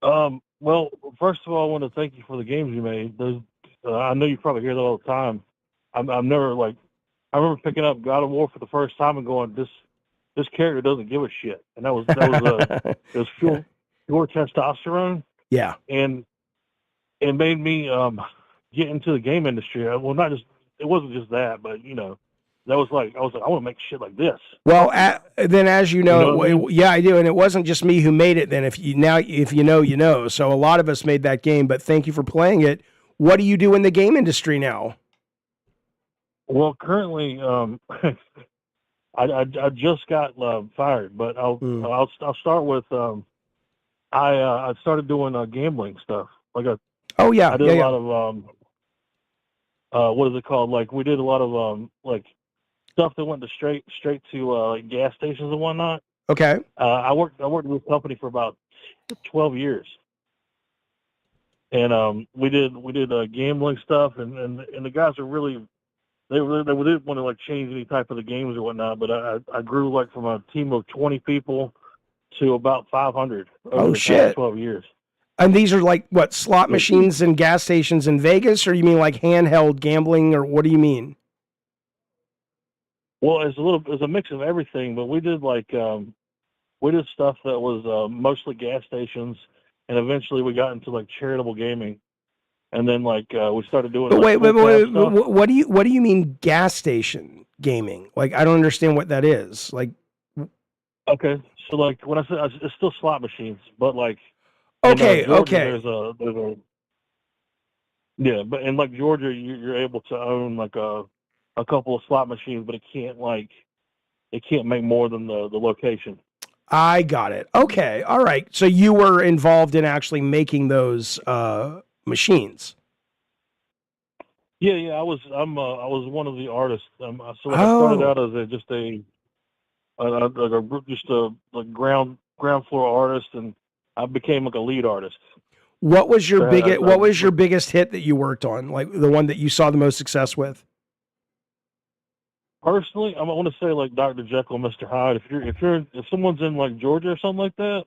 Well, first of all, I want to thank you for the games you made. I know you probably hear that all the time. I remember picking up God of War for the first time and going, this character doesn't give a shit, and that was it was pure testosterone. Yeah, and it made me get into the game industry. Well, it wasn't just that, but that was like I was like, I want to make shit like this. Well, then as you know, I mean? yeah, I do, and it wasn't just me who made it. Then if you know, you know. So a lot of us made that game, but thank you for playing it. What do you do in the game industry now? Well, currently, I just got fired, but I'll start with I started doing gambling stuff. I did a lot of what is it called? Like we did a lot of like stuff that went to straight to like gas stations and whatnot. Okay. I worked in this company for about 12 years, and we did gambling stuff, and the guys are really they didn't want to like change any type of the games or whatnot, but I grew like from a team of 20 people to about 500 over the past 12 years. And these are like what, slot machines and gas stations in Vegas, or you mean like handheld gambling, or what do you mean? Well, it's a mix of everything, but we did like we did stuff that was mostly gas stations, and eventually we got into like charitable gaming, and then like we started doing. But like, wait, what do you mean gas station gaming? Like I don't understand what that is. Like, okay, so like when I said it's still slot machines, but like. Okay. There's a yeah, but in like Georgia, you're able to own like a couple of slot machines, but it can't make more than the location. I got it. Okay, all right. So you were involved in actually making those machines. Yeah. I was one of the artists. I started out as just a ground floor artist, and I became like a lead artist. What was your biggest hit that you worked on? Like the one that you saw the most success with? Personally, I want to say like Dr. Jekyll and Mr. Hyde. If someone's in like Georgia or something like that,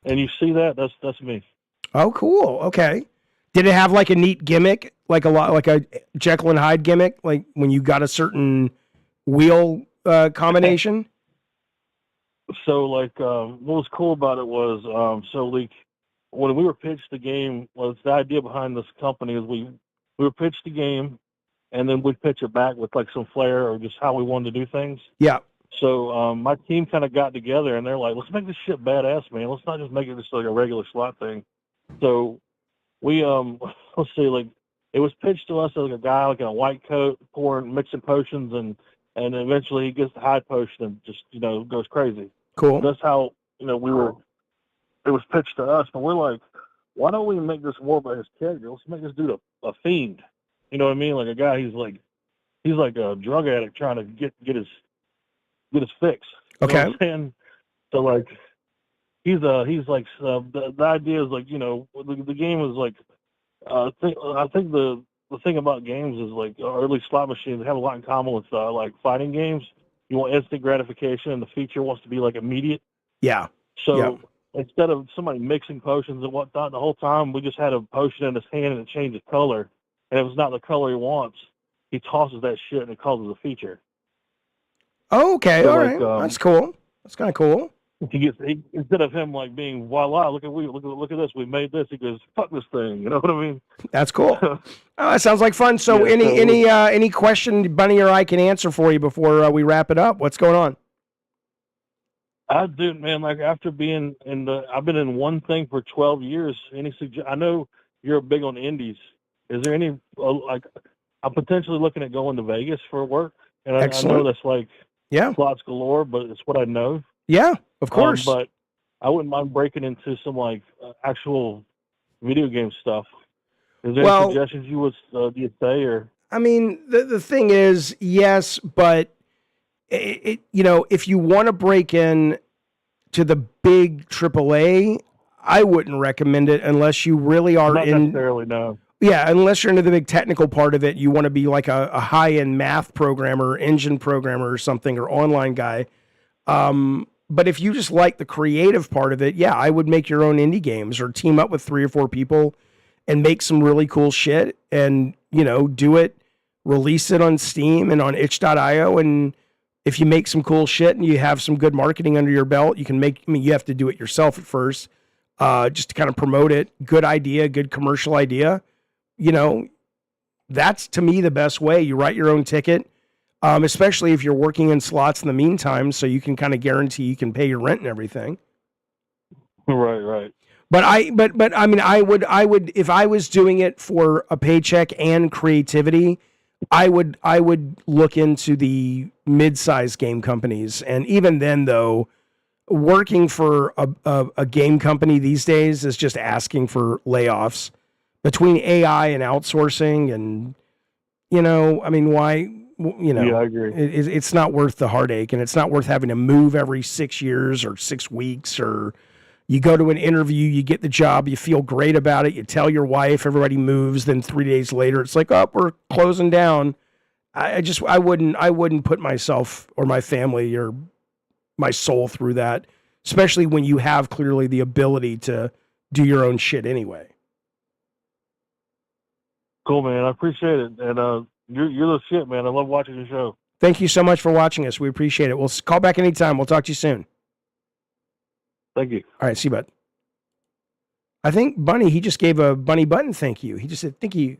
and you see that, that's me. Oh, cool. Okay. Did it have like a neat gimmick, like a Jekyll and Hyde gimmick, like when you got a certain wheel combination? So like what was cool about it was so like when we were pitched the game, was the idea behind this company is we were pitched the game, and then we'd pitch it back with like some flair or just how we wanted to do things. Yeah. So my team kind of got together and they're like, let's make this shit badass, man. Let's not just make it just like a regular slot thing. So we let's see, like it was pitched to us as like a guy like in a white coat mixing potions, and eventually he gets the high potion and just goes crazy. Cool. That's how it was pitched to us, but we're like, why don't we make this more about his character? Let's make this dude a fiend. You know what I mean? Like a guy, he's like a drug addict trying to get his fix. You know what I'm saying? So like he's like the idea is like the game is like I think the thing about games is like, or at least slot machines, have a lot in common with like fighting games. You want instant gratification, and the feature wants to be like immediate. Yeah. So instead of somebody mixing potions and whatnot, the whole time we just had a potion in his hand and it changed its color. And if it's not the color he wants, he tosses that shit and it causes a feature. Oh, okay. So all like, right. That's cool. That's kind of cool. Instead of him like being voila, look at this, we made this. He goes, fuck this thing. You know what I mean? That's cool. That sounds like fun. So any question Bunny or I can answer for you before we wrap it up? What's going on? I do, man. Like after being I've been in one thing for 12 years. I know you're big on indies. Is there any like I'm potentially looking at going to Vegas for work, and I know that's like slots galore, but it's what I know. Yeah, of course. But I wouldn't mind breaking into some like actual video game stuff. Is there any suggestions you would say, or? I mean, the thing is, yes, but if you want to break in to the big AAA, I wouldn't recommend it unless you really are Not necessarily, no. Yeah, unless you're into the big technical part of it, you want to be like a high-end math programmer, engine programmer or something, or online guy. But if you just like the creative part of it, yeah, I would make your own indie games or team up with 3 or 4 people and make some really cool shit and, do it, release it on Steam and on itch.io. And if you make some cool shit and you have some good marketing under your belt, you can you have to do it yourself at first, just to kind of promote it. Good idea, good commercial idea. That's to me the best way. You write your own ticket, especially if you're working in slots in the meantime, so you can kind of guarantee you can pay your rent and everything. Right. But I mean, I would, if I was doing it for a paycheck and creativity, I would look into the mid-sized game companies. And even then, though, working for a game company these days is just asking for layoffs. Between AI and outsourcing and, I mean, why, Yeah, I agree. It's not worth the heartache, and it's not worth having to move every 6 years or 6 weeks, or you go to an interview, you get the job, you feel great about it, you tell your wife, everybody moves, then 3 days later, it's like, oh, we're closing down. I wouldn't put myself or my family or my soul through that, especially when you have clearly the ability to do your own shit anyway. Cool, man. I appreciate it. And you're the shit, man. I love watching your show. Thank you so much for watching us. We appreciate it. We'll call back anytime. We'll talk to you soon. Thank you. All right, see you, bud. I think Bunny, he just gave a Bunny Button thank you. He just said, thank you.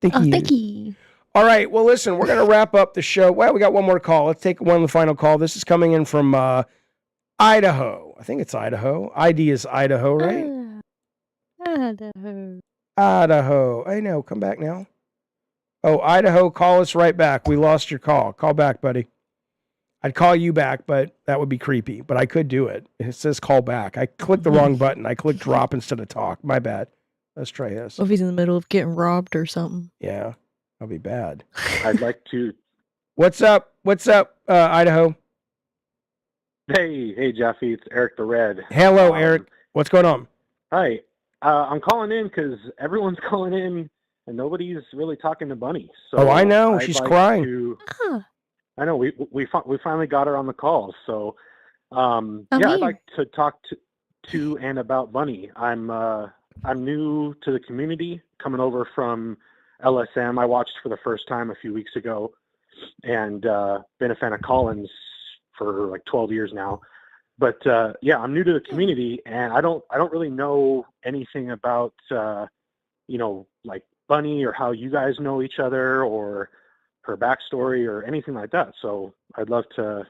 Thank you. All right, well, listen, we're going to wrap up the show. Well, we got one more call. Let's take one final call. This is coming in from Idaho. I think it's Idaho. ID is Idaho, right? Idaho. I know. Come back now. Oh, Idaho, call us right back. We lost your call. Call back, buddy. I'd call you back, but that would be creepy. But I could do it. It says call back. I clicked the wrong button. I clicked drop instead of talk. My bad. Let's try this. What if he's in the middle of getting robbed or something? Yeah, that'll be bad. I'd like to. What's up? Idaho? Hey, Jaffe. It's Eric the Red. Hello, Eric. What's going on? Hi. I'm calling in because everyone's calling in and nobody's really talking to Bunny. So I know. She's crying. I know. We finally got her on the call. So, I'd like to talk to and about Bunny. I'm new to the community, coming over from LSM. I watched for the first time a few weeks ago, and been a fan of Collins for like 12 years now. But I'm new to the community, and I don't really know anything about like Bunny or how you guys know each other or her backstory or anything like that. So I'd love to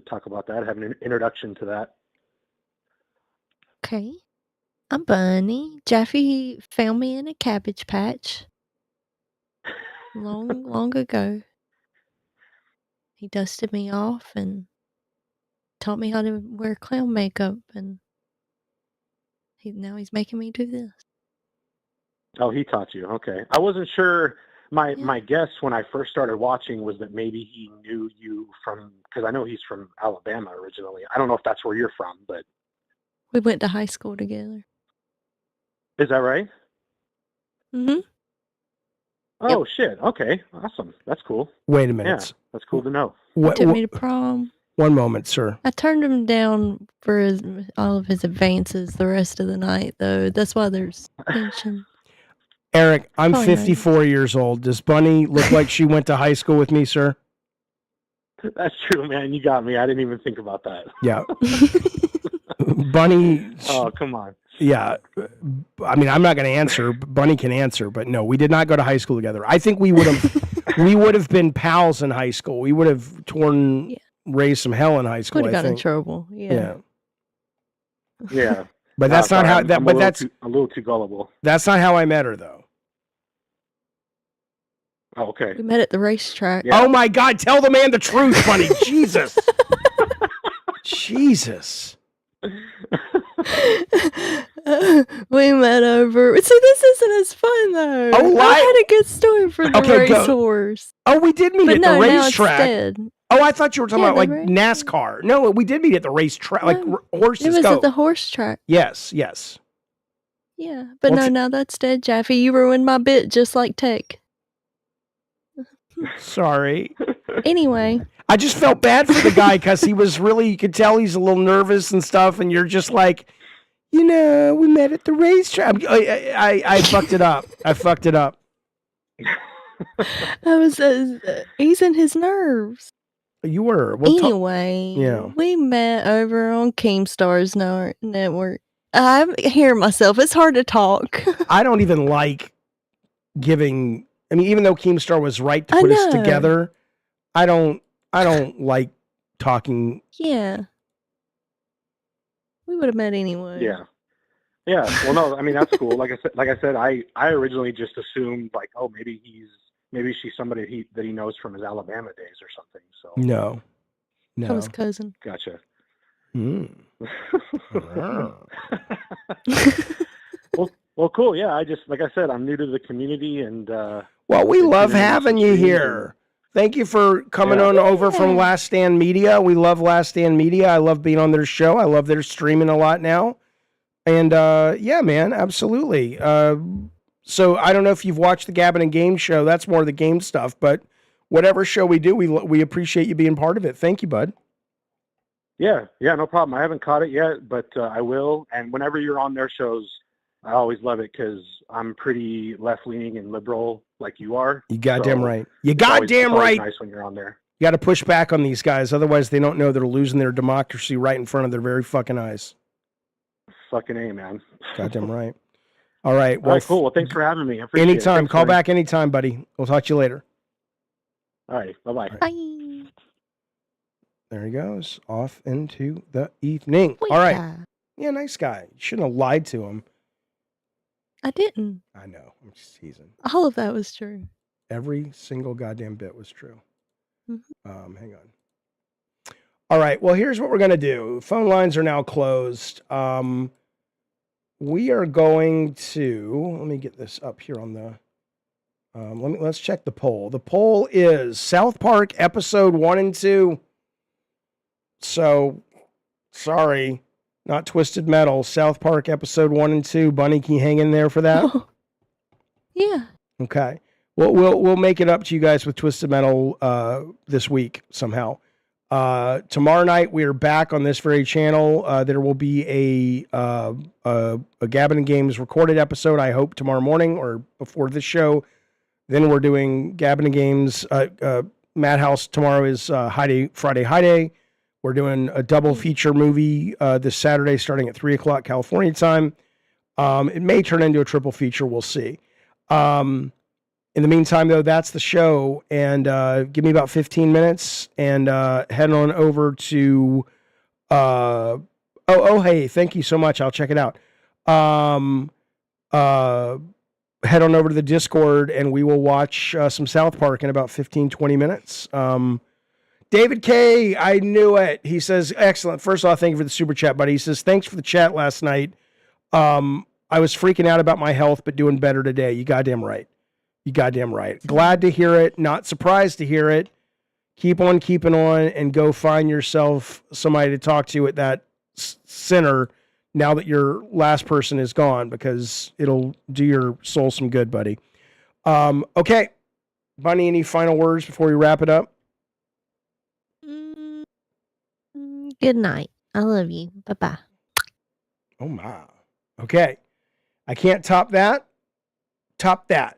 talk about that, have an introduction to that. Okay. I'm Bunny. Jaffe found me in a cabbage patch long ago. He dusted me off and taught me how to wear clown makeup, and now he's making me do this. Oh, he taught you. Okay. I wasn't sure. My guess when I first started watching was that maybe he knew you because I know he's from Alabama originally. I don't know if that's where you're from, but we went to high school together. Is that right? Mm-hmm. Oh, yep. Shit. Okay. Awesome. That's cool. Wait a minute. Yeah, that's cool to know. He took me to prom. One moment, sir. I turned him down for all of his advances the rest of the night, though. That's why there's tension. Eric, I'm 54 years old. Does Bunny look like she went to high school with me, sir? That's true, man. You got me. I didn't even think about that. Yeah. Bunny. Oh, come on. Yeah. I mean, I'm not going to answer. Bunny can answer, but no, we did not go to high school together. I think we would have been pals in high school. We would have raised some hell in high school. Would have got in trouble. Yeah. Yeah. But that's not how that. But that's a little too gullible. That's not how I met her, though. Oh, okay. We met at the racetrack. Yeah. Oh my God! Tell the man the truth, Bunny. Jesus. Jesus. We met over. See, this isn't as fun though. Oh, I had a good story for the racehorse. Oh, we did meet at the racetrack. Oh, I thought you were talking about like NASCAR. No, we did meet at the racetrack, like horses. It was at the horse track. Yes. Yeah, but no, that's dead, Jaffe. You ruined my bit just like Tech. Sorry. Anyway. I just felt bad for the guy because he was really, you could tell he's a little nervous and stuff, and you're just like, we met at the racetrack. I fucked it up. I was easing his nerves. You were. Anyway, we met over on Keemstar's network. I hear myself. It's hard to talk. I don't even like giving. I mean, even though Keemstar was right to put us together, I don't like talking. Yeah. We would have met anyway. Yeah. Well, no, I mean, that's cool. Like I said, I originally just assumed like, oh, maybe she's somebody that he knows from his Alabama days or something. So no. That was cousin. Gotcha. Well, cool. Yeah, like I said, I'm new to the community, and well, we love having you here. Thank you for coming on over from Last Stand Media. We love Last Stand Media. I love being on their show. I love their streaming a lot now. And yeah, man, absolutely. So I don't know if you've watched the Gabbin' and Game show. That's more of the game stuff. But whatever show we do, we appreciate you being part of it. Thank you, bud. Yeah, no problem. I haven't caught it yet, but I will. And whenever you're on their shows, I always love it because I'm pretty left-leaning and liberal like you are. You goddamn right. You goddamn right. Nice when you're on there. You got to push back on these guys. Otherwise, they don't know they're losing their democracy right in front of their very fucking eyes. Fucking A, man. Goddamn right. All right. Well, cool. Well, thanks for having me. I appreciate anytime. It. Call back anytime, buddy. We'll talk to you later. All right. Bye-bye. Bye. There he goes. Off into the evening. All right. Yeah, nice guy. You shouldn't have lied to him. I didn't. I know. I'm just teasing. All of that was true. Every single goddamn bit was true. Mm-hmm. Hang on. All right. Well, here's what we're going to do. Phone lines are now closed. We are going to, let me get this up here on the, let's check the poll. The poll is South Park episode 1 and 2. So, sorry, not Twisted Metal. South Park episode 1 and 2. Bunny, can you hang in there for that? Yeah. Okay. Well, we'll make it up to you guys with Twisted Metal this week somehow. Tomorrow night we are back on this very channel. There will be a Gabbin' and Games recorded episode. I hope tomorrow morning or before this show. Then we're doing Gabbin' and Games. Madhouse tomorrow is Friday High Day. We're doing a double feature movie this Saturday starting at 3:00 California time. It may turn into a triple feature. We'll see. In the meantime, though, that's the show. And give me about 15 minutes and head on over to... hey, thank you so much. I'll check it out. Head on over to the Discord and we will watch some South Park in about 15, 20 minutes. David K., I knew it. He says, excellent. First off, thank you for the super chat, buddy. He says, thanks for the chat last night. I was freaking out about my health, but doing better today. You goddamn right. Glad to hear it. Not surprised to hear it. Keep on keeping on and go find yourself somebody to talk to at that center now that your last person is gone, because it'll do your soul some good, buddy. Okay. Bunny, any final words before we wrap it up? Good night. I love you. Bye-bye. Oh, my. Okay. I can't top that. Top that.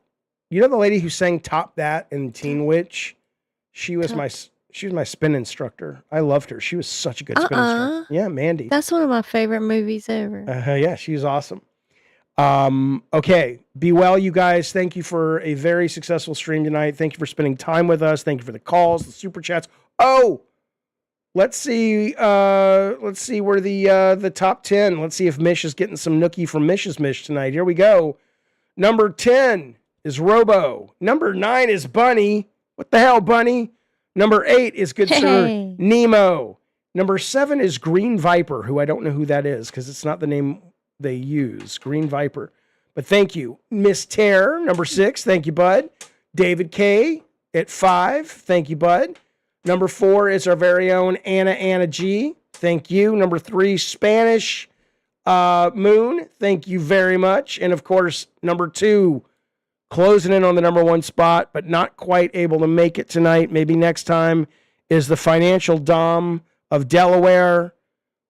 You know the lady who sang Top That in Teen Witch? She was my spin instructor. I loved her. She was such a good spin instructor. Yeah, Mandy. That's one of my favorite movies ever. Yeah, she's awesome. Okay. Be well, you guys. Thank you for a very successful stream tonight. Thank you for spending time with us. Thank you for the calls, the super chats. Oh, let's see where the top 10. Let's see if Mish is getting some nookie from Mish's Mish tonight. Here we go. Number 10 is Robo. Number 9 is Bunny. What the hell, Bunny? Number 8 is Good Sir Nemo. Number 7 is Green Viper, who I don't know who that is because it's not the name they use. Green Viper. But thank you. Miss Terror, number 6. Thank you, bud. David K at 5. Thank you, bud. Number 4 is our very own Anna G. Thank you. Number 3, Spanish Moon. Thank you very much. And of course, number 2, closing in on the number 1 spot, but not quite able to make it tonight. Maybe next time, is the financial dom of Delaware,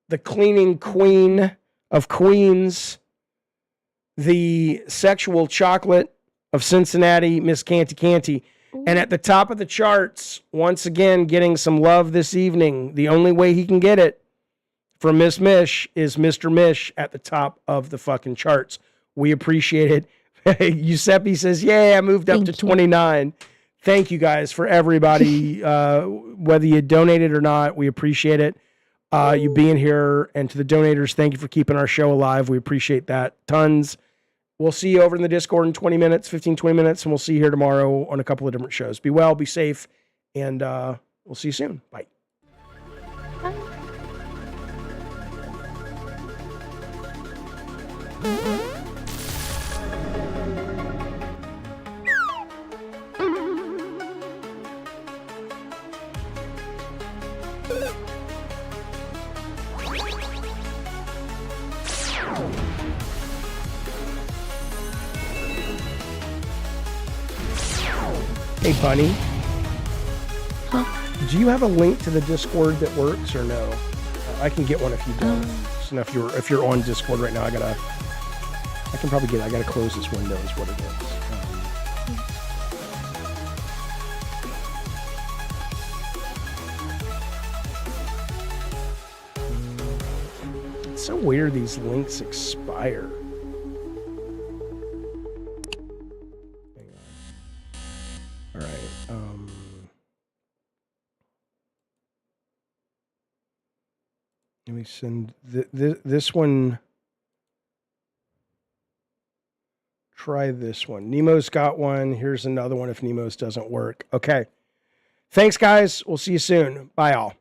the cleaning queen of Queens, the sexual chocolate of Cincinnati, Miss Canty. And at the top of the charts, once again, getting some love this evening. The only way he can get it from Miss Mish is Mr. Mish at the top of the fucking charts. We appreciate it. Giuseppe says, yeah, I moved up to 29. Thank you guys for everybody, whether you donated or not. We appreciate it. You being here. And to the donators, thank you for keeping our show alive. We appreciate that. Tons. We'll see you over in the Discord in 20 minutes, 15, 20 minutes, and we'll see you here tomorrow on a couple of different shows. Be well, be safe, and we'll see you soon. Bye. Hey, Bunny. Huh? Do you have a link to the Discord that works or no? I can get one if you don't. So if you're on Discord right now, I gotta close this window is what it is. It's so weird these links expire. All right. Let me send this one. Try this one. Nemo's got one. Here's another one if Nemo's doesn't work. Okay. Thanks, guys. We'll see you soon. Bye, all.